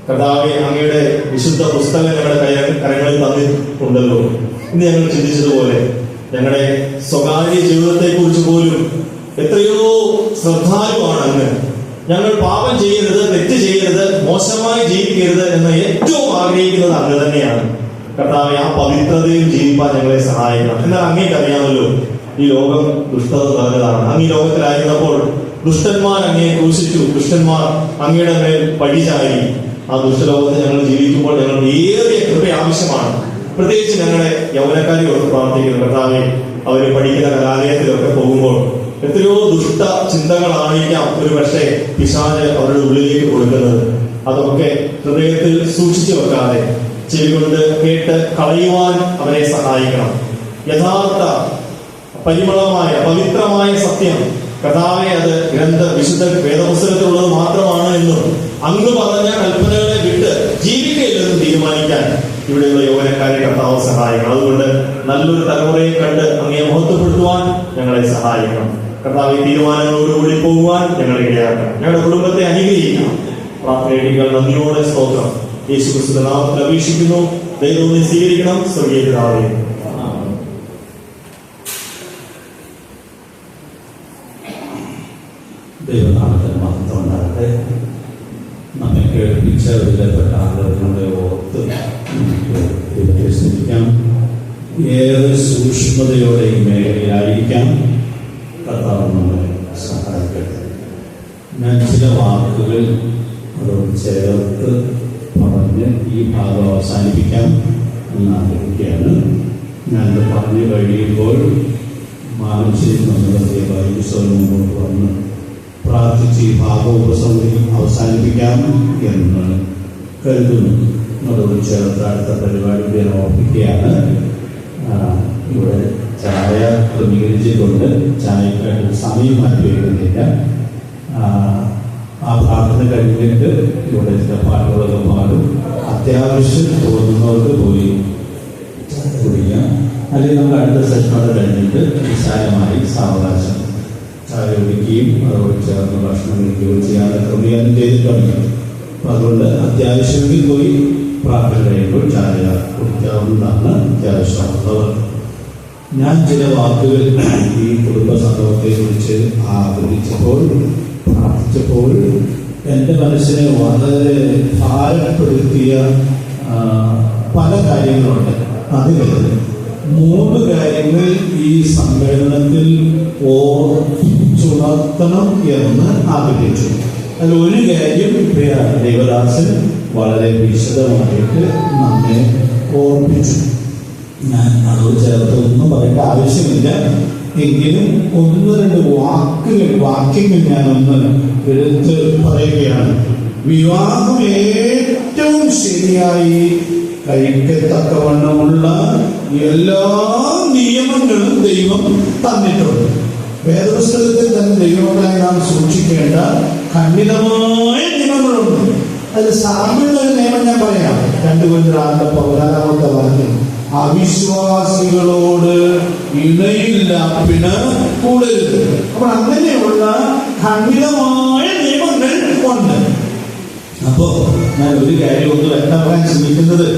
കർത്താവെ, അങ്ങയുടെ വിശുദ്ധ പുസ്തകം ഞങ്ങളുടെ കരങ്ങളിൽ തന്നിട്ടുണ്ടല്ലോ. ഇന്ന് ഞങ്ങൾ ചിന്തിച്ചതുപോലെ ഞങ്ങളുടെ സ്വകാര്യ ജീവിതത്തെ കുറിച്ച് പോലും എത്രയോ ശ്രദ്ധാലുവാണ് അങ്ങ്. ഞങ്ങൾ പാപം ചെയ്യരുത്, തെറ്റ് ചെയ്യരുത്, മോശമായി ജീവിക്കരുത് എന്ന് ഏറ്റവും ആഗ്രഹിക്കുന്നത് അങ്ങ് തന്നെയാണ്. കർത്താവെ, ആ പവിത്രതയിൽ ജീവിക്കാൻ ഞങ്ങളെ സഹായിക്കണം. എന്നാൽ അങ്ങേക്ക് അറിയാമല്ലോ, ഈ ലോകം ദുഷ്ടത നിറഞ്ഞതാണ്. അങ്ങ് ഈ ലോകത്തിലായിരുന്നപ്പോൾ ദുഷ്ടന്മാർ അങ്ങയെ ക്രൂശിച്ചു, ദുഷ്ടന്മാർ അങ്ങയുടെ മേൽ പഴിചാരി. ആ ദുഷ്ടലോകത്ത് ഞങ്ങൾ ജീവിക്കുമ്പോൾ ഞങ്ങൾ ഏറിയ കൃപ ആവശ്യമാണ്. പ്രത്യേകിച്ച് ഞങ്ങളുടെ യൗവനക്കാരി ഓർത്ത് പ്രാർത്ഥിക്കുന്നു. കർത്താവെ, അവര് പഠിക്കുന്ന കലാലയത്തിലൊക്കെ പോകുമ്പോൾ എത്രയോ ദുഷ്ട ചിന്തകളായിരിക്കാം ഒരു പക്ഷേ പിശാച് അവരുടെ ഉള്ളിലേക്ക് കൊടുക്കുന്നത്. അതൊക്കെ ഹൃദയത്തിൽ സൂക്ഷിച്ചു വെക്കാതെ ചെവി കൊണ്ട് കേട്ട് കളയുവാൻ അവരെ സഹായിക്കണം. യഥാർത്ഥ പരിമളമായ പവിത്രമായ സത്യം കർത്താവെ, അത് വിശുദ്ധ വേദപുസ്തകത്തിലുള്ളത് മാത്രമാണ് എന്നും അങ്ങ് പറഞ്ഞ കൽപ്പനകളെ വിട്ട് ജീവിക്കയില്ലെന്നും തീരുമാനിക്കാൻ ഇവിടെയുള്ള യൗവനക്കാരെ കർത്താവ് സഹായിക്കണം. അതുകൊണ്ട് നല്ലൊരു തലമുറയെ കണ്ട് അങ്ങയെ മഹത്വപ്പെടുത്തുവാൻ ഞങ്ങളെ സഹായിക്കണം. കർത്താവ് തീരുമാനങ്ങളോടുകൂടി പോകുവാൻ ഞങ്ങളെ ഇടയാക്കണം. ഞങ്ങളുടെ കുടുംബത്തെ അനുഗ്രഹിക്കണം. പ്രാർത്ഥനകൾ നന്ദിയോടെ സ്തോത്രം. യേശുക്രിസ്തുവിന്റെ നാമത്തിൽ അപേക്ഷിക്കുന്നു. ദൈവത്തെ സ്വീകരിക്കണം. സ്വർഗീയ പിതാവേ, ദൈവനാമത്തിന് മഹത്വം ഉണ്ടാകട്ടെ. നമ്മെ കേൾപ്പിച്ച വിലപ്പെട്ട ആളുകളെ ഓർത്ത് നമുക്ക് ദൈവത്തെ സ്തുതിക്കാം. ഏറെ സൂക്ഷ്മതയോടെ ഈ മേഖലയിലായിരിക്കാം. കർത്താവ് നമ്മളെ സഹായിക്കട്ടെ. ഞാൻ ചില വാക്കുകൾ അതോട് ചേർത്ത് പറഞ്ഞ് ഈ ഭാഗം അവസാനിപ്പിക്കാം എന്ന് ആഗ്രഹിക്കുകയാണ്. ഞാനത് പറഞ്ഞു കഴിയുമ്പോൾ മാനസിക മുമ്പോട്ട് വന്ന് പ്രാർത്ഥിച്ച് ഈ ഭാഗം അവസാനിപ്പിക്കാം എന്ന് കരുതുന്നു. അതോട് ചേർത്ത് അടുത്ത പരിപാടിയുടെ ഓർപ്പിക്കുകയാണ്. ഇവിടെ ചായ ക്രമീകരിച്ചിട്ടുണ്ട്. ചായക്കായിട്ട് സമയം മാറ്റി വയ്ക്കുന്നില്ല. ആ പ്രാർത്ഥന കഴിഞ്ഞിട്ട് ഇവിടെ ചില പാട്ടുകളൊക്കെ പാടും. അത്യാവശ്യം തോന്നുന്നവർക്ക് പോയി ചായ കുടിക്കാം. അല്ലെങ്കിൽ നമ്മൾ അടുത്ത സെഷനോടെ കഴിഞ്ഞിട്ട് വിശാലമായി സാവകാശം ചായ കുടിക്കുകയും അതോട് ചേർന്ന് ഭക്ഷണം കഴിക്കുകയും ചെയ്യാനുള്ള ക്രമീകരണം ചെയ്തിട്ടുണ്ട്. അപ്പം അതുകൊണ്ട് അത്യാവശ്യമെങ്കിൽ പോയി പ്രാർത്ഥന കഴിയുമ്പോൾ ചായ കുടിക്കാവുന്നതാണ് അത്യാവശ്യമുള്ളവർ. ഞാൻ ചില വാക്കുകൾ ഈ കുടുംബ സംഗമത്തെ കുറിച്ച് ആഗ്രഹിച്ചപ്പോൾ പ്രാർത്ഥിച്ചപ്പോൾ എൻ്റെ മനസ്സിനെ വളരെ ഭാരപ്പെടുത്തിയ പല കാര്യങ്ങളുണ്ട്. അതിൽ 3 കാര്യങ്ങൾ ഈ സമ്മേളനത്തിൽ ഓർത്തുണർത്തണം എന്ന് ആഗ്രഹിച്ചു. അതിലൊരു കാര്യം ദേവദാസൻ വളരെ വിശദമായിട്ട് നമ്മെ ഓർപ്പിച്ചു. ഞാൻ അതോട് ചേർത്ത് ഒന്നും പറയേണ്ട ആവശ്യമില്ല. എങ്കിലും 1-2 വാക്യങ്ങൾ ഞാനൊന്ന് എടുത്ത് പറയുകയാണ്. വിവാഹം ഏറ്റവും ശരിയായി കഴിക്കത്തക്കവണ്ണമുള്ള എല്ലാ നിയമങ്ങളും ദൈവം തന്നിട്ടുണ്ട്. വേദപുസ്തകത്തിൽ തന്നെ ദൈവമായി നാം സൂക്ഷിക്കേണ്ട ഖണ്ഡിതമായ നിയമങ്ങളുണ്ട്. അതിൽ സാമ്യമുള്ള ഒരു നിയമം ഞാൻ പറയാം. 2 കൊരിന്ത്യർ 16 അവിശ്വാസികളോട് ഇണയില്ലാപ്പിന് കൂടരുത്. അപ്പോൾ അങ്ങനെയുള്ള ഖണ്ഡിതമായ നിയമങ്ങൾ ഉണ്ട്. അപ്പോ ഞാൻ ഒരു കാര്യം ഒന്ന് വ്യക്തമാക്കാൻ ശ്രമിക്കുന്നത്,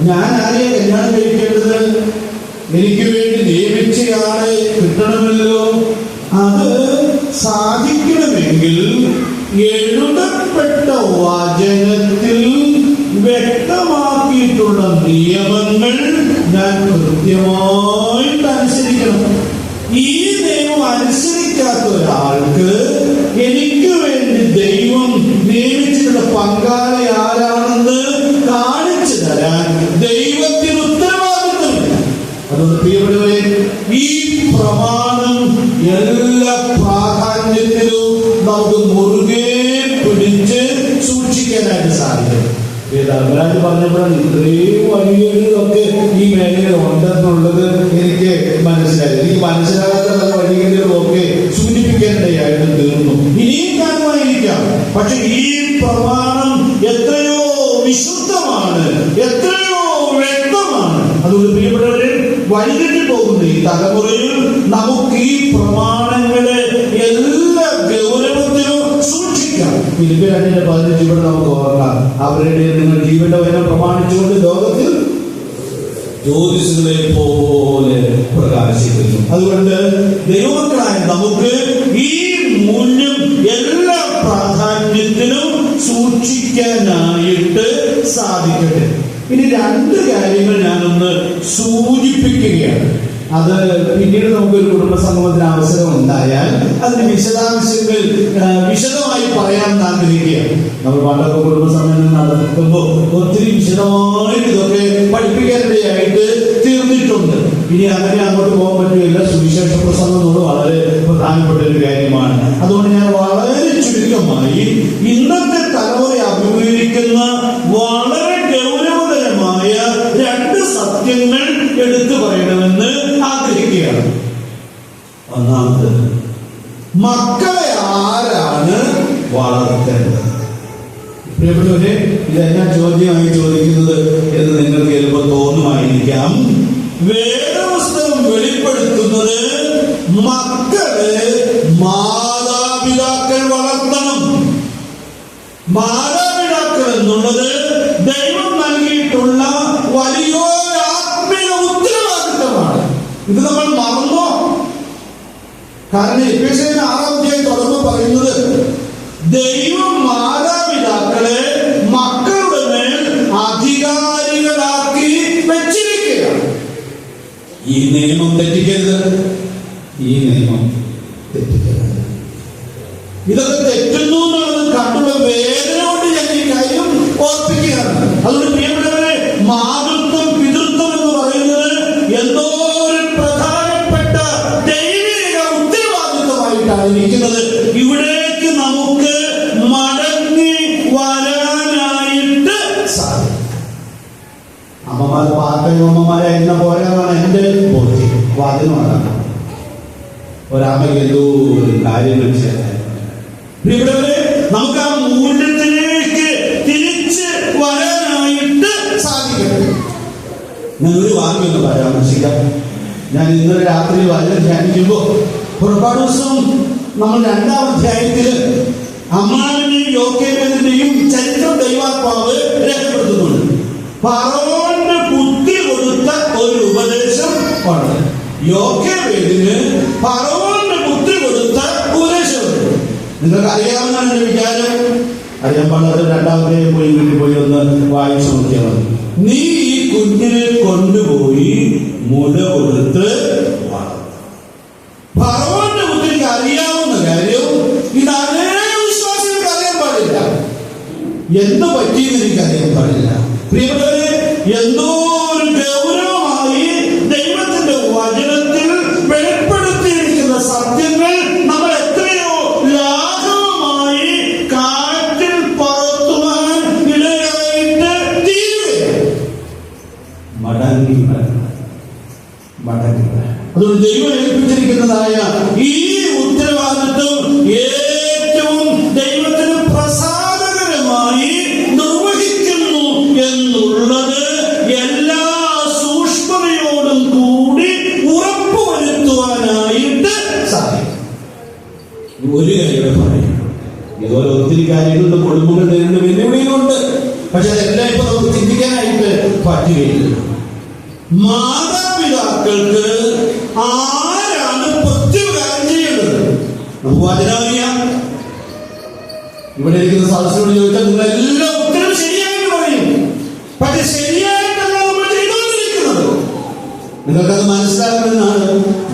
ഞാൻ ആരെയും കല്യാണം കഴിക്കേണ്ടത് എനിക്ക് വേണ്ടി നിയമിച്ചയാളെ കിട്ടണമല്ലോ. അത് സാധിക്കണമെങ്കിൽ എഴുതപ്പെട്ട വചനത്തിൽ വ്യക്തമാക്കിയിട്ടുള്ള നിയമങ്ങൾ ഞാൻ കൃത്യമായിട്ട് അനുസരിക്കണം. ഈ നിയമം അനുസരിക്കാത്ത ഒരാൾക്ക് എനിക്ക് വേണ്ടി ദൈവം നിയമിച്ചിട്ടുള്ള പങ്കാളി ആരാണെന്ന് കാണിച്ചു തരാൻ ദൈവത്തിന് ഉത്തരവാദിത്തമില്ല. അതുകൊണ്ട് പ്രിയപ്പെട്ടവരെ, ഈ പ്രമാണം എല്ലാ പ്രാധാന്യത്തിലും നമുക്ക് മുറുകെ പിടിച്ച് സൂക്ഷിക്കാനായിട്ട് സാധിക്കും. ധർമ്മരാജ് പറഞ്ഞപ്പോഴാണ് ഇത്രയും വഴികളിലൊക്കെ ഈ മേഖല ഉണ്ടെന്നുള്ളത് എനിക്ക് മനസ്സിലായി. ഈ മനസ്സിലാകാത്ത പല വഴികളിലും ഒക്കെ സൂചിപ്പിക്കാനിടയായിട്ട് തീർന്നു. ഇനി എത്രയോ വ്യക്തമാണ്. അതുകൊണ്ട് പ്രിയപ്പെട്ടവരെ, വഴിതെറ്റി പോകുന്ന ഈ തലമുറയിൽ നമുക്ക് ഈ പ്രമാണങ്ങളെ എല്ലാ ഗൗരവത്തിലും സൂക്ഷിക്കാം. ഫിലിപ്പിയർ 2:15 ഇവിടെ നമുക്ക് ഓർക്കാം. അവരുടെ നിങ്ങൾ ജീവന്റെ വചനം പ്രമാണിച്ചുകൊണ്ട് ലോകത്തിൽ ജ്യോതിസുകളെ പോലെ പ്രകാശിക്കുന്നു. അതുകൊണ്ട് ദൈവമക്കളായ നമുക്ക് ഈ മൂല്യം എല്ലാ പ്രാധാന്യത്തിലും സൂക്ഷിക്കാനായിട്ട് സാധിക്കട്ടെ. ഇനി 2 കാര്യങ്ങൾ ഞാനൊന്ന് സൂചിപ്പിക്കുകയാണ്. അത് പിന്നീട് നമുക്കൊരു കുടുംബ സംഗമത്തിന് അവസരം ഉണ്ടായാൽ അതിന് വിശദാംശങ്ങൾ വിശദമായി പറയാൻ ആഗ്രഹിക്കുകയാണ്. നമ്മൾ പണ്ടൊക്കെ കുടുംബ സമ്മേളനം നടത്തുമ്പോൾ ഒത്തിരി വിശദമായിട്ട് ഇതൊക്കെ പഠിപ്പിക്കാനിടയായിട്ട് തീർന്നിട്ടുണ്ട്. ഇനി അങ്ങനെ അങ്ങോട്ട് പോകാൻ പറ്റുകയില്ല. സുവിശേഷ പ്രസംഗം എന്നത് വളരെ പ്രധാനപ്പെട്ട ഒരു കാര്യമാണ്. അതുകൊണ്ട് ഞാൻ വളരെ ചുരുക്കമായി ഇന്നത്തെ തലമുറ അഭിമുഖീകരിക്കുന്ന വളരെ ഗൗരവതരമായ 2 സത്യങ്ങൾ എടുത്തു പറയണമെന്ന് ആഗ്രഹിക്കുകയാണ്. ഒന്നാമത്, മക്കളെ ആരാണ് വളർത്തേണ്ടത്? പ്രിയപ്പെട്ടവരെ, ഇതെന്നാ ചോദ്യമായി ചോദിക്കുന്നത് എന്ന് നിങ്ങൾക്ക് ചിലപ്പോൾ തോന്നുമായിരിക്കാം. വേദപുസ്തകം വെളിപ്പെടുത്തുന്നത് മക്കളെ മാതാപിതാക്കൾ വളർത്തണം. മാതാപിതാക്കൾ എന്നുള്ളത് ദൈവം നൽകിയിട്ടുള്ള വലിയൊരു ആത്മീയ ഉത്തരവാദിത്തമാണ്. ഇത് നമ്മൾ മറന്നോ? കാരണം എഫേസ്യർ 6 തുടർന്ന് പറയുന്നത് ദൈവം മാതാപിതാക്കളെ മക്കളുടെ മേൽ അധികാരികളാക്കി വെച്ചിരിക്കുകയാണ്. ഈ നിയമം തെറ്റിക്കരുത്. ഈ നിയമം തെറ്റിക്കരുത്. ഇതൊക്കെ തെറ്റുന്നു എന്നുള്ളത് കണ്ടുള്ള വേദന കൊണ്ട് ഞാൻ ഈ കാര്യം ഓർപ്പിക്കുകയാണ്. അതുകൊണ്ട് പ്രിയപ്പെട്ടവരെ, മാതൃത്വം പിതൃത്വം എന്ന് പറയുന്നത് എന്തോ ഒരു പ്രധാനപ്പെട്ട ദൈവിക ഉത്തരവാദിത്വമായിട്ടാണ് ഇരിക്കുന്നത്. ഇവിടേക്ക് നമുക്ക് മടങ്ങി വരാനായിട്ട് സാധിക്കും. അമ്മമാർ പാർട്ടയമ്മമാരെ എന്ന പോലെയാണ് എന്റെ ബോധ്യം. വാദിനമാണ് ഒരാമയ്ക്ക് എന്തോ ഒരു കാര്യങ്ങൾ ചെയ്യാൻ. പ്രിയപ്പെട്ടവരെ, നമുക്ക് ആ മൂല്യത്തിലേക്ക് തിരിച്ച് വരാനായിട്ട് സാധിക്കട്ടെ. ഞാൻ ഒരു വാക്യം പരാമർശിക്കാം. ഞാൻ ഇന്നലെ രാത്രി വചനം ധ്യാനിക്കുമ്പോൾ പുറപ്പാട് പുസ്തകം നമ്മൾ 2-ാം അധ്യായത്തില് അമ്മാവിന്റെയും യോക്കേബേദിന്റെയും ചരിത്രം ദൈവാത്മാവ് രേഖപ്പെടുത്തുന്നുണ്ട്. ഫറവോന് ബുദ്ധി കൊടുത്ത ഒരു ഉപദേശം ഉണ്ട്. യോക്കേബേദിന് ഫറവോന് ബുദ്ധി കൊടുത്ത ഉപദേശമുണ്ട്. നിങ്ങൾക്ക് അറിയാവുന്ന എന്റെ വിചാരം അറിയാൻ പാടാത്ത 2-ാം അധ്യായം വീട്ടിൽ പോയി ഒന്ന് വായിച്ചു നോക്കിയാൽ മതി. നീ ഈ കുഞ്ഞിനെ കൊണ്ടുപോയി മുല കൊടുത്ത് ഫറവോന്റെ ബുദ്ധിക്ക് അറിയാവുന്ന കാര്യം ഇത് അനേക വിശ്വാസികൾക്ക് അറിയാൻ പാടില്ല. എന്ത് പറ്റിയെന്ന് എനിക്കറിയാൻ പാടില്ല. പ്രിയപ്പെട്ടവരെ, എന്തോ ഒരു ഗൗരവമായി ദൈവത്തിന്റെ വചനത്തിൽ വെളിപ്പെടുത്തിയിരിക്കുന്ന സത്യങ്ങൾ നമ്മൾ എത്രയോ ലാഘവമായി കാറ്റിൽ പറത്തുവാൻ ഇടയായിട്ട് തീരുകയാണ്. മടങ്ങി അതുകൊണ്ട് ദൈവം ഏൽപ്പിച്ചിരിക്കുന്നതായ ഈ ഉത്തരവാദിത്വം ഏറ്റവും ദൈവത്തിന് പ്രസാദകരമായി നിർവഹിക്കുന്നു എന്നുള്ളത് എല്ലാ സൂക്ഷ്മതയോടും കൂടി ഉറപ്പുവരുത്തുവാനായിട്ട് സാധിക്കും. ഒരു കാര്യം പറയും, ഇതുപോലെ ഒത്തിരി കാര്യങ്ങളുടെ കുടുംബങ്ങൾ നേരിടുന്ന വെല്ലുവിളികളുണ്ട്. പക്ഷെ അതെല്ലാം ഇപ്പൊ നമുക്ക് ചിന്തിക്കാനായിട്ട് പറ്റുകയില്ല. മാതാപിതാക്കൾക്ക് ആരാണ് പ്രത്യുപകാരം ചെയ്യേണ്ടത്? നമുക്ക് വചനമറിയാം. ഇവിടെ ഇരിക്കുന്ന സദസ്സിനോട് ചോദിച്ചാൽ നിങ്ങളെല്ലാം ഉത്തരം ശരിയായിട്ട് പറയും. പക്ഷെ ശരിയായിട്ടല്ല നമ്മൾ ചെയ്തുകൊണ്ടിരിക്കുന്നത്. നിങ്ങൾക്കത് മനസ്സിലാക്കണമെന്നാണ്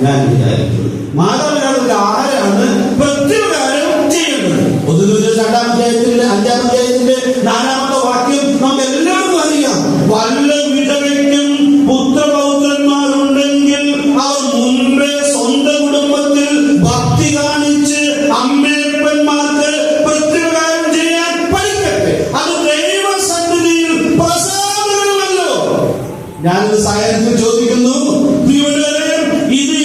ഞാൻ വിചാരിക്കുന്നത്. മാതാപിതാക്കൾക്ക് ആരാണ് പ്രത്യുപകാരം ചെയ്യേണ്ടത്? 1-2-ാം അധ്യായത്തിന്റെ 5-ാം അധ്യായത്തിന്റെ 4-ാമത്തെ വാക്യം നമുക്ക് എല്ലാവർക്കും അറിയാം. വല്ല വിധവയ്ക്കും പുത്രപൗത്രന്മാരുണ്ടെങ്കിൽ അവർ മുൻപേ സ്വന്തം കുടുംബത്തിൽ ഭക്തി കാണിച്ച് അമ്മയപ്പന്മാർക്ക് പ്രത്യുപകാരം ചെയ്യാൻ പഠിക്കട്ടെ. അത് ദൈവസന്നിധിയിൽ പ്രസാദകരമല്ലോ. ഞാനിത് സായത്തിൽ ചോദിക്കുന്നു, ഇത്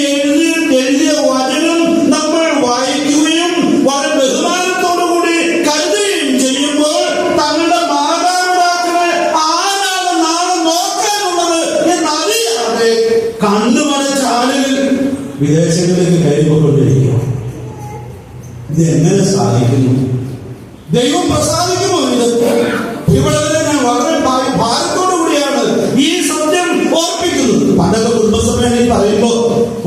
എഴുതിയ വചനം നമ്മൾ വായിക്കുകയും വളരെ ബഹുമാനത്തോടുകൂടി കരുതുകയും ചെയ്യുമ്പോൾ തങ്ങളുടെ കണ്ണുമടച്ച ആളുകൾ വിദേശങ്ങളിലേക്ക് കയറിക്കൊണ്ടിരിക്കുക. ഇത് എങ്ങനെ സാധിക്കുന്നു? ദൈവം പ്രസാദിക്കുമോ? ഇവിടെ ഞാൻ വളരെ ഭാരത്തോടു കൂടിയാണ് ഈ സത്യം ഓർപ്പിക്കുന്നത്. പണ്ടൊക്കെ കുടുംബസഭയിൽ പറയുമ്പോ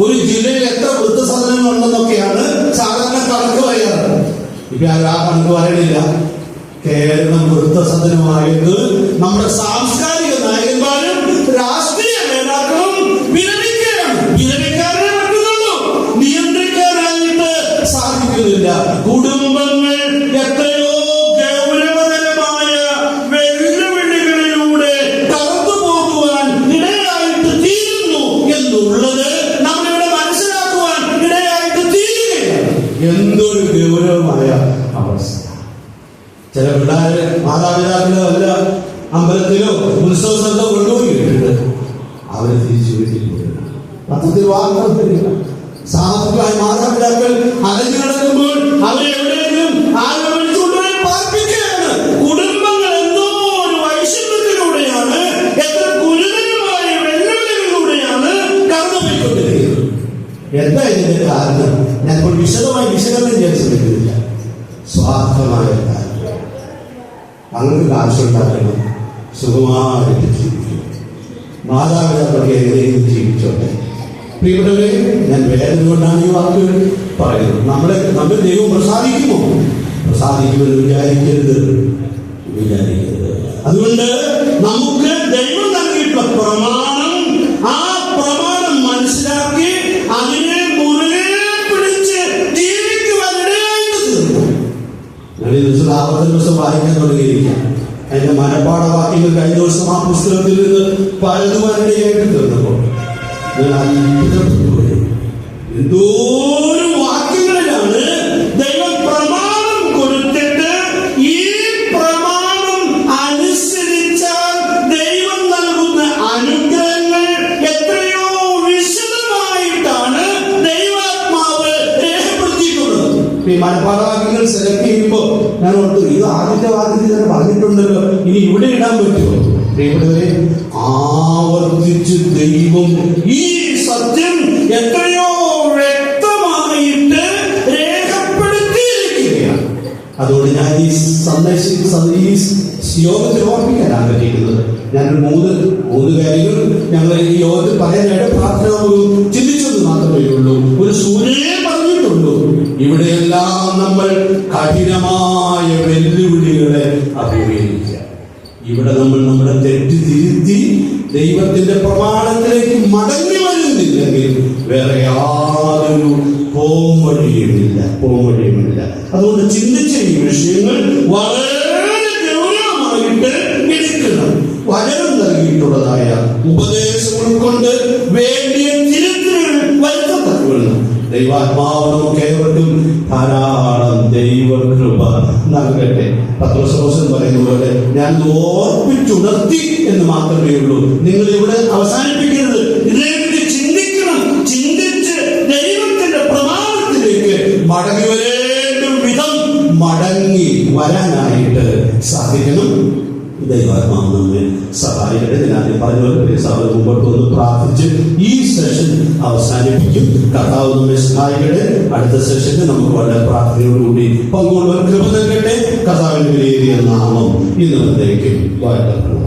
ഒരു ജില്ലയിൽ എത്ര വൃദ്ധസദനങ്ങൾ ഉണ്ടെന്നൊക്കെയാണ് സാധാരണ കണക്ക് പറയാറ്. ഇപ്പൊ ആ കണക്ക് പറയണില്ല. കേരളം വൃദ്ധസദനമായത് നമ്മുടെ സാംസ്കാരിക നായകന്മാരും രാഷ്ട്രീയ നേതാക്കളും വിരമിക്കുകയാണ്. വിരമിക്കാനേ പറ്റുന്നുള്ളൂ, നിയന്ത്രിക്കാനായിട്ട് സാധിക്കുന്നില്ല. കുടുംബങ്ങൾ എത്രയോ ഗൗരവതരമായ വെല്ലുവിളികളിലൂടെ കടന്നു പോകുവാൻ ഇടയായിട്ട് തീരുന്നു എന്നുള്ളത് നമ്മളിവിടെ മനസ്സിലാക്കുവാൻ ഇടയായിട്ട് തീരുകയാണ്. എന്തൊരു ഗൗരവമായ അവസ്ഥ! ചില പിള്ളേര് മാതാപിതാക്കളോ അല്ല അമ്പലത്തിലോ ഉത്സവ സ്ഥലത്തോ കൊണ്ടുപോയിട്ടുണ്ട്, അവരെ തിരിച്ചു വീട്ടിൽ പോയിട്ടുണ്ട്. പത്രത്തിൽ വാർത്ത സാഹസികമായ മാതാപിതാക്കൾ അലഞ്ഞു നടക്കുമ്പോൾ അവരെ എവിടെയെങ്കിലും ആരും വിളിച്ചുകൊണ്ടുപോയി പാർപ്പിക്കുകയാണ്. കുടുംബങ്ങൾ എന്തോ ഒരു വൈഷമ്യത്തിലൂടെയാണ്, എത്ര ഗുരുതരമായ വെല്ലുവിളികളിലൂടെയാണ് കടന്നുപോയിക്കൊണ്ടിരിക്കുന്നത്. എന്താ ഇതിന്റെ കാരണം? ഞാനിപ്പോൾ വിശദമായി വിശകലനം ചെയ്യാൻ ശ്രമിക്കുന്നില്ല. സ്വാർത്ഥമായ കാര്യം. അങ്ങനെ കാശുണ്ടാക്കണം, സുഖമായിട്ട് ജീവിക്കും, മാതാപിതാക്കളൊക്കെ എങ്ങനെയും ജീവിച്ചോട്ടെ. പ്രിയപ്പെട്ടവരെ, ഞാൻ വേദന കൊണ്ടാണ് ഈ വാക്കുകൾ പറയുന്നത്. നമ്മൾ ദൈവം പ്രസാദിക്കുമോ? പ്രസാദിക്കുമെന്ന് വിചാരിക്കരുത്. അതുകൊണ്ട് നമുക്ക് ദൈവം നൽകിയിട്ടുള്ള പ്രമാണം, ആ പ്രമാണം മനസ്സിലാക്കി അതിനെ മുറുകെ പിടിച്ച് ജീവിക്കുവാനിടയായിട്ട് തീർന്നു. ഞാൻ ഈ ദിവസം ആവർത്തന ദിവസം വായിക്കാൻ തുടങ്ങിയിരിക്കാം. അതിന്റെ മനപ്പാഠവാക്യങ്ങൾ കഴിഞ്ഞ ദിവസം ആ പുസ്തകത്തിൽ നിന്ന് പലതുവാനിടയായിട്ട് തീർന്നപ്പോൾ എന്തോരം വാക്യങ്ങളിലാണ് ദൈവം പ്രമാണം കൊടുത്തിട്ട് ഈ പ്രമാണം അനുസരിച്ചാൽ ദൈവം നൽകുന്ന അനുഗ്രഹങ്ങൾ എത്രയോ വിശദമായിട്ടാണ് ദൈവാത്മാവ് രേഖപ്പെടുത്തിയിട്ടുള്ളത്. ഈ മനപ്പാഠവാക്യങ്ങൾ സെലക്ട് ചെയ്യുമ്പോൾ ഞാൻ ഓർത്തു, ഇത് ആദ്യത്തെ വാക്യത്തിൽ ഞാൻ പറഞ്ഞിട്ടുണ്ടല്ലോ, ഇനി ഇവിടെ ഇടാൻ പറ്റുമോ? പ്രിയപ്പെട്ടവരെ, ആവർത്തിച്ച് ദൈവം ഈ സത്യം എത്രയോ വ്യക്തമായിട്ട് രേഖപ്പെടുത്തിയിരിക്കുകയാണ്. അതുകൊണ്ട് ഞാൻ ഈ യോഗത്തിൽ ഓർപ്പിക്കാൻ ആഗ്രഹിക്കുന്നത്, ഞാൻ മൂന്ന് കാര്യങ്ങൾ ഞങ്ങൾ ഈ യോഗത്തിൽ പറയാനായിട്ട് പ്രാർത്ഥന ചിന്തിച്ചത് മാത്രമേ ഉള്ളൂ. ഒരു സൂര്യനെ പറഞ്ഞിട്ടുള്ളൂ. ഇവിടെയെല്ലാം നമ്മൾ കഠിനമായ വെല്ലുവിളികളെ അഭിമുഖീകരിക്കുക. ഇവിടെ നമ്മൾ നമ്മുടെ തെറ്റ് തിരുത്തി ദൈവത്തിന്റെ പ്രമാണത്തിലേക്ക് മടങ്ങി വരുന്നില്ലെങ്കിൽ വേറെ യാതൊരു പോംവഴിയുമില്ല. അതുകൊണ്ട് ചിന്തിച്ച ഈ വിഷയങ്ങൾ വളരെ ഗൗരവമായിട്ട് എടുക്കണം. വചനം നൽകിയിട്ടുള്ളതായ ഉപദേശങ്ങൾ കൊണ്ട് വേണ്ടിയ തിരുത്തലുകൾ വരുത്തത്തക്കവണ്ണം ദൈവാത്മാവ് നമുക്ക് ഏവർക്കും ധാരാളം ദൈവകൃപ നൽകട്ടെ. പത്രോസ് പറയുന്ന പോലെ ഞാൻ ഓർപ്പിച്ചുണർത്തി എന്ന് മാത്രമേ ഉള്ളൂ. നിങ്ങൾ ഇവിടെ അവസാനിപ്പിക്കരുത്. ഇതിനെപ്പറ്റി ചിന്തിക്കണം. ചിന്തിച്ച് ദൈവത്തിന്റെ പ്രമാണത്തിലേക്ക് മടങ്ങി വരേണ്ട വിധം മടങ്ങി വരാനായിട്ട് സാധിക്കണം. ദൈവാത്മാവ് നമ്മെ സഹായിക്കട്ടെ. ഞാൻ പറഞ്ഞ മുമ്പോട്ട് ഒന്ന് പ്രാർത്ഥിച്ച് ഈ സെഷൻ അവസാനിപ്പിക്കും. കർത്താവ് നമ്മെ സഹായിക്കട്ടെ. അടുത്ത സെഷന് നമുക്ക് വളരെ പ്രാർത്ഥനയോടുകൂടി പങ്കുകൊള്ളുവാൻ കൃപ നൽകട്ടെ. കർത്താവിന്റെ വിലയേറിയ നാമം ഇന്നത്തേക്ക് വാഴ്ത്തപ്പെടുക.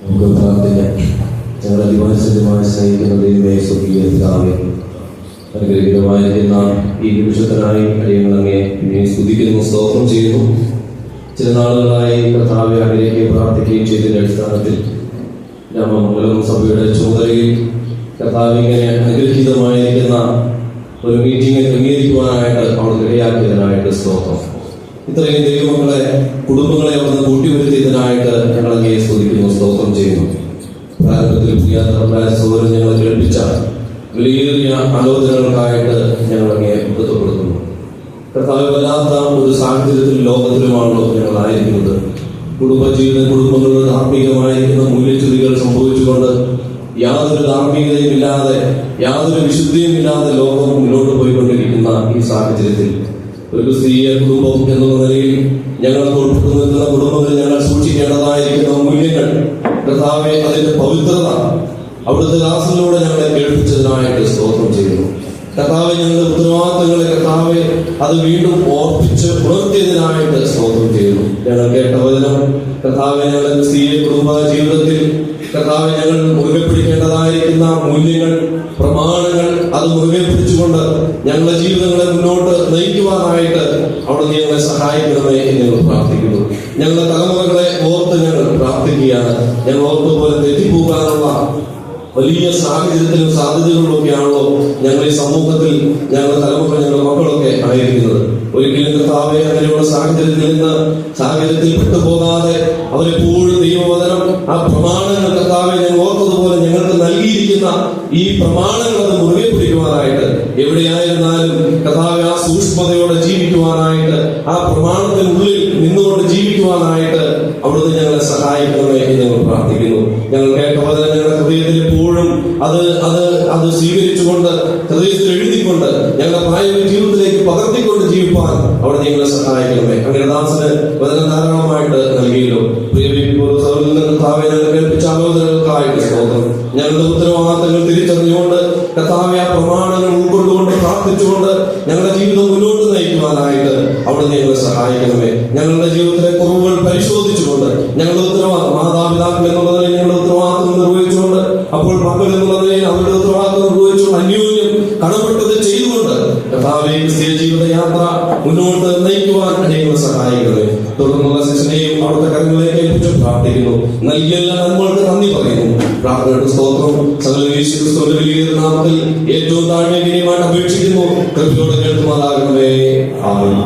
നമുക്ക് പ്രാർത്ഥിക്കാം. ഞങ്ങളുടെ അതിവാത്സല്യമായി സ്നേഹിക്കുന്ന ദൈവമേ, സ്വർഗീയ പിതാവേ, അനുഗ്രഹീതമായിരിക്കുന്ന ഈ നിമിഷത്തിനായി അടിയങ്ങളങ്ങേ ഇനി സ്തുതിക്കുന്നു, സ്തോത്രം ചെയ്യുന്നു. ചില നാളുകളായി കർത്താവെ അങ്ങനെയൊക്കെ പ്രാർത്ഥിക്കുകയും ചെയ്തതിന്റെ അടിസ്ഥാനത്തിൽ രാമമംഗലം സഭയുടെ ചുമതലയിൽ കർത്താവ് ഇങ്ങനെ അനുഗ്രഹീതമായിരിക്കുന്ന ഒരു മീറ്റിംഗ് ക്രമീകരിക്കുവാനായിട്ട് അവിടെ ഇടയാക്കിയതിനായിട്ട് സ്തോത്രം. ഇത്രയും ദൈവമക്കളെ, കുടുംബങ്ങളെ അവിടുന്ന് കൂട്ടിവരുത്തിയതിനായിട്ട് ഞങ്ങളങ്ങേ സ്തുതിക്കുന്നു, സ്തോത്രം ചെയ്യുന്നു. പ്രാരംഭത്തിൽ പ്രിയ സഹോദരൻ ഞങ്ങളെ കേൾപ്പിച്ച വലിയ ആലോചനകൾക്കായിട്ട് ഞങ്ങളങ്ങേ ബന്ധപ്പെടുത്തുന്നു. കർത്താവ് വല്ലാത്ത ഒരു സാഹചര്യത്തിൽ ലോകത്തിലുമാണല്ലോ ഞങ്ങളായിരിക്കുന്നത്. കുടുംബങ്ങളുടെ ധാർമ്മികമായിരിക്കുന്ന മൂല്യച്യുതികൾ സംഭവിച്ചുകൊണ്ട് യാതൊരു ധാർമ്മികതയും ഇല്ലാതെ, യാതൊരു വിശുദ്ധിയും ഇല്ലാതെ ലോകം മുന്നോട്ട് പോയിക്കൊണ്ടിരിക്കുന്ന ഈ സാഹചര്യത്തിൽ ഒരു ക്രിസ്തീയ കുടുംബം എന്നുള്ള നിലയിൽ ഞങ്ങൾക്ക് ഉൾപ്പെട്ടു നിൽക്കുന്ന കുടുംബങ്ങളിൽ ഞങ്ങൾ സൂക്ഷിക്കേണ്ടതായിരിക്കുന്ന മൂല്യങ്ങൾ കർത്താവെ, അതിന്റെ പവിത്രത അവിടുത്തെ ദാസനിലൂടെ ഞങ്ങളെ കേൾപ്പിച്ചതിനായിട്ട് സ്തോത്രം ചെയ്യുന്നു. കർത്താവെ, ഞങ്ങളുടെ ഉത്തരവാദിത്തങ്ങളെ കർത്താവെ അത് വീണ്ടും ഓർപ്പിച്ച് ഉണർത്തിയതിനായിട്ട് സ്തോത്രം ചെയ്യുന്നു. ഞങ്ങൾ കേട്ട വചനം കർത്താവെ, ഞങ്ങളുടെ ക്രിസ്തീയ കുടുംബ ജീവിതത്തിൽ കർത്താവെ ഞങ്ങൾ മുറുകെ പിടിക്കേണ്ടതായിരിക്കുന്ന മൂല്യങ്ങൾ, പ്രമാണങ്ങൾ അത് മുറുകെ പിടിച്ചുകൊണ്ട് ഞങ്ങളുടെ ജീവിതങ്ങളെ മുന്നോട്ട് നയിക്കുവാനായിട്ട് അവിടെ ഞങ്ങളെ സഹായിക്കണമേ എന്ന് ഞങ്ങൾ പ്രാർത്ഥിക്കുന്നു. ഞങ്ങളുടെ തലമുറകളെ ഓർത്ത് ഞങ്ങൾ പ്രാർത്ഥിക്കുകയാണ്. ഞങ്ങൾ ഓർത്തുപോലെ തെറ്റിപ്പോകാനുള്ള വലിയ സാഹചര്യത്തിലും സാധ്യതകളും ഒക്കെയാണല്ലോ ഞങ്ങൾ ഈ സമൂഹത്തിൽ ഞങ്ങളുടെ തലമുറ, ഞങ്ങളുടെ മക്കളൊക്കെ ആയിരിക്കുന്നത്. ഒരിക്കലും കർത്താവെ അങ്ങനെയുള്ള സാഹചര്യത്തിൽ പെട്ടുപോകാതെ അവരെപ്പോഴും ദൈവവചനം, ആ പ്രമാണങ്ങൾ കർത്താവെ ഞങ്ങൾ ഓർത്തതുപോലെ ഞങ്ങൾക്ക് നൽകിയിരിക്കുന്ന ഈ പ്രമാണങ്ങൾ അത് മുറുകെ പിടിക്കുവാനായിട്ട് എവിടെയായിരുന്നാലും കർത്താവെ ആ സൂക്ഷ്മതയോടെ ജീവിക്കുവാനായിട്ട്, ആ പ്രമാണത്തിനുള്ളിൽ നിന്നുകൊണ്ട് ജീവിക്കുവാനായിട്ട് അവിടുന്ന് ഞങ്ങളെ സഹായിക്കണമേ എന്ന് ഞങ്ങൾ പ്രാർത്ഥിക്കുന്നു. ഞങ്ങൾ കേട്ട വചനം ഞങ്ങളുടെ ഹൃദയത്തിൽ എപ്പോഴും അത് സ്വീകരിച്ചുകൊണ്ട് ഹൃദയത്തിൽ എഴുതിക്കൊണ്ട് ഞങ്ങളുടെ പ്രായോഗിക ജീവിതത്തിലേക്ക് പകർത്തിക്കൊണ്ട് ജീവിപ്പാൻ അവിടെ ഞങ്ങളെ സഹായിക്കണമേ. അങ്ങനെ ദാസന് വചനം ധാരാളമായിട്ട് നൽകിയല്ലോ. കേൾപ്പിച്ച ആലോചനകൾക്കായിട്ട് സ്തോത്രം. ഞങ്ങളുടെ ഉത്തരവാദിത്തങ്ങൾ തിരിച്ചറിഞ്ഞുകൊണ്ട് കർത്താവെ ആ പ്രമാണങ്ങൾ ഉൾക്കൊണ്ടുകൊണ്ട് പ്രാർത്ഥിച്ചുകൊണ്ട് ഞങ്ങളുടെ ജീവിതം മുന്നോട്ട് നയിക്കുവാനായിട്ട് അവിടെ ഞങ്ങളെ സഹായിക്കണമേ. ഞങ്ങളുടെ ജീവിതത്തിലെ കുറവുകൾ പരിശോധിച്ചുകൊണ്ട് ഞങ്ങളുടെ മാതാപിതാക്കൾ എന്നുള്ളതിനെ ഞങ്ങളുടെ ഉത്തരവാദിത്തം നിർവഹിച്ചുകൊണ്ട്, അപ്പോൾ മക്കൾ എന്നുള്ളതിനെ അവരുടെ ഉത്തരവാദിത്തം നിർവഹിച്ചുകൊണ്ട് അന്യോന്യം കടപ്പെട്ടത് ചെയ്തുകൊണ്ട് കർത്താവെ ക്രിസ്തീയ ജീവിത യാത്ര മുന്നോട്ട് നയിക്കുവാൻ ഞങ്ങളെ സഹായിക്കണമേ. തുടർന്നുള്ള സെഷനെയും അവിടുത്തെ കരങ്ങളിലേക്ക് ഏൽപ്പിച്ച് പ്രാർത്ഥിക്കുന്നു. നൽകിയ എല്ലാ നന്മകൾക്ക് നന്ദി പറയുന്നു. പ്രാർത്ഥനയുടെ സ്തോത്രം സകല യേശുക്രിസ്തുവിന്റെ വലിയ നാമത്തിൽ ഏറ്റവും താഴ്മയായിട്ട് അപേക്ഷിക്കുന്നു. കൃപയോടെ കേൾക്കുമാറാകണമേ. ആമേൻ.